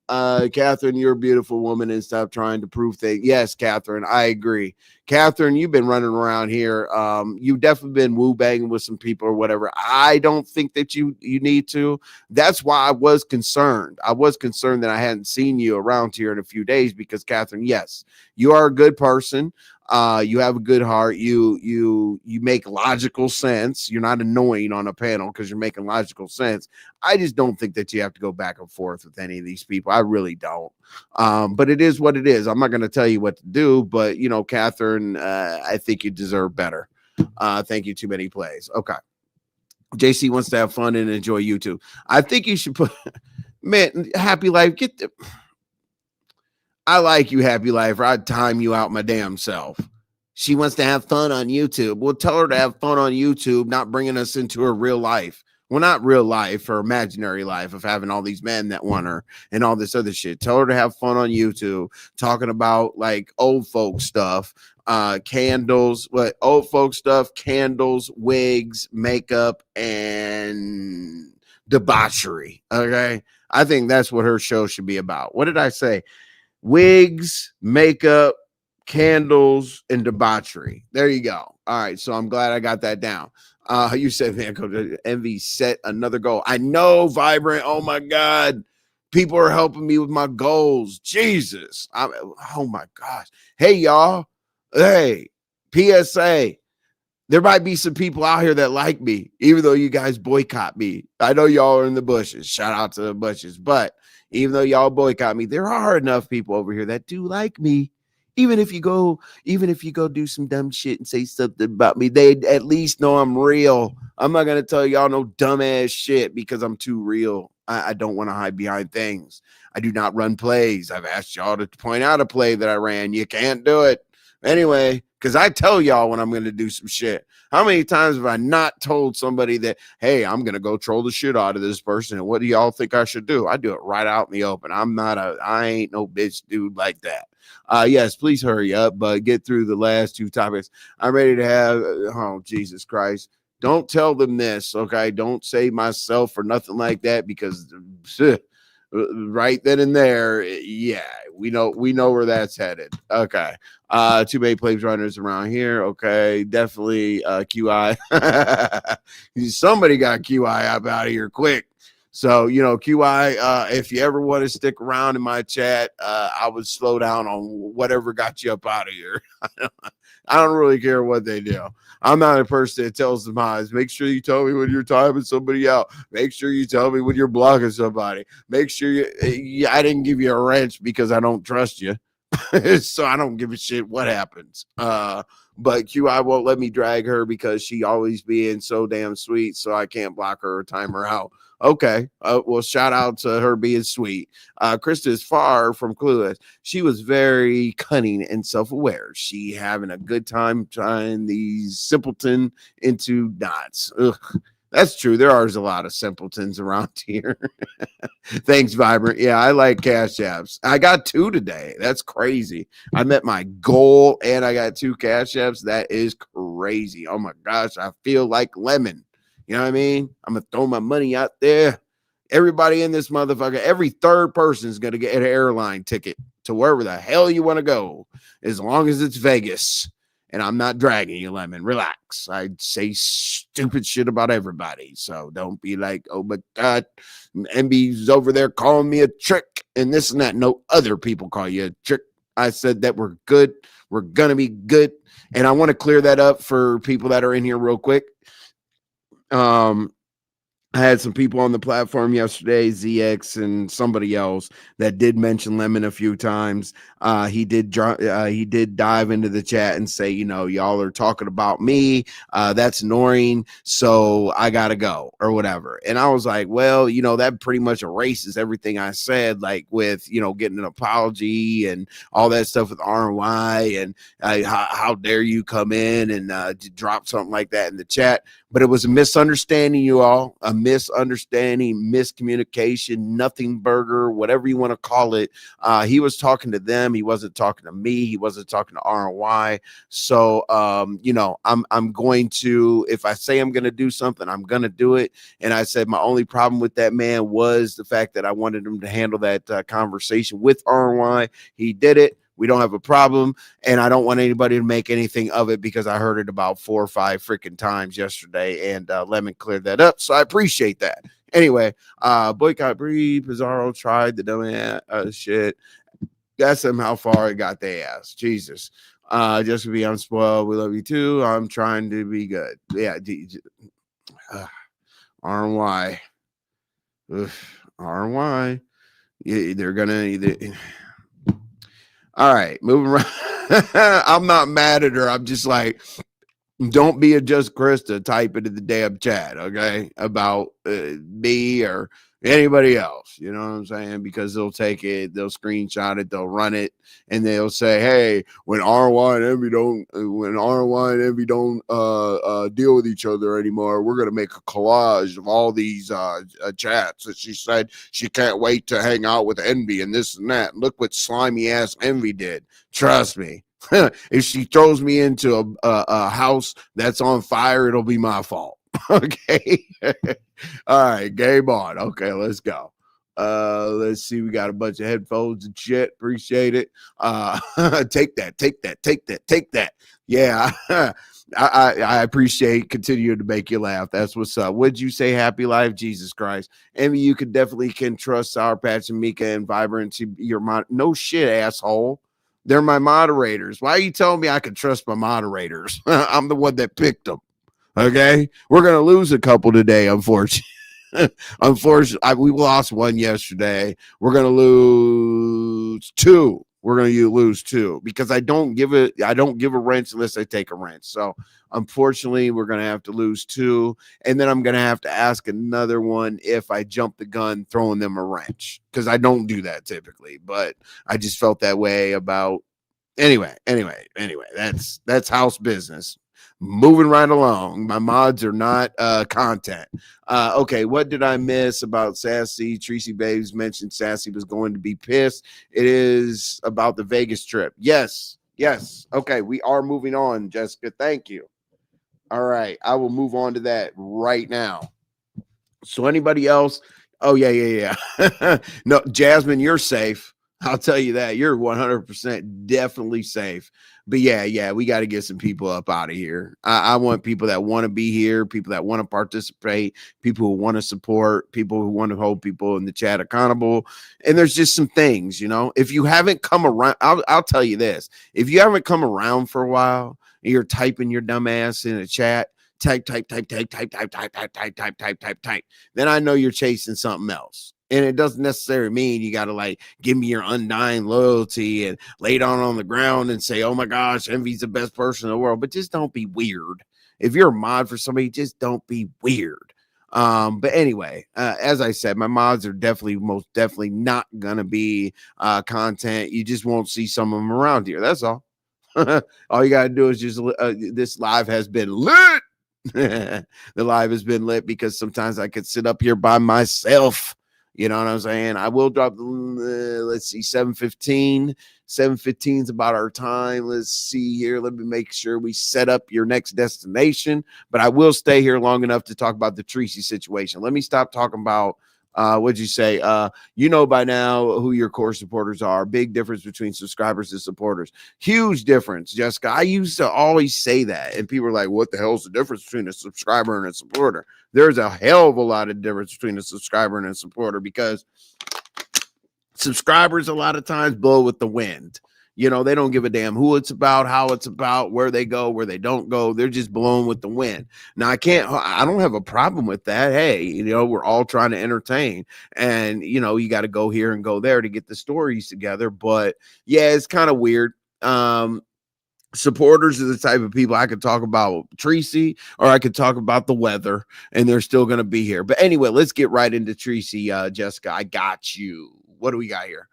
Speaker 5: Catherine, you're a beautiful woman and stop trying to prove things. Yes, Catherine, I agree. Catherine, you've been running around here. You've definitely been woo banging with some people or whatever. I don't think that you need to. That's why I was concerned. I was concerned that I hadn't seen you around here in a few days because, Catherine, yes, you are a good person. You have a good heart. You make logical sense. You're not annoying on a panel because you're making logical sense. I just don't think that you have to go back and forth with any of these people. I really don't. But it is what it is. I'm not going to tell you what to do, but Catherine, I think you deserve better. Thank you. Too many plays. Okay. JC wants to have fun and enjoy YouTube. I think you should put, man, happy life. I like you, happy life, or I'd time you out my damn self. She wants to have fun on YouTube. Well, tell her to have fun on YouTube, not bringing us into her real life. Well, not real life, her imaginary life of having all these men that want her and all this other shit. Tell her to have fun on YouTube, talking about like old folk stuff, candles, old folk stuff, candles, wigs, makeup, and debauchery. Okay. I think that's what her show should be about. What did I say? Wigs, makeup, candles, and debauchery. There you go. All right. So I'm glad I got that down. You said, man, Envy set another goal. I know, Vibrant. Oh my God. People are helping me with my goals. Jesus. Oh my gosh. Hey, y'all. Hey, PSA. There might be some people out here that like me, even though you guys boycott me. I know y'all are in the bushes. Shout out to the bushes. But even though y'all boycott me, there are enough people over here that do like me. Even if you go do some dumb shit and say something about me, they at least know I'm real. I'm not gonna tell y'all no dumbass shit because I'm too real. I don't want to hide behind things. I do not run plays. I've asked y'all to point out a play that I ran. You can't do it. Anyway, because I tell y'all when I'm going to do some shit. How many times have I not told somebody that, hey, I'm going to go troll the shit out of this person, and what do y'all think I should do? I do it right out in the open. I ain't no bitch dude like that. Yes, please hurry up, but get through the last two topics. I'm ready to have, oh, Jesus Christ. Don't tell them this, okay? Don't say myself or nothing like that, because right then and there, yeah, we know where that's headed. Okay. Too many plays runners around here. Okay, definitely QI. Somebody got QI up out of here quick. So, QI, if you ever want to stick around in my chat, I would slow down on whatever got you up out of here. I don't really care what they do. I'm not a person that tells them eyes. Make sure you tell me when you're timing somebody out. Make sure you tell me when you're blocking somebody. Make sure I didn't give you a wrench because I don't trust you. So I don't give a shit what happens. But QI won't let me drag her because she always being so damn sweet. So I can't block her or time her out. Okay. Well, shout out to her being sweet. Christa is far from clueless. She was very cunning and self-aware. She having a good time trying these simpleton into knots. Ugh. That's true. There are a lot of simpletons around here. Thanks, Vibrant. Yeah, I like cash apps. I got 2 today. That's crazy. I met my goal and I got 2 cash apps. That is crazy. Oh my gosh. I feel like lemon. You know what I mean? I'm going to throw my money out there. Everybody in this motherfucker, every third person is going to get an airline ticket to wherever the hell you want to go, as long as it's Vegas. And I'm not dragging you, Lemon. Relax. I say stupid shit about everybody. So don't be like, oh my God, MB's over there calling me a trick and this and that. No other people call you a trick. I said that we're good. We're going to be good. And I want to clear that up for people that are in here real quick. I had some people on the platform yesterday, ZX and somebody else, that did mention Lemon a few times. He did dive into the chat and say, y'all are talking about me. That's annoying. So I got to go or whatever. And I was like, well, that pretty much erases everything I said, like with, getting an apology and all that stuff with RY and how dare you come in and drop something like that in the chat. But it was a misunderstanding, you all, a misunderstanding, miscommunication, nothing burger, whatever you want to call it. He was talking to them. He wasn't talking to me. He wasn't talking to RY. So, I'm going to, if I say I'm going to do something, I'm going to do it. And I said my only problem with that man was the fact that I wanted him to handle that conversation with RY. He did it. We don't have a problem, and I don't want anybody to make anything of it because I heard it about 4 or 5 freaking times yesterday, and Lemon cleared that up, so I appreciate that. Anyway, Boycott Bree, Pizarro tried the dumb shit. That's them how far it got their ass. Jesus. Just to be unspoiled, we love you too. I'm trying to be good. Yeah, RY. RY. Yeah, they're gonna either. All right, moving around. I'm not mad at her. I'm just like, don't be a just Christa type into the damn chat, okay? About me or anybody else. You know what I'm saying? Because they'll take it, they'll screenshot it, they'll run it, and they'll say, "Hey, when RY and Envy don't deal with each other anymore, we're gonna make a collage of all these chats." And she said she can't wait to hang out with Envy and this and that. Look what slimy ass Envy did. Trust me. If she throws me into a house that's on fire, it'll be my fault. Okay. All right, game on. Okay, let's go. Let's see. We got a bunch of headphones and shit. Appreciate it. Take that. Yeah. I appreciate continuing to make you laugh. That's what's up. Would you say happy life? Jesus Christ. Amy, you can trust Sour Patch and Mika and Vibrant to your no shit, asshole. They're my moderators. Why are you telling me I can trust my moderators? I'm the one that picked them. Okay. We're going to lose a couple today, unfortunately. Unfortunately, we lost one yesterday. We're going to lose 2. We're going to lose 2 because I don't give a wrench unless I take a wrench. So unfortunately, we're going to have to lose 2. And then I'm going to have to ask another one if I jump the gun throwing them a wrench, because I don't do that typically. But I just felt that way about Anyway, that's house business. Moving right along. My mods are not content. Okay, what did I miss about Sassy? Treecey Babes mentioned Sassy was going to be pissed. It is about the Vegas trip. Yes. Okay, we are moving on, Jessica. Thank you. All right, I will move on to that right now. So anybody else? Oh, yeah. No, Jasmine, you're safe. I'll tell you that. You're 100% definitely safe. But yeah, we got to get some people up out of here. I want people that want to be here, people that want to participate, people who want to support, people who want to hold people in the chat accountable. And there's just some things, you know, if you haven't come around, I'll tell you this. If you haven't come around for a while and you're typing your dumb ass in a chat, type, then I know you're chasing something else. And it doesn't necessarily mean you got to like give me your undying loyalty and lay down on the ground and say, oh my gosh, Envy's the best person in the world. But just don't be weird. If you're a mod for somebody, just don't be weird. But anyway, as I said, my mods are most definitely not going to be content. You just won't see some of them around here. That's all. All you got to do is just, this live has been lit. The live has been lit because sometimes I could sit up here by myself. You know what I'm saying? I will drop, let's see, 7:15. 7:15 is about our time. Let's see here. Let me make sure we set up your next destination. But I will stay here long enough to talk about the Treecey situation. Let me stop talking about, what'd you say? You know by now who your core supporters are. Big difference between subscribers and supporters. Huge difference, Jessica. I used to always say that. And people are like, what the hell is the difference between a subscriber and a supporter? There's a hell of a lot of difference between a subscriber and a supporter, because subscribers a lot of times blow with the wind. You know, they don't give a damn who it's about, how it's about, where they go, where they don't go. They're just blowing with the wind. Now, I don't have a problem with that. Hey, you know, we're all trying to entertain, and, you know, you got to go here and go there to get the stories together. But yeah, it's kind of weird. Supporters are the type of people I could talk about Treecey, or I could talk about the weather, and they're still going to be here. But anyway, let's get right into Treecey. Jessica, I got you. What do we got here?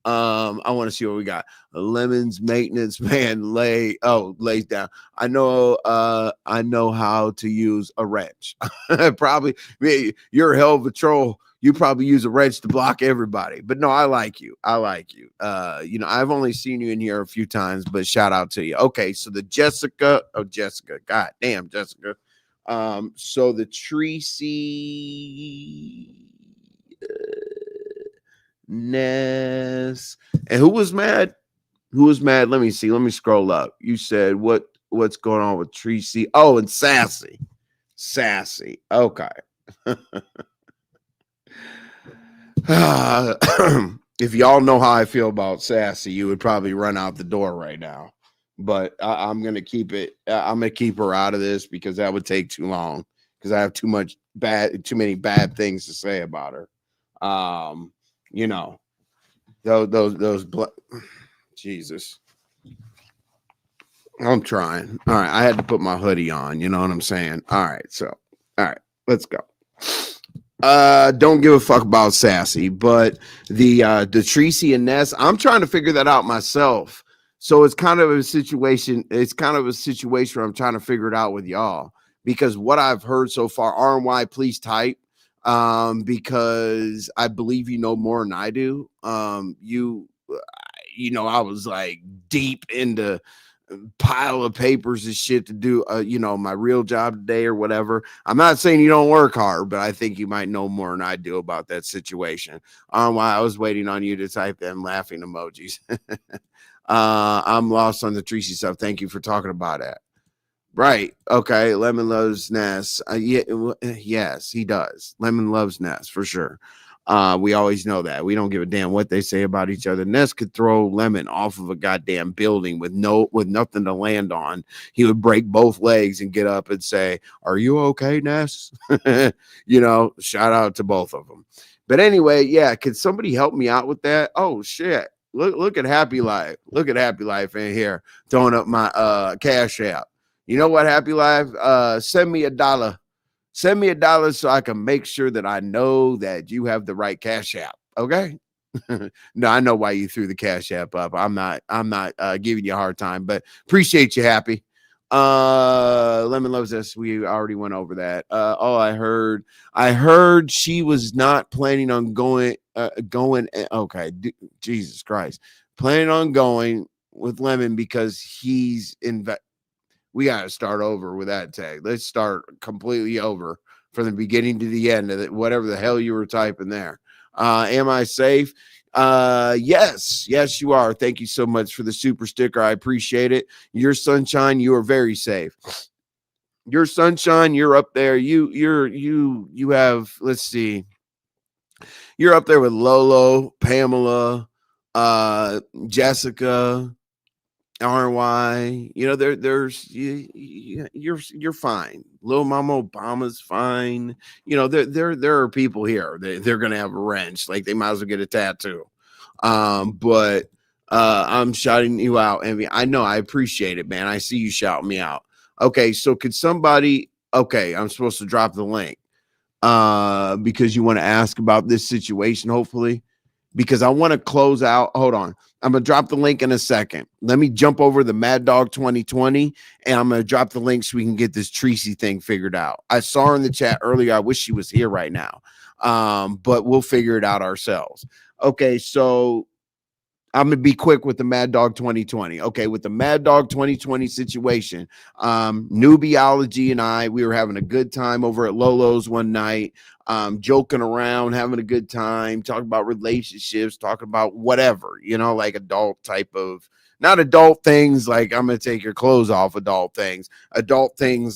Speaker 5: I want to see what we got. Lemon's maintenance man lays down. I know how to use a wrench. Probably you're a hell of a troll. You probably use a wrench to block everybody. But no, I like you. You know, I've only seen you in here a few times, but shout out to you. Okay, so the Jessica. God damn, Jessica. So the Treecey Ness. And who was mad? Let me see. Let me scroll up. You said what's going on with Treecey? Oh, and Sassy. Okay. If y'all know how I feel about Sassy, you would probably run out the door right now. But I'm gonna keep it. I'm gonna keep her out of this because that would take too long. Because I have too many bad things to say about her. You know, those Jesus. I'm trying. All right, I had to put my hoodie on. You know what I'm saying? All right, let's go. Don't give a fuck about Sassy, but the Treecey and Ness, I'm trying to figure that out myself. So it's kind of a situation. It's kind of a situation where I'm trying to figure it out with y'all, because what I've heard so far, RNY, please type, because I believe you know more than I do. You know, I was like deep into pile of papers and shit to do, you know, my real job today or whatever. I'm not saying you don't work hard, but I think you might know more than I do about that situation. Why I was waiting on you to type them laughing emojis. I'm lost on the Treecey stuff. Thank you for talking about that. Right. Okay. Lemon loves Ness. Yes, he does. Lemon loves Ness for sure. We always know that. We don't give a damn what they say about each other. Ness could throw Lemon off of a goddamn building with nothing to land on. He would break both legs and get up and say, "Are you okay, Ness?" You know, shout out to both of them. But anyway, yeah, could somebody help me out with that? Oh shit. Look at Happy Life. Look at Happy Life in here throwing up my Cash App. You know what, Happy Life? Send me $1. Send me $1 so I can make sure that I know that you have the right Cash App. Okay? No, I know why you threw the Cash App up. I'm not giving you a hard time, but appreciate you, Happy. Lemon loves us. We already went over that. I heard she was not planning on going. Okay, Jesus Christ, planning on going with Lemon because he's we got to start over with that tag. Let's start completely over from the beginning to the end of it, whatever the hell you were typing there. Am I safe? Yes, you are. Thank you so much for the super sticker. I appreciate it. Your sunshine, you are very safe. Your sunshine, you're up there. You have, let's see, you're up there with Lolo, Pamela, Jessica, RY. You know, there's you're fine. Little Mama Obama's fine. You know, there are people here. They're gonna have a wrench. Like they might as well get a tattoo. But I'm shouting you out, Envy. I know, I appreciate it, man. I see you shouting me out. Okay, so could somebody? Okay, I'm supposed to drop the link because you want to ask about this situation, hopefully, because I want to close out. Hold on. I'm going to drop the link in a second. Let me jump over the Mad Dog 2020, and I'm going to drop the link so we can get this Treecey thing figured out. I saw her in the chat earlier. I wish she was here right now, but we'll figure it out ourselves. Okay, so I'm going to be quick with the Mad Dog 2020. Okay, with the Mad Dog 2020 situation, Nubiology and we were having a good time over at Lolo's one night, joking around, having a good time, talking about relationships, talking about whatever, you know, like adult type of, not adult things like I'm going to take your clothes off, adult things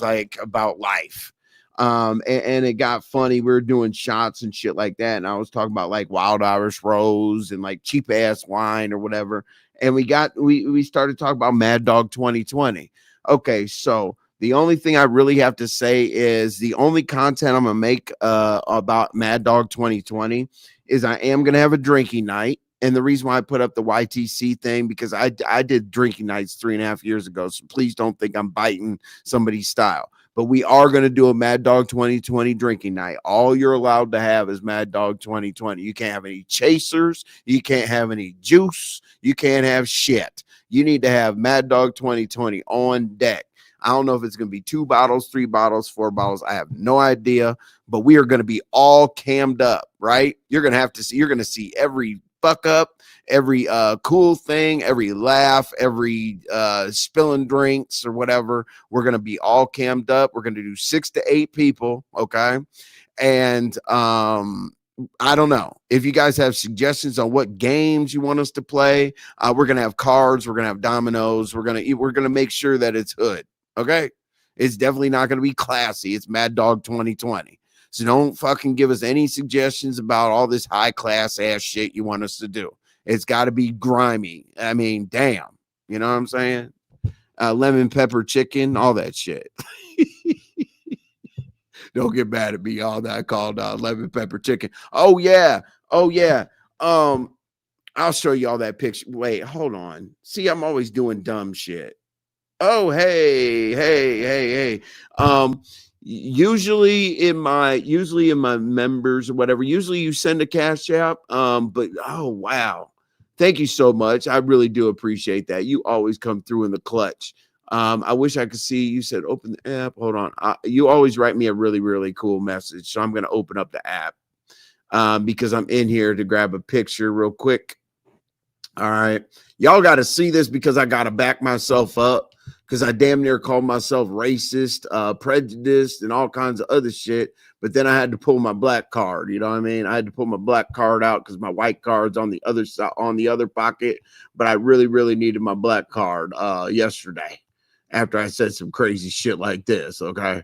Speaker 5: like about life. And it got funny. We were doing shots and shit like that. And I was talking about like Wild Irish Rose and like cheap ass wine or whatever. And we started talking about Mad Dog 2020. Okay. So the only thing I really have to say is the only content I'm going to make, about Mad Dog 2020 is I am going to have a drinking night. And the reason why I put up the YTC thing, because I did drinking nights 3.5 years ago. So please don't think I'm biting somebody's style. But we are going to do a Mad Dog 2020 drinking night. All you're allowed to have is Mad Dog 2020. You can't have any chasers. You can't have any juice. You can't have shit. You need to have Mad Dog 2020 on deck. I don't know if it's going to be 2 bottles, 3 bottles, 4 bottles. I have no idea. But we are going to be all cammed up, right? You're going to see every fuck up, every cool thing, every laugh, every spilling drinks or whatever. We're going to be all cammed up. We're going to do 6 to 8 people. Okay. And I don't know if you guys have suggestions on what games you want us to play. We're going to have cards. We're going to have dominoes. We're going to make sure that it's hood. Okay. It's definitely not going to be classy. It's Mad Dog 2020. So don't fucking give us any suggestions about all this high class ass shit you want us to do. It's got to be grimy. I mean, damn. You know what I'm saying? Lemon pepper chicken, all that shit. Don't get mad at me. All that called lemon pepper chicken. Oh, yeah. I'll show you all that picture. Wait, hold on. See, I'm always doing dumb shit. Oh, hey. Usually in my members or whatever, usually you send a cash app. But oh wow, thank you so much. I really do appreciate that. You always come through in the clutch. I wish I could see. You said open the app. Hold on. You always write me a really, really cool message. So I'm going to open up the app because I'm in here to grab a picture real quick. All right. Y'all got to see this because I got to back myself up. Because I damn near called myself racist, prejudiced, and all kinds of other shit. But then I had to pull my black card. You know what I mean? I had to pull my black card out because my white card's on the other side, on the other pocket. But I really, really needed my black card yesterday after I said some crazy shit like this. Okay.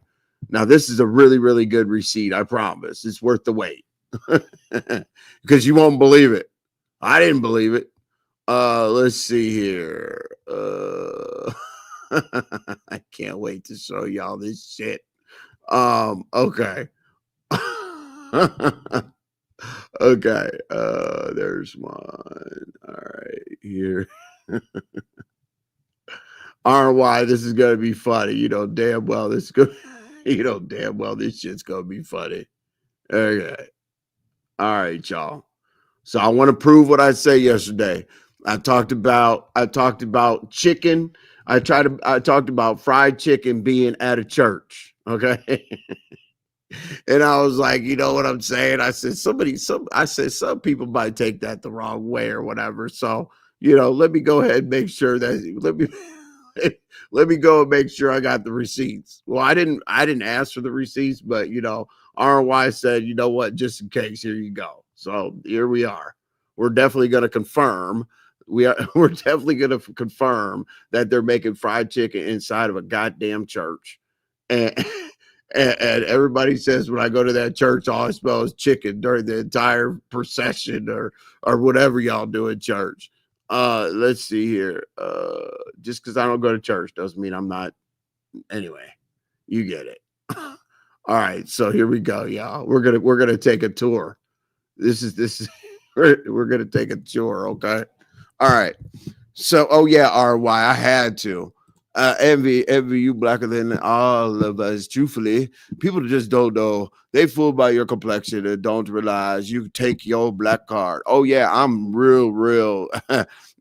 Speaker 5: Now, this is a really, really good receipt. I promise. It's worth the wait because you won't believe it. I didn't believe it. Let's see here. I can't wait to show y'all this shit. Okay. Okay. There's one. All right. Here. RY, this is gonna be funny. You know damn well this shit's gonna be funny. Okay. All right, y'all. So I want to prove what I said yesterday. I talked about chicken. I talked about fried chicken being at a church. Okay. And I was like, you know what I'm saying? I said some people might take that the wrong way or whatever. So, let me go ahead and make sure that let me go and make sure I got the receipts. Well, I didn't ask for the receipts, but RY said, you know what, just in case, here you go. So here we are. We're definitely going to confirm. We're definitely going to confirm that they're making fried chicken inside of a goddamn church. And and everybody says when I go to that church, all I smell is chicken during the entire procession or whatever y'all do in church. Let's see here. Just because I don't go to church doesn't mean I'm not. Anyway, you get it. All right, so here we go, y'all. We're gonna take a tour. This is we're gonna take a tour. Okay. All right. So, oh yeah, RY, I had to. Envy, you blacker than all of us. Truthfully, people just don't know. They fooled by your complexion and don't realize you take your black card. Oh yeah, I'm real.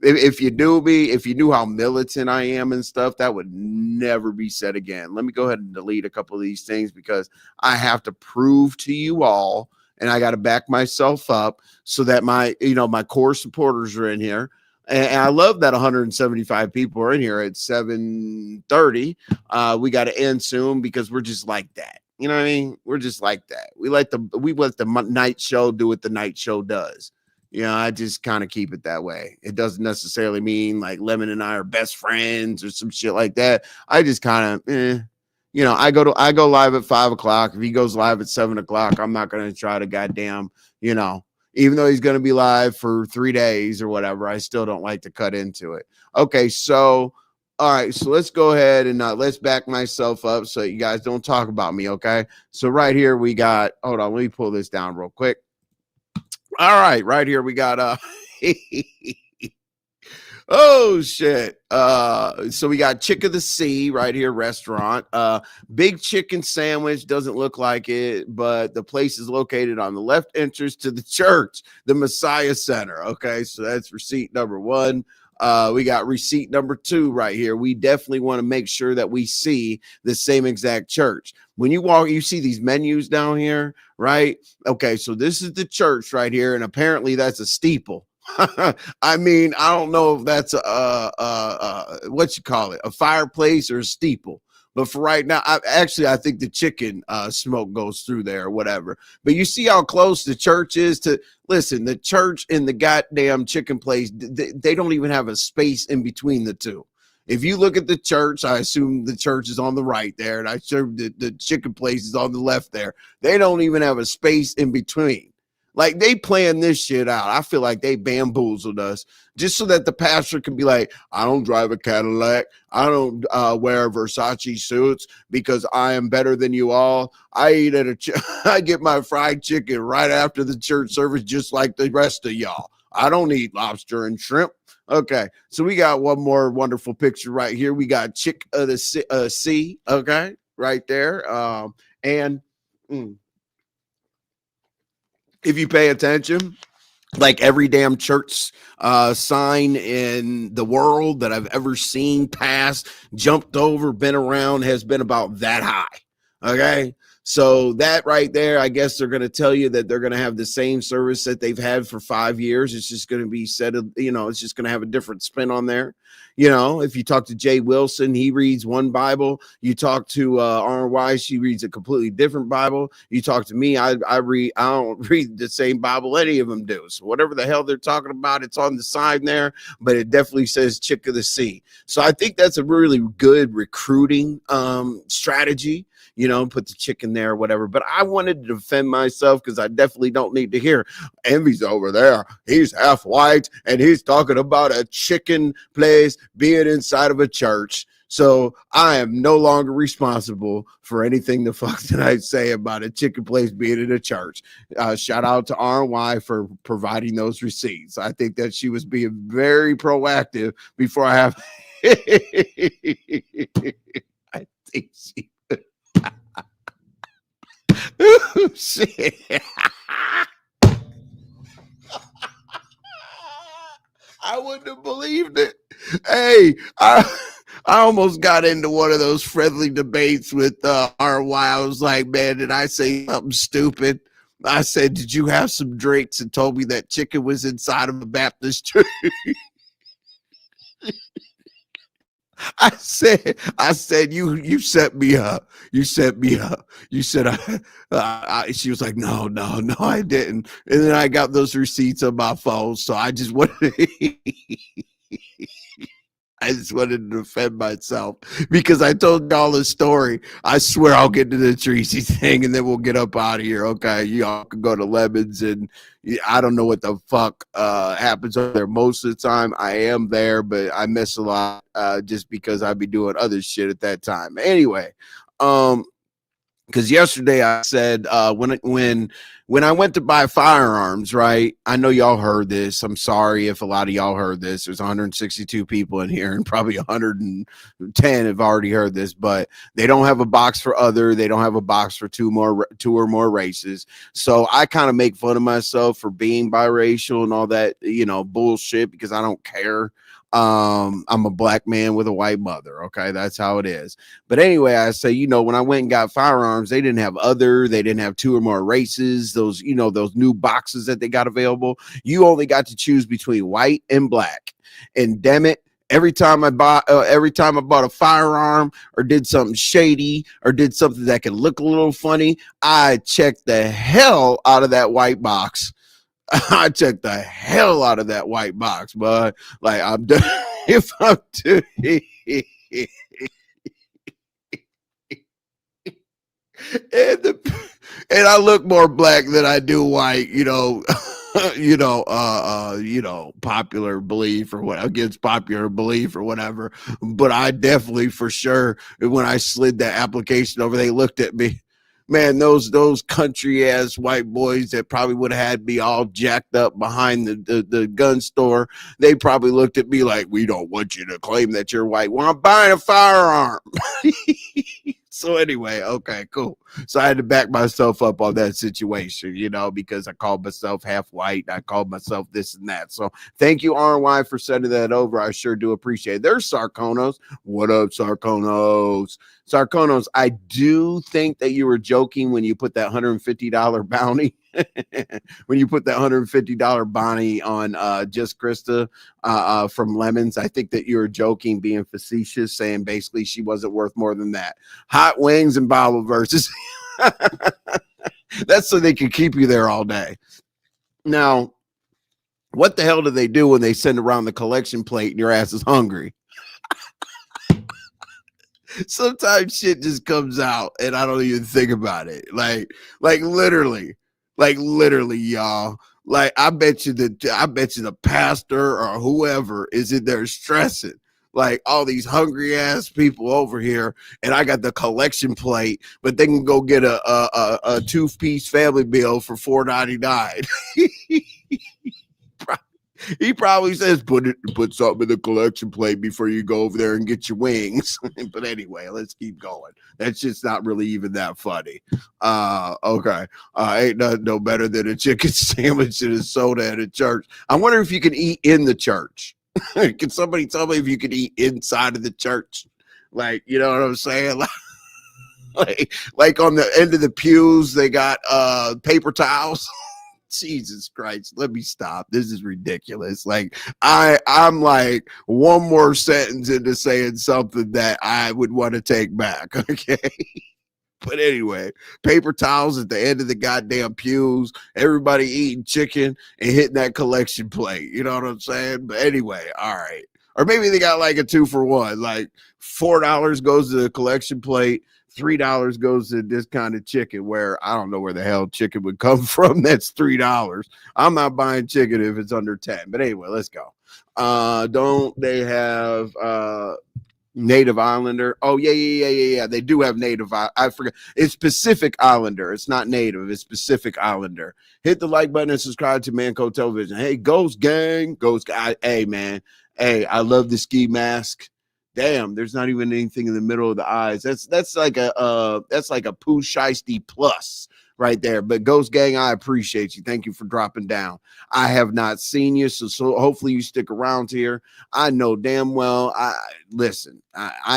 Speaker 5: If you knew me, if you knew how militant I am and stuff, that would never be said again. Let me go ahead and delete a couple of these things because I have to prove to you all, and I got to back myself up so that my core supporters are in here. And I love that 175 people are in here at 7:30. We got to end soon because we're just like that. You know what I mean? We're just like that. We let the night show do what the night show does. I just kind of keep it that way. It doesn't necessarily mean like Lemon and I are best friends or some shit like that. I just kind of, I go live at 5 o'clock. If he goes live at 7 o'clock, I'm not going to try to goddamn, even though he's going to be live for 3 days or whatever, I still don't like to cut into it. Okay, so, all right, so let's go ahead and let's back myself up so you guys don't talk about me, okay? So right here we got, hold on, let me pull this down real quick. All right here we got, oh shit. So we got Chick of the Sea right here, restaurant. Big chicken sandwich, doesn't look like it, but the place is located on the left entrance to the church, the Messiah Center. Okay, so that's receipt number 1. We got receipt number 2 right here. We definitely want to make sure that we see the same exact church. When you walk, you see these menus down here, right? Okay, so this is the church right here, and apparently that's a steeple. I mean, I don't know if that's what you call it, a fireplace or a steeple. But for right now, I think the chicken smoke goes through there or whatever. But you see how close the church is to, listen, the church and the goddamn chicken place, they don't even have a space in between the two. If you look at the church, I assume the church is on the right there, and I assume the chicken place is on the left there. They don't even have a space in between. Like, they planned this shit out. I feel like they bamboozled us just so that the pastor can be like, I don't drive a Cadillac. I don't wear Versace suits because I am better than you all. I eat at I get my fried chicken right after the church service just like the rest of y'all. I don't eat lobster and shrimp. Okay, so we got one more wonderful picture right here. We got Chick of the Sea, okay, right there. If you pay attention, like every damn church sign in the world that I've ever seen, passed, jumped over, been around, has been about that high. Okay. So that right there, I guess they're going to tell you that they're going to have the same service that they've had for 5 years. It's just going to be said, it's just going to have a different spin on there. If you talk to Jay Wilson, he reads one Bible. You talk to RY, she reads a completely different Bible. You talk to me, I don't read the same Bible any of them do. So whatever the hell they're talking about, it's on the side there, but it definitely says Chick of the Sea. So I think that's a really good recruiting strategy. Put the chicken there or whatever. But I wanted to defend myself because I definitely don't need to hear Envy's over there. He's half white and he's talking about a chicken place being inside of a church. So I am no longer responsible for anything the fuck that I say about a chicken place being in a church. Shout out to RY for providing those receipts. I think that she was being very proactive before I have. I think she. Shit. I wouldn't have believed it. Hey, I almost got into one of those friendly debates with RY. I was like, man, did I say something stupid? I said, did you have some drinks, and told me that chicken was inside of a Baptist church? I said, you set me up. You set me up. You said, she was like, no, I didn't. And then I got those receipts on my phone. So I just wanted I just wanted to defend myself because I told y'all the story. I swear I'll get to the Treecey thing and then we'll get up out of here. Okay. Y'all can go to Lemons, and I don't know what the fuck happens over there most of the time. I am there, but I miss a lot just because I'd be doing other shit at that time. Anyway, because yesterday I said when I went to buy firearms, right? I know y'all heard this. I'm sorry if a lot of y'all heard this. There's 162 people in here, and probably 110 have already heard this. But they don't have a box for other. They don't have a box for two or more races. So I kind of make fun of myself for being biracial and all that, bullshit, because I don't care. I'm a black man with a white mother. Okay, that's how it is. But anyway, I say, when I went and got firearms, they didn't have other, they didn't have two or more races. Those, those new boxes that they got available. You only got to choose between white and black. And damn it, every time I bought a firearm or did something shady or did something that could look a little funny, I checked the hell out of that white box. I checked the hell out of that white box, but like I'm done. If I'm doing and I look more black than I do white, popular belief or what against popular belief or whatever. But I definitely, for sure, when I slid that application over, they looked at me. Man, those country ass white boys that probably would have had me all jacked up behind the gun store, they probably looked at me like, we don't want you to claim that you're white. Well, I'm buying a firearm. So anyway, okay, cool. So I had to back myself up on that situation, because I called myself half white. I called myself this and that. So thank you, RY, for sending that over. I sure do appreciate it. There's Sarkonos. What up, Sarkonos? Sarkonos, I do think that you were joking when you put that $150 bounty. When you put that $150 bounty on just Christa from Lemons, I think that you were joking, being facetious, saying basically she wasn't worth more than that. Hot wings and Bible verses. That's so they can keep you there all day. Now, what the hell do they do when they send around the collection plate and your ass is hungry? Sometimes shit just comes out and I don't even think about it. Like literally, y'all. Like I bet you the pastor or whoever is in there stressing. Like all these hungry ass people over here, and I got the collection plate, but they can go get a 2-piece family meal for $4.99. He probably says put something in the collection plate before you go over there and get your wings. But anyway, let's keep going. That's just not really even that funny. Okay. Ain't nothing no better than a chicken sandwich and a soda at a church. I wonder if you can eat in the church. Can somebody tell me if you could eat inside of the church? Like, you know what I'm saying? Like on the end of the pews, they got paper towels. Jesus Christ, let me stop. This is ridiculous. Like I'm like one more sentence into saying something that I would want to take back. Okay. But anyway, paper towels at the end of the goddamn pews, everybody eating chicken and hitting that collection plate. You know what I'm saying? But anyway, all right. Or maybe they got like a 2-for-1, like $4 goes to the collection plate, $3 goes to this kind of chicken, where I don't know where the hell chicken would come from. That's $3. I'm not buying chicken if it's under 10. But anyway, let's go. Don't they have Native Islander? Oh, yeah. They do have Native. I forget. It's Pacific Islander. It's not Native. It's Pacific Islander. Hit the like button and subscribe to Manco Television. Hey, Ghost Gang. Hey, man. Hey, I love the ski mask. Damn, there's not even anything in the middle of the eyes. That's like a Pooh Shiesty plus. right there. But Ghost Gang, I appreciate you. Thank you for dropping down. I have not seen you, so hopefully you stick around here. I know damn well. I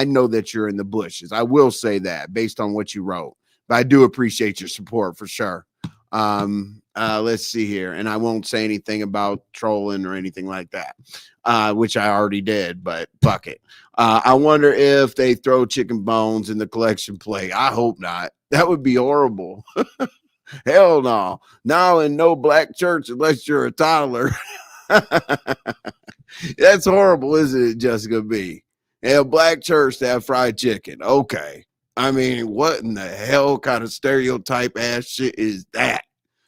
Speaker 5: know that you're in the bushes. I will say that based on what you wrote, but I do appreciate your support for sure. Let's see here, and I won't say anything about trolling or anything like that, which I already did, but fuck it. I wonder if they throw chicken bones in the collection plate. I hope not. That would be horrible. Hell no. Now in no black church unless you're a toddler. That's horrible, isn't it, Jessica B? In a black church to have fried chicken. Okay. I mean, what in the hell kind of stereotype ass shit is that?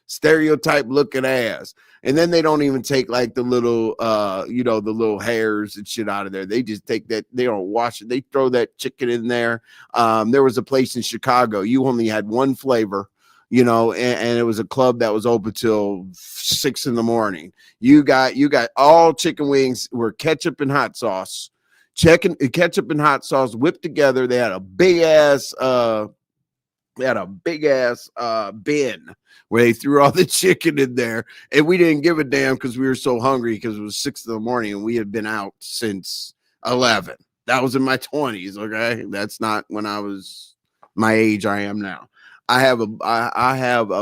Speaker 5: Stereotype looking ass. And then they don't even take like the little the little hairs and shit out of there. They just take that, they don't wash it, they throw that chicken in there. There was a place in Chicago, you only had one flavor, and it was a club that was open till 6 a.m. You got all chicken wings were ketchup and hot sauce. Ketchup and hot sauce whipped together. They had a big ass bin where they threw all the chicken in there, and we didn't give a damn because we were so hungry because it was 6 a.m. and we had been out since 11. That was in my 20s. Okay, that's not when I was my age I am now. I have a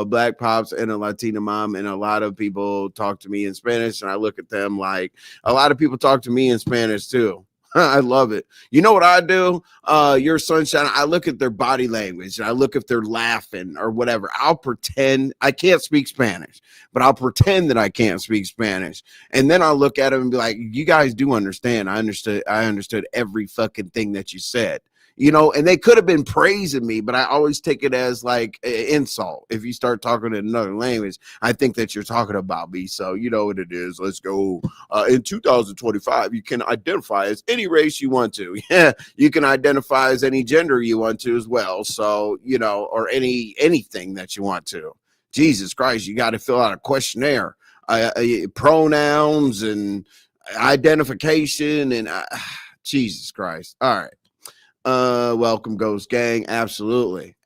Speaker 5: black pops and a Latina mom, and a lot of people talk to me in Spanish, and I look at them like a lot of people talk to me in Spanish too. I love it. You know what I do? Your sunshine. I look at their body language and I look if they're laughing or whatever. I'll pretend I can't speak Spanish, but I'll pretend that I can't speak Spanish. And then I'll look at them and be like, you guys do understand. I understood every fucking thing that you said. And they could have been praising me, but I always take it as like an insult. If you start talking in another language, I think that you're talking about me. So you know what it is. Let's go. In 2025, you can identify as any race you want to. Yeah, you can identify as any gender you want to as well. So, or anything that you want to. Jesus Christ, you got to fill out a questionnaire, pronouns and identification and Jesus Christ. All right. Welcome Ghost Gang. Absolutely.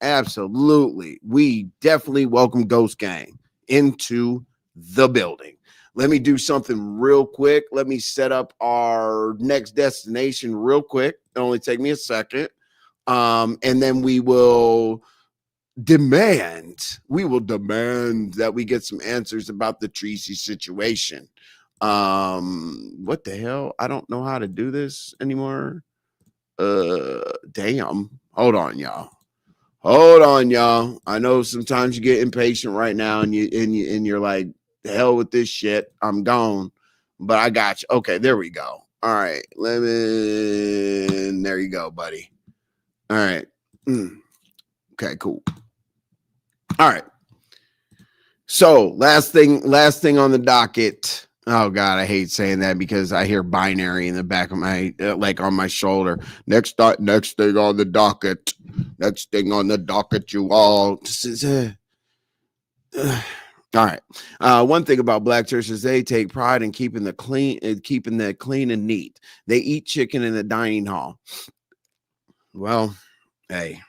Speaker 5: We definitely welcome Ghost Gang into the building. Let me do something real quick. Let me set up our next destination real quick. It'll only take me a second. And then we will demand that we get some answers about the Treecey situation. What the hell? I don't know how to do this anymore. Damn. Hold on, y'all. I know sometimes you get impatient right now and you're like, the hell with this shit. I'm gone. But I got you. Okay, there we go. All right. There you go, buddy. All right. Okay, cool. All right. So last thing on the docket. Oh God, I hate saying that because I hear binary in the back of my like on my shoulder. Next thing on the docket. Next thing on the docket, you all. All right. One thing about black churches, they take pride in keeping that clean and neat. They eat chicken in the dining hall. Well, hey,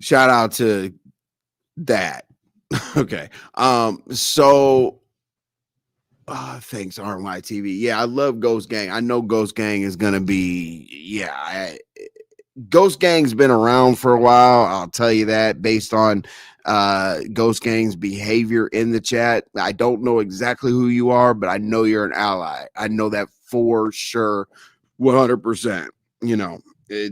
Speaker 5: shout out to that. Okay. So thanks RYTV. Yeah, I love Ghost Gang. I know Ghost Gang is gonna be Ghost Gang's been around for a while. I'll tell you that based on Ghost Gang's behavior in the chat. I don't know exactly who you are, but I know you're an ally. I know that for sure, 100%.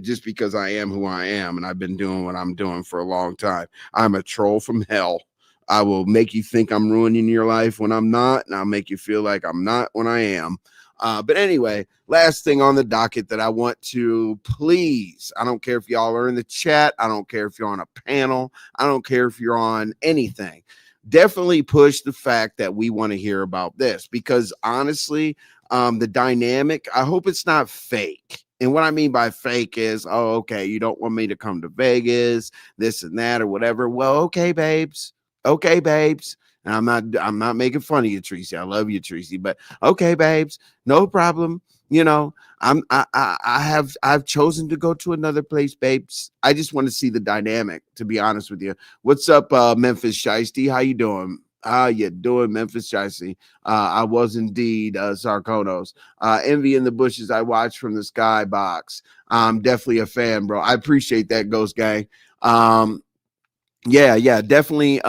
Speaker 5: Just because I am who I am and I've been doing what I'm doing for a long time. I'm a troll from hell. I will make you think I'm ruining your life when I'm not, and I'll make you feel like I'm not when I am. But anyway, last thing on the docket that I want to please, I don't care if y'all are in the chat. I don't care if you're on a panel. I don't care if you're on anything. Definitely push the fact that we want to hear about this because honestly, the dynamic, I hope it's not fake. And what I mean by fake is, oh, okay, you don't want me to come to Vegas, this and that or whatever. Well, okay, babes. And I'm not making fun of you, Treecey. I love you, Treecey. But okay, babes, no problem. You know, I've chosen to go to another place, babes. I just want to see the dynamic, to be honest with you. What's up, Memphis Shiesty? How you doing? How you doing, Memphis Shiesty? I was indeed Sarkonos. Envy in the Bushes, I watched from the skybox. I'm definitely a fan, bro. I appreciate that, Ghost Gang. Yeah, definitely.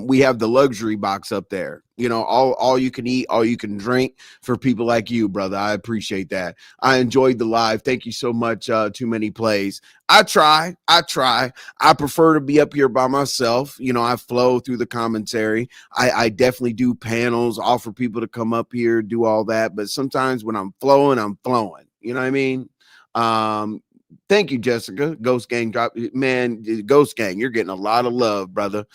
Speaker 5: We have the luxury box up there. You know, all you can eat, all you can drink for people like you, brother. I appreciate that. I enjoyed the live. Thank you so much. Too many plays. I try. I prefer to be up here by myself. You know, I flow through the commentary. I definitely do panels, offer people to come up here, do all that. But sometimes when I'm flowing, I'm flowing. You know what I mean? Thank you, Jessica. Ghost Gang drop, man. Ghost Gang, you're getting a lot of love, brother.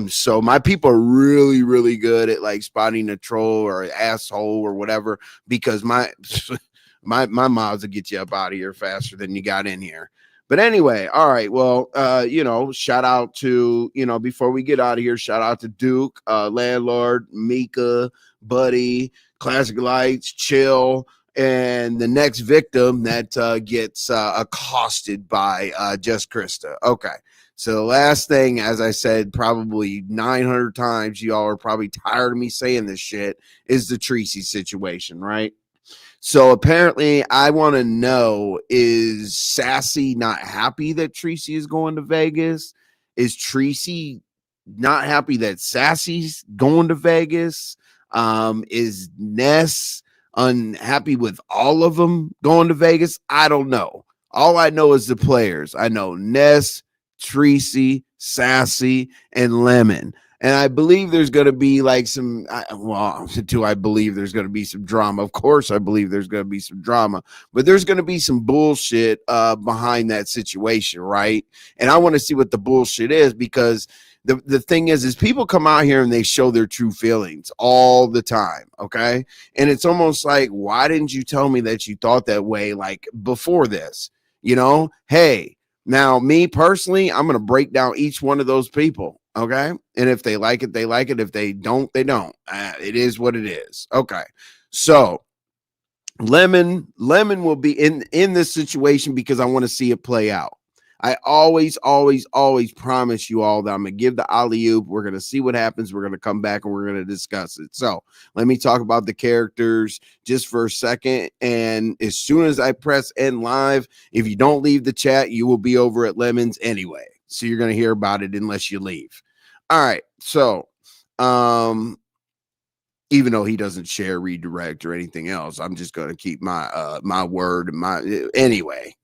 Speaker 5: So my people are really, really good at like spotting a troll or an asshole or whatever, because my mobs will get you up out of here faster than you got in here. But anyway, all right. Well, you know, shout out to, you know, before we get out of here, shout out to Duke, Landlord, Mika, Buddy, Classic Lights, Chill, and the next victim that gets accosted by just Christa. Okay. So the last thing, as I said, probably 900 times, y'all are probably tired of me saying this shit, is the Treecey situation, right? So apparently I want to know, is Sassy not happy that Treecey is going to Vegas? Is Treecey not happy that Sassy's going to Vegas? Is Ness unhappy with all of them going to Vegas? I don't know. All I know is the players. I know Ness, Treecey, Sassy, and Lemon. And I believe there's going to be like some, do I believe there's going to be some drama? Of course, I believe there's going to be some drama, but there's going to be some bullshit behind that situation, right? And I want to see what the bullshit is, because the thing is people come out here and they show their true feelings all the time, okay? And it's almost like, why didn't you tell me that you thought that way, like before this? You know, hey, now me personally, I'm going to break down each one of those people, okay? And if they like it, they like it. If they don't, they don't. It is what it is. Okay. So Lemon will be in this situation because I want to see it play out. I always promise you all that I'm going to give the alley-oop. We're going to see what happens. We're going to come back and we're going to discuss it. So let me talk about the characters just for a second. And as soon as I press end live, if you don't leave the chat, you will be over at Lemons anyway. So you're going to hear about it unless you leave. All right. So, even though he doesn't share, redirect, or anything else, I'm just going to keep my my word and my anyway.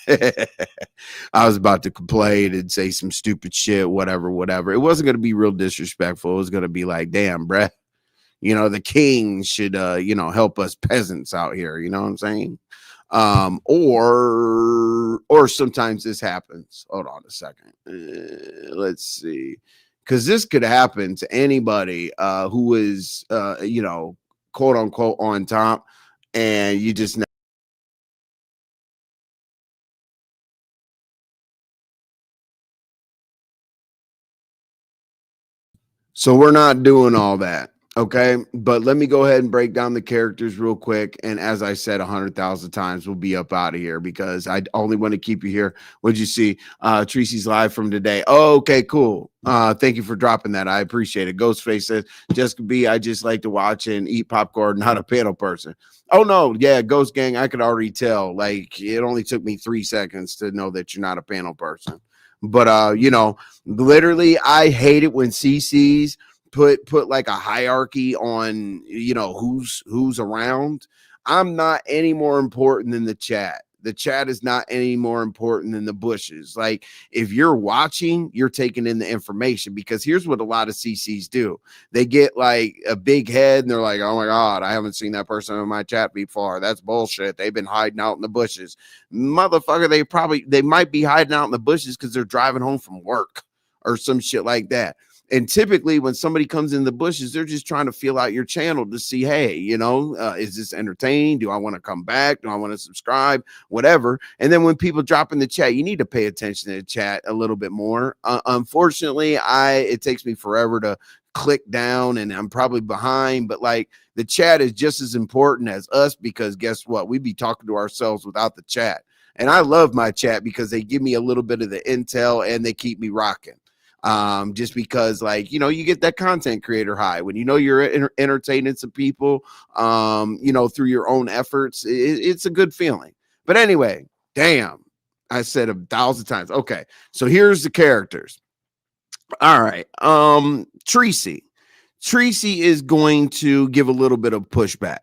Speaker 5: I was about to complain and say some stupid shit, whatever. It wasn't going to be real disrespectful. It was going to be like, damn, bruh, you know, the king should you know, help us peasants out here. You know what I'm saying? Or sometimes this happens. Hold on a second. Let's see. Because this could happen to anybody who is, you know, quote unquote on top, and you just. So we're not doing all that. Okay, but let me go ahead and break down the characters real quick. And as I said 100,000 times, we'll be up out of here because I only want to keep you here. What'd you see? Treecey's live from today. Oh, okay, cool. Thank you for dropping that. I appreciate it. Ghostface says, Jessica B, I just like to watch and eat popcorn, not a panel person. Oh, no. Yeah, Ghost Gang, I could already tell. Like, it only took me 3 seconds to know that you're not a panel person. But, you know, literally, I hate it when CCs put like a hierarchy on, you know, who's around. I'm not any more important than the chat. The chat is not any more important than the bushes. Like, if you're watching, you're taking in the information, because here's what a lot of CCs do. They get like a big head and they're like, oh my God, I haven't seen that person in my chat before. That's bullshit. They've been hiding out in the bushes. Motherfucker, they might be hiding out in the bushes because they're driving home from work or some shit like that. And typically when somebody comes in the bushes, they're just trying to feel out your channel to see, hey, you know, is this entertaining? Do I want to come back? Do I want to subscribe? Whatever. And then when people drop in the chat, you need to pay attention to the chat a little bit more. Unfortunately, it takes me forever to click down and I'm probably behind, but like the chat is just as important as us, because guess what? We'd be talking to ourselves without the chat. And I love my chat because they give me a little bit of the intel and they keep me rocking. Just because, like, you know, you get that content creator high when you know you're entertaining some people, you know, through your own efforts. It's a good feeling. But anyway, damn, I said 1,000 times. Okay, so here's the characters. All right, Treecey. Treecey is going to give a little bit of pushback.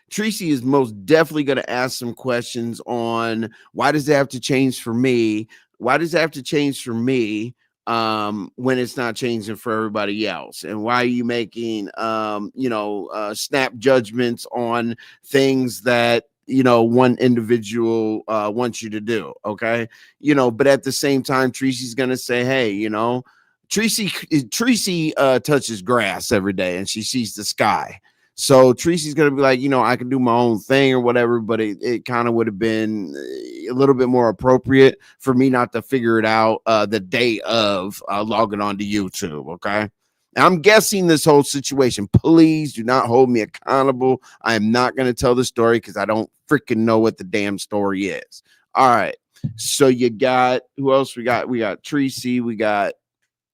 Speaker 5: Treecey is most definitely going to ask some questions on why does it have to change for me? Why does it have to change for me when it's not changing for everybody else? And why are you making, you know, snap judgments on things that, you know, one individual wants you to do? Okay. You know, but at the same time, Treecey's going to say, hey, you know, Treecey touches grass every day and she sees the sky. So Treecey's going to be like, you know, I can do my own thing or whatever, but it kind of would have been a little bit more appropriate for me not to figure it out the day of logging on to YouTube. Okay. Now, I'm guessing this whole situation. Please do not hold me accountable. I am not going to tell the story because I don't freaking know what the damn story is. All right. So you got, who else we got? We got Treecey. We got,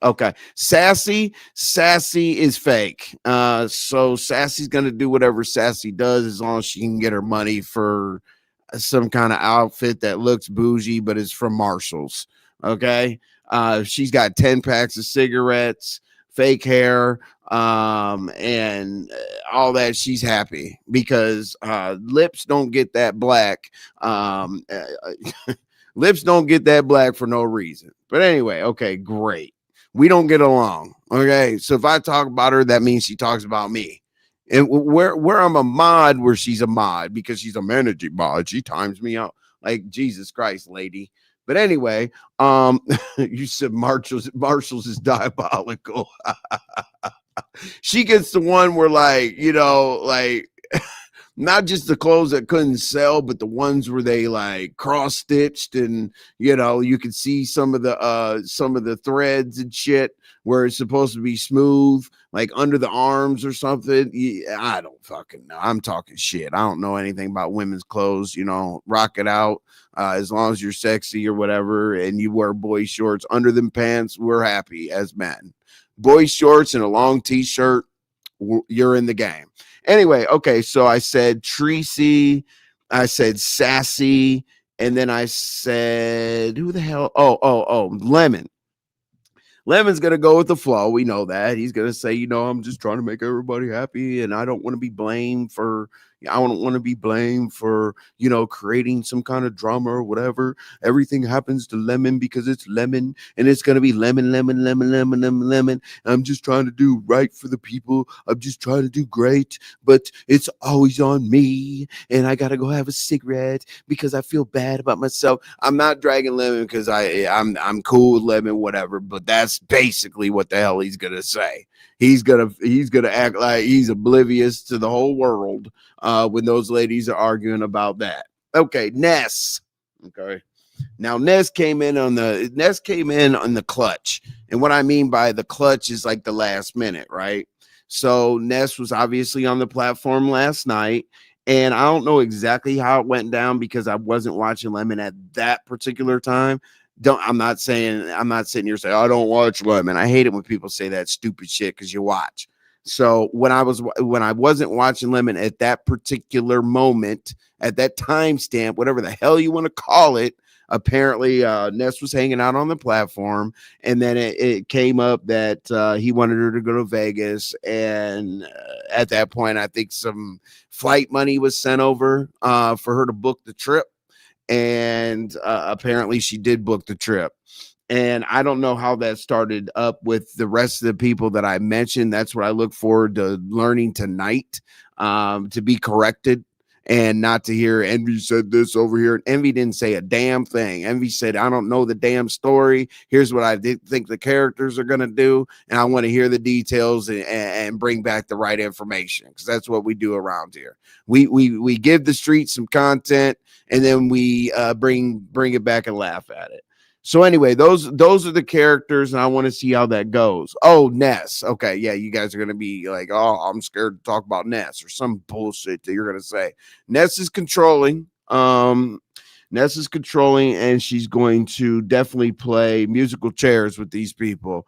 Speaker 5: okay, Sassy is fake. So Sassy's gonna do whatever Sassy does as long as she can get her money for some kind of outfit that looks bougie but is from Marshall's. Okay, she's got 10 packs of cigarettes, fake hair, and all that. She's happy because lips don't get that black. Lips don't get that black for no reason. But anyway, okay, great. We don't get along. Okay. So if I talk about her, that means she talks about me. And where I'm a mod, where she's a mod, because she's a managing mod, she times me out. Like, Jesus Christ, lady. But anyway, you said Marshall's is diabolical. She gets the one where, like, you know, like not just the clothes that couldn't sell, but the ones where they like cross stitched and, you know, you could see some of the threads and shit where it's supposed to be smooth, like under the arms or something. I don't fucking know. I'm talking shit. I don't know anything about women's clothes. You know, rock it out. As long as you're sexy or whatever, and you wear boy shorts under them pants, we're happy as men. Boy shorts and a long t-shirt, you're in the game. Anyway, okay, so I said Treecey, I said Sassy, and then I said, who the hell? Oh, Lemon. Lemon's going to go with the flow. We know that. He's going to say, you know, I'm just trying to make everybody happy, and I don't want to be blamed for, you know, creating some kind of drama or whatever. Everything happens to Lemon because it's Lemon, and it's going to be lemon. I'm just trying to do right for the people. I'm just trying to do great, but it's always on me, and I got to go have a cigarette because I feel bad about myself. I'm not dragging Lemon because I'm cool with Lemon, whatever, but that's basically what the hell he's going to say. He's gonna act like he's oblivious to the whole world when those ladies are arguing about that. Okay, Ness. Okay, now Ness came in on the clutch, and what I mean by the clutch is like the last minute, right? So Ness was obviously on the platform last night, and I don't know exactly how it went down because I wasn't watching Lemon at that particular time. I'm not sitting here saying I don't watch Lemon. I hate it when people say that stupid shit because you watch. So when I wasn't watching Lemon at that particular moment, at that timestamp, whatever the hell you want to call it, apparently Ness was hanging out on the platform, and then it came up that he wanted her to go to Vegas, and at that point, I think some flight money was sent over for her to book the trip. And apparently she did book the trip. And I don't know how that started up with the rest of the people that I mentioned. That's what I look forward to learning tonight, to be corrected and not to hear Envy said this over here. And Envy didn't say a damn thing. Envy said, I don't know the damn story. Here's what I think the characters are going to do. And I want to hear the details and bring back the right information, because that's what we do around here. We give the street some content, and then we bring it back and laugh at it. So anyway, those are the characters, and I want to see how that goes. Oh, Ness. Okay, yeah, you guys are gonna be like, oh, I'm scared to talk about Ness or some bullshit that you're gonna say. Ness is controlling. Ness is controlling, and she's going to definitely play musical chairs with these people.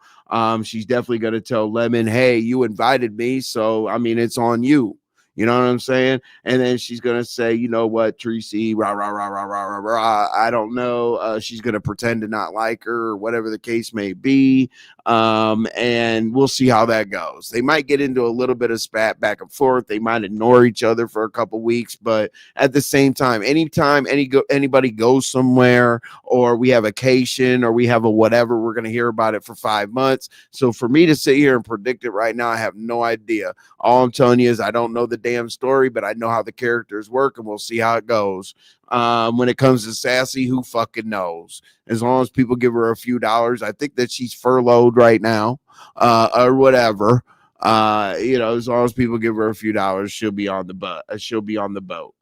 Speaker 5: She's definitely gonna tell Lemon, hey, you invited me, so I mean it's on you. You know what I'm saying? And then she's gonna say, you know what, Treecey, rah rah rah rah rah rah rah. I don't know. She's gonna pretend to not like her, or whatever the case may be. And we'll see how that goes. They might get into a little bit of spat back and forth. They might ignore each other for a couple weeks, but at the same time, anytime anybody goes somewhere, or we have a vacation, or we have a whatever, we're gonna hear about it for 5 months. So for me to sit here and predict it right now, I have no idea. All I'm telling you is I don't know the damn story, but I know how the characters work, and we'll see how it goes. When it comes to Sassy, who fucking knows? As long as people give her a few dollars, I think that she's furloughed right now, or whatever. As long as people give her a few dollars, she'll be on the boat. She'll be on the boat.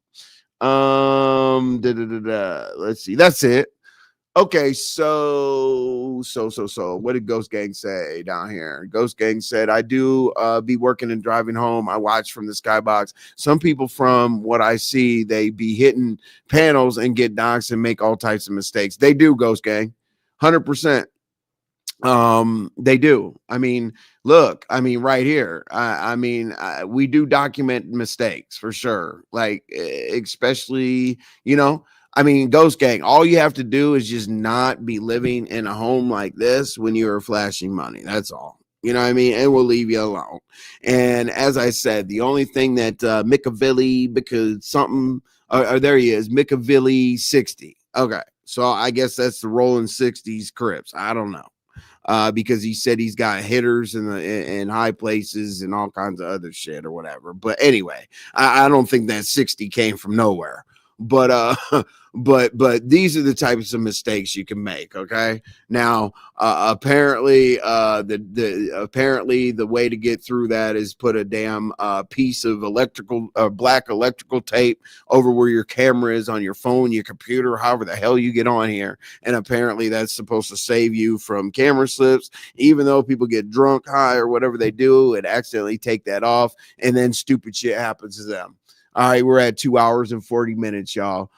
Speaker 5: Let's see. That's it. Okay, so what did Ghost Gang say down here? Ghost Gang said, I do be working and driving home. I watch from the skybox. Some people, from what I see, they be hitting panels and get knocks and make all types of mistakes. They do, Ghost Gang. 100%. They do. I mean, look, I mean, right here, we do document mistakes for sure. Like, especially, I mean, Ghost Gang, all you have to do is just not be living in a home like this when you are flashing money. That's all. You know what I mean? And we'll leave you alone. And as I said, the only thing that Miccaveli, because something, there he is, Miccaveli 60. Okay. So I guess that's the rolling 60s Crips. I don't know. Because he said he's got hitters in high places and all kinds of other shit or whatever. But anyway, I don't think that 60 came from nowhere. But but these are the types of mistakes you can make. Okay. Now, apparently, the way to get through that is put a damn piece of black electrical tape over where your camera is on your phone, your computer, however the hell you get on here. And apparently that's supposed to save you from camera slips. Even though people get drunk, high, or whatever they do, and accidentally take that off, and then stupid shit happens to them. All right, we're at 2 hours and 40 minutes, y'all.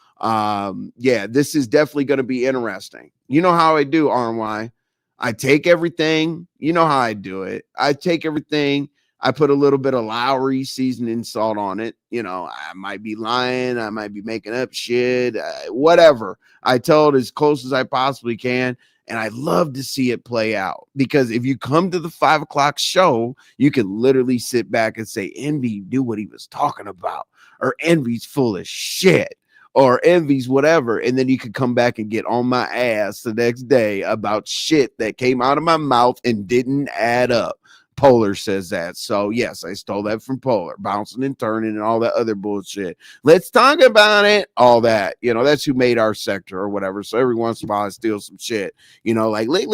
Speaker 5: Yeah, this is definitely going to be interesting. You know how I do, RY. I take everything. You know how I do it. I take everything. I put a little bit of Lowry seasoning salt on it. I might be lying. I might be making up shit. Whatever. I tell it as close as I possibly can. And I love to see it play out, because if you come to the 5 o'clock show, you can literally sit back and say, Envy knew what he was talking about, or Envy's full of shit, or Envy's whatever. And then you could come back and get on my ass the next day about shit that came out of my mouth and didn't add up. Polar says that. So yes, I stole that from Polar, bouncing and turning and all that other bullshit. Let's talk about it. All that, that's who made our sector or whatever. So every once in a while I steal some shit, like lick,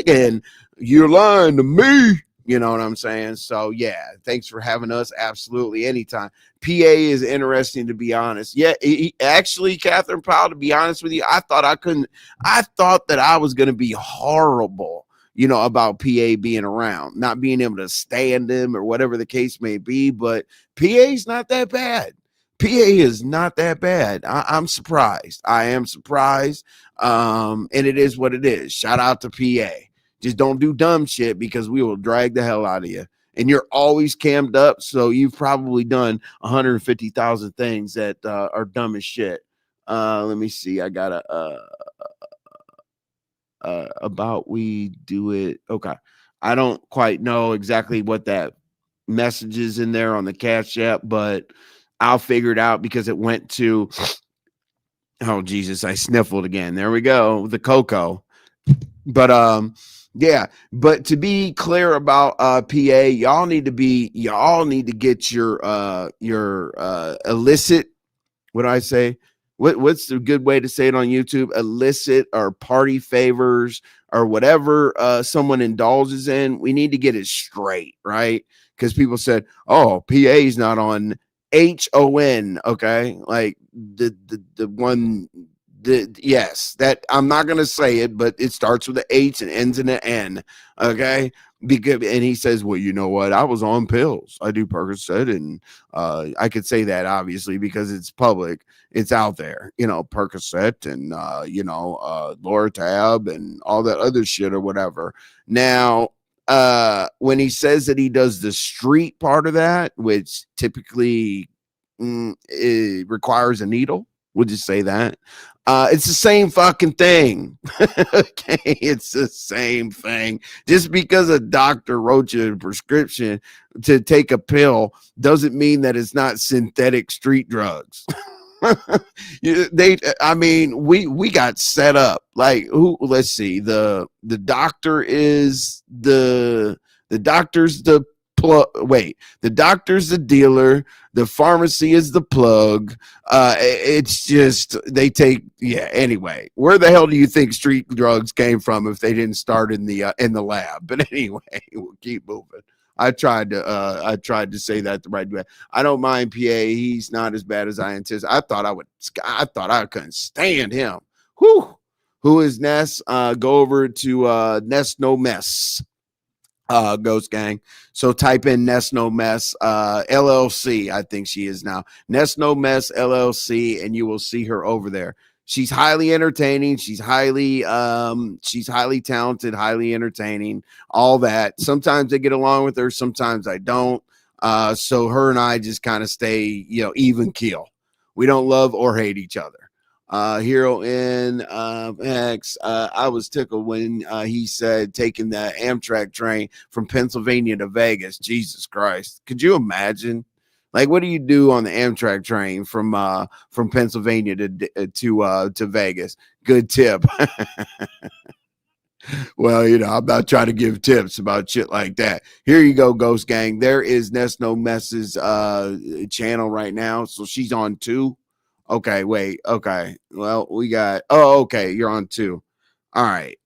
Speaker 5: and you're lying to me. You know what I'm saying? So yeah, thanks for having us. Absolutely, anytime. PA is interesting, to be honest. Yeah, actually, Catherine Powell, to be honest with you, I thought that I was going to be horrible, about PA being around, not being able to stand him or whatever the case may be. But PA's not that bad. PA is not that bad. I'm surprised. I am surprised. And it is what it is. Shout out to PA. Just don't do dumb shit, because we will drag the hell out of you. And you're always cammed up, so you've probably done 150,000 things that are dumb as shit. Let me see. I got about we do it. Okay. I don't quite know exactly what that message is in there on the Cash App, but I'll figure it out, because it went to, oh Jesus, I sniffled again. There we go. The cocoa. But yeah, but to be clear about PA, y'all need to get your illicit, what do I say? What's the good way to say it on YouTube? Illicit or party favors or whatever someone indulges in. We need to get it straight, right? Because people said, oh, PA's not on HON, okay? Like the Yes, that I'm not gonna say it, but it starts with an H and ends in an N. Okay. Because, and he says, well, you know what? I was on pills. I do Percocet, and I could say that obviously because it's public. It's out there, Percocet and Loratab and all that other shit or whatever. Now, when he says that he does the street part of that, which typically it requires a needle, we'll just say that. It's the same fucking thing. Okay, it's the same thing. Just because a doctor wrote you a prescription to take a pill doesn't mean that it's not synthetic street drugs. We got set up like who? Let's see. The doctor is the doctor's the plug. Wait, the doctor's the dealer. The pharmacy is the plug. It's just they take. Yeah. Anyway, where the hell do you think street drugs came from if they didn't start in the lab? But anyway, we'll keep moving. I tried to say that the right way. I don't mind PA. He's not as bad as I anticipated. I thought I couldn't stand him. Whew. Who is Ness? Go over to Ness No Mess. Ghost Gang. So type in Ness No Mess LLC. I think she is now Ness No Mess LLC, and you will see her over there. She's highly entertaining. She's highly talented, highly entertaining, all that. Sometimes I get along with her, sometimes I don't. So her and I just kind of stay, even keel. We don't love or hate each other. Hero in X. I was tickled when he said taking the Amtrak train from Pennsylvania to Vegas. Jesus Christ. Could you imagine? Like, what do you do on the Amtrak train from Pennsylvania to Vegas? Good tip. Well, I'm not trying to give tips about shit like that. Here you go, Ghost Gang. There is Ness No Mess's channel right now. So she's on 2. Okay, wait. Okay. Well, we got okay, you're on 2. All right.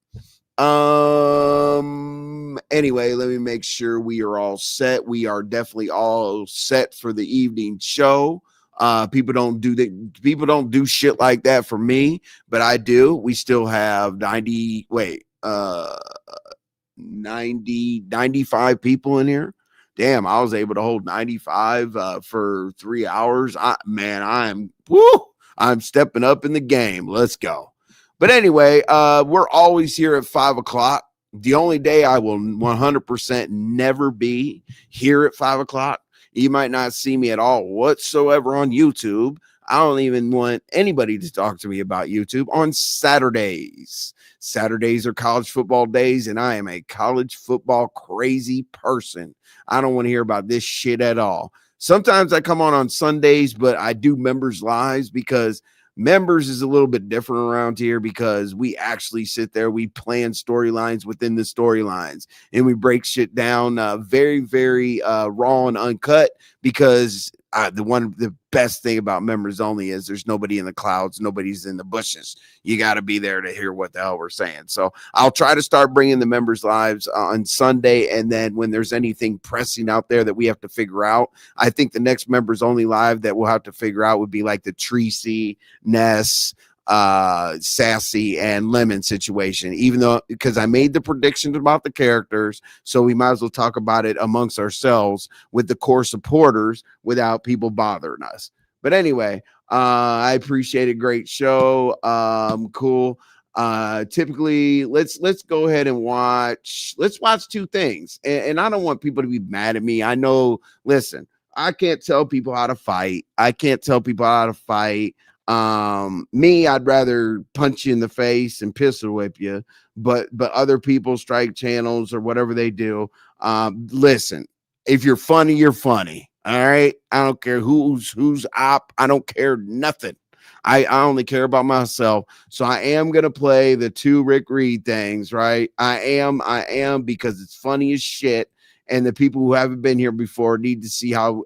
Speaker 5: Anyway, let me make sure we are all set. We are definitely all set for the evening show. People don't do shit like that for me, but I do. We still have 95 people in here. Damn, I was able to hold 95 for 3 hours. I'm stepping up in the game. Let's go. But anyway, we're always here at 5 o'clock. The only day I will 100% never be here at 5 o'clock. You might not see me at all whatsoever on YouTube. I don't even want anybody to talk to me about YouTube on Saturdays. Saturdays are college football days, and I am a college football crazy person. I don't want to hear about this shit at all. Sometimes I come on Sundays, but I do members lives because members is a little bit different around here because we actually sit there, we plan storylines within the storylines, and we break shit down very, very raw and uncut because the best thing about members only is there's nobody in the clouds, nobody's in the bushes. You got to be there to hear what the hell we're saying. So I'll try to start bringing the members lives on Sunday, and then when there's anything pressing out there that we have to figure out, I think the next members only live that we'll have to figure out would be like the Treecey, Ness, Sassy, and Lemon situation, even though because I made the predictions about the characters, so we might as well talk about it amongst ourselves with the core supporters without people bothering us. But anyway, I appreciate a great show. Cool. Typically let's go ahead and watch 2 things, and I don't want people to be mad at me. I know, listen, I can't tell people how to fight. Me, I'd rather punch you in the face and pistol whip you, but other people, strike channels or whatever they do. Listen, if you're funny, you're funny. All right. I don't care who's op. I don't care nothing. I only care about myself. So I am going to play the 2 Rick Reed things, right? I am because it's funny as shit. And the people who haven't been here before need to see how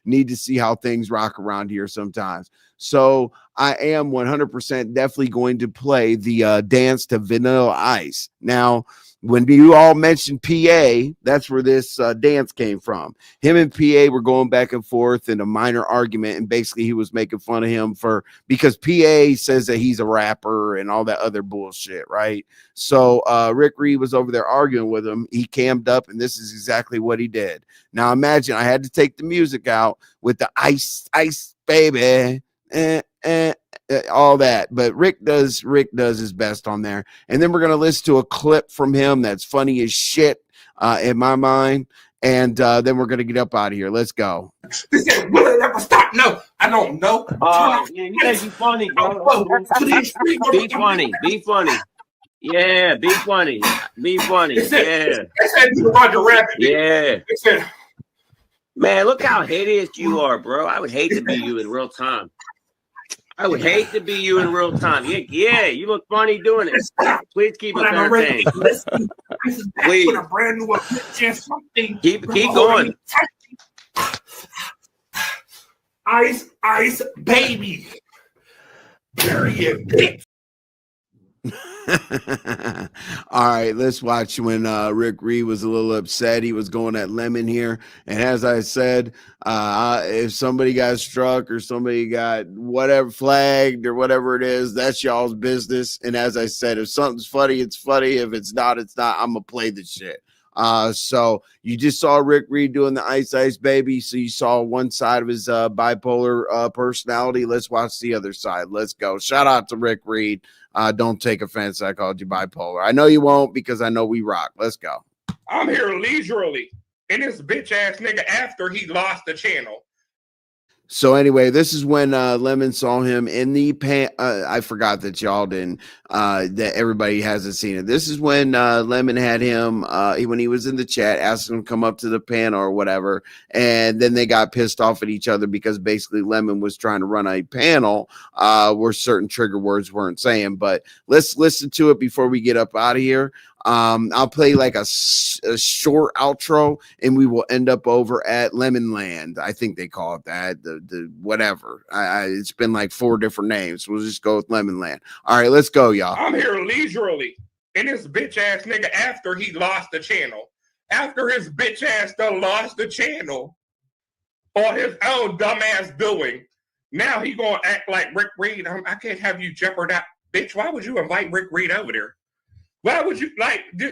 Speaker 5: need to see how things rock around here sometimes. So I am 100% definitely going to play the dance to Vanilla Ice. Now, when you all mentioned PA, that's where this dance came from. Him and PA were going back and forth in a minor argument, and basically he was making fun of him because PA says that he's a rapper and all that other bullshit, right? So Rick Reed was over there arguing with him. He cammed up, and this is exactly what he did. Now imagine I had to take the music out with the ice baby, all that, but Rick does his best on there. And then we're gonna listen to a clip from him that's funny as shit in my mind, and then we're gonna get up out of here. Let's go.
Speaker 6: They said, will it ever stop? No, I don't know.
Speaker 7: Yeah, you guys be funny, bro. Be funny. Yeah, be funny. Be funny.
Speaker 6: They said,
Speaker 7: Yeah.
Speaker 6: They said Roger Rabbit.
Speaker 7: Yeah.
Speaker 6: They said,
Speaker 7: Man, look how hideous you are, bro. I would hate to be you in real time. I would hate to be you in real time. Yeah, you look funny doing it. Please keep us entertained. Please.
Speaker 6: With a brand new something.
Speaker 7: Keep going.
Speaker 6: Ice, baby. Period.
Speaker 5: All right, let's watch when Rick Reed was a little upset. He was going at Lemon here, and as I said, if somebody got struck or somebody got whatever flagged or whatever it is, that's y'all's business. And as I said, if something's funny, it's funny. If it's not, it's not. I'm gonna play the shit. So you just saw Rick Reed doing the Ice Baby. So you saw one side of his bipolar personality. Let's watch the other side. Let's go. Shout out to Rick Reed. Don't take offense. I called you bipolar. I know you won't because I know we rock. Let's go.
Speaker 6: I'm here leisurely. And this bitch ass nigga after he lost the channel.
Speaker 5: So anyway, this is when Lemon saw him in the I forgot that y'all didn't, that everybody hasn't seen it. This is when Lemon had him when he was in the chat, asked him to come up to the panel or whatever, and then they got pissed off at each other because basically Lemon was trying to run a panel where certain trigger words weren't saying. But let's listen to it before we get up out of here. I'll play like a short outro, and we will end up over at Lemon Land. I think they call it that. The whatever. It's been like 4 different names. We'll just go with Lemon Land. All right, let's go, y'all.
Speaker 6: I'm here leisurely. And this bitch ass nigga after he lost the channel. After his bitch ass done lost the channel on his own dumbass doing. Now he gonna act like Rick Reed. I can't have you jeopardize. Bitch, why would you invite Rick Reed over there? Why would you,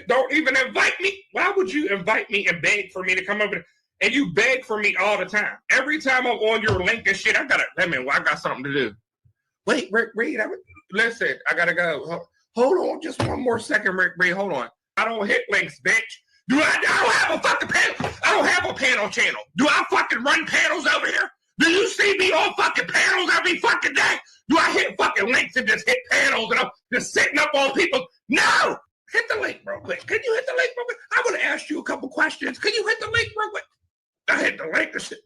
Speaker 6: don't even invite me? Why would you invite me and beg for me to come over there? And you beg for me all the time. Every time I'm on your link and shit, I got something to do. Wait, Rick Reed, listen, I gotta go. Hold on just one more second, Rick Reed, hold on. I don't hit links, bitch. I don't have a fucking panel. I don't have a panel channel. Do I fucking run panels over here? Do you see me on fucking panels every fucking day? Do I hit fucking links and just hit panels and I'm just sitting up on people? No! Hit the link real quick. Can you hit the link real quick? I want to ask you a couple questions. Can you hit the link real quick? I hit the link and shit.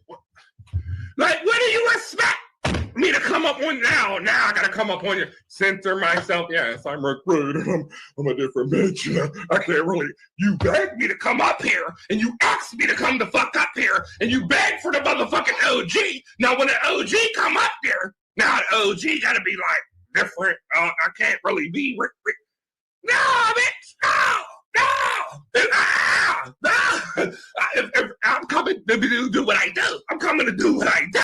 Speaker 6: Like, what do you expect me to come up on now? Now I got to come up on you. Censor myself. Yes, I'm Rick Reed. I'm a different bitch. I can't really. You begged me to come up here and you asked me to come the fuck up here and you begged for the motherfucking OG. Now, when the OG come up there, now the OG got to be like different. I can't really be Rick Reed. No, bitch! No! If I'm coming to do what I do. I'm coming to do what I do.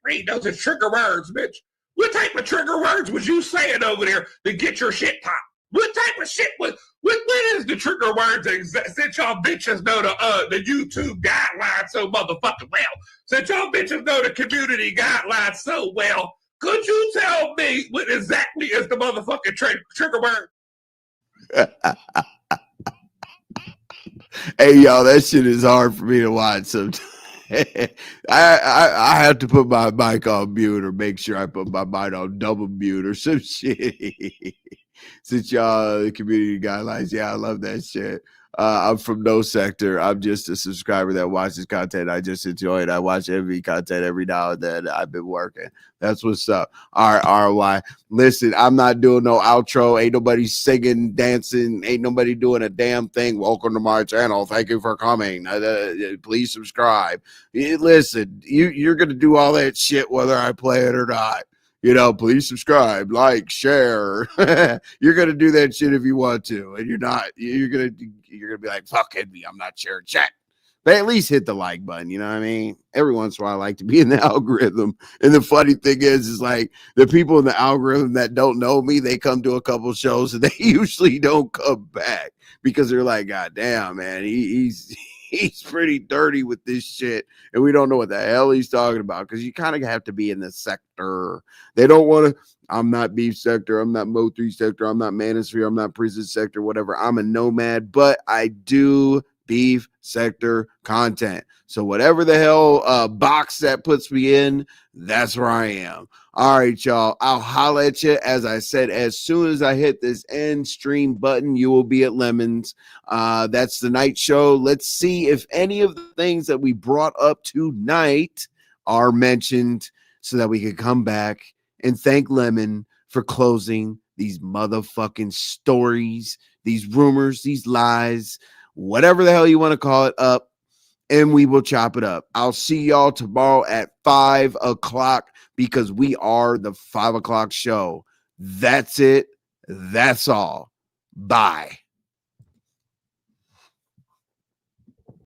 Speaker 6: Read those are trigger words, bitch. What type of trigger words was you saying over there to get your shit popped? What type of shit what is the trigger words since y'all bitches know the YouTube guidelines so motherfucking well? Since y'all bitches know the community guidelines so well, could you tell me what exactly is the motherfucking trigger word?
Speaker 5: Hey, y'all, that shit is hard for me to watch sometimes. I have to put my mic on mute or make sure I put my mic on double mute or some shit. Since y'all community guidelines, yeah, I love that shit. I'm from no sector. I'm just a subscriber that watches content. I just enjoy it. I watch NV content every now and then. I've been working. That's what's up. All right, ROI. Listen, I'm not doing no outro. Ain't nobody singing, dancing. Ain't nobody doing a damn thing. Welcome to my channel. Thank you for coming. Please subscribe. Listen, you're going to do all that shit whether I play it or not. You know, please subscribe, like, share. You're gonna do that shit if you want to, and you're not. You're gonna be like, fuck Envy, I'm not sharing chat. But at least hit the like button. You know what I mean? Every once in a while, I like to be in the algorithm. And the funny thing is like the people in the algorithm that don't know me, they come to a couple shows and they usually don't come back because they're like, God damn, man, he's pretty dirty with this shit, and we don't know what the hell he's talking about because you kind of have to be in the sector. They don't want to. I'm not beef sector. I'm not Mo 3 sector. I'm not manosphere. I'm not prison sector. Whatever. I'm a nomad, but I do beef sector content. So whatever the hell box that puts me in, that's where I am. All right, y'all. I'll holla at you. As I said, as soon as I hit this end stream button, you will be at Lemons. That's the night show. Let's see if any of the things that we brought up tonight are mentioned so that we can come back and thank Lemon for closing these motherfucking stories, these rumors, these lies, whatever the hell you want to call it up, and we will chop it up. I'll see y'all tomorrow at 5 o'clock because we are the 5 o'clock show. That's it. That's all. Bye.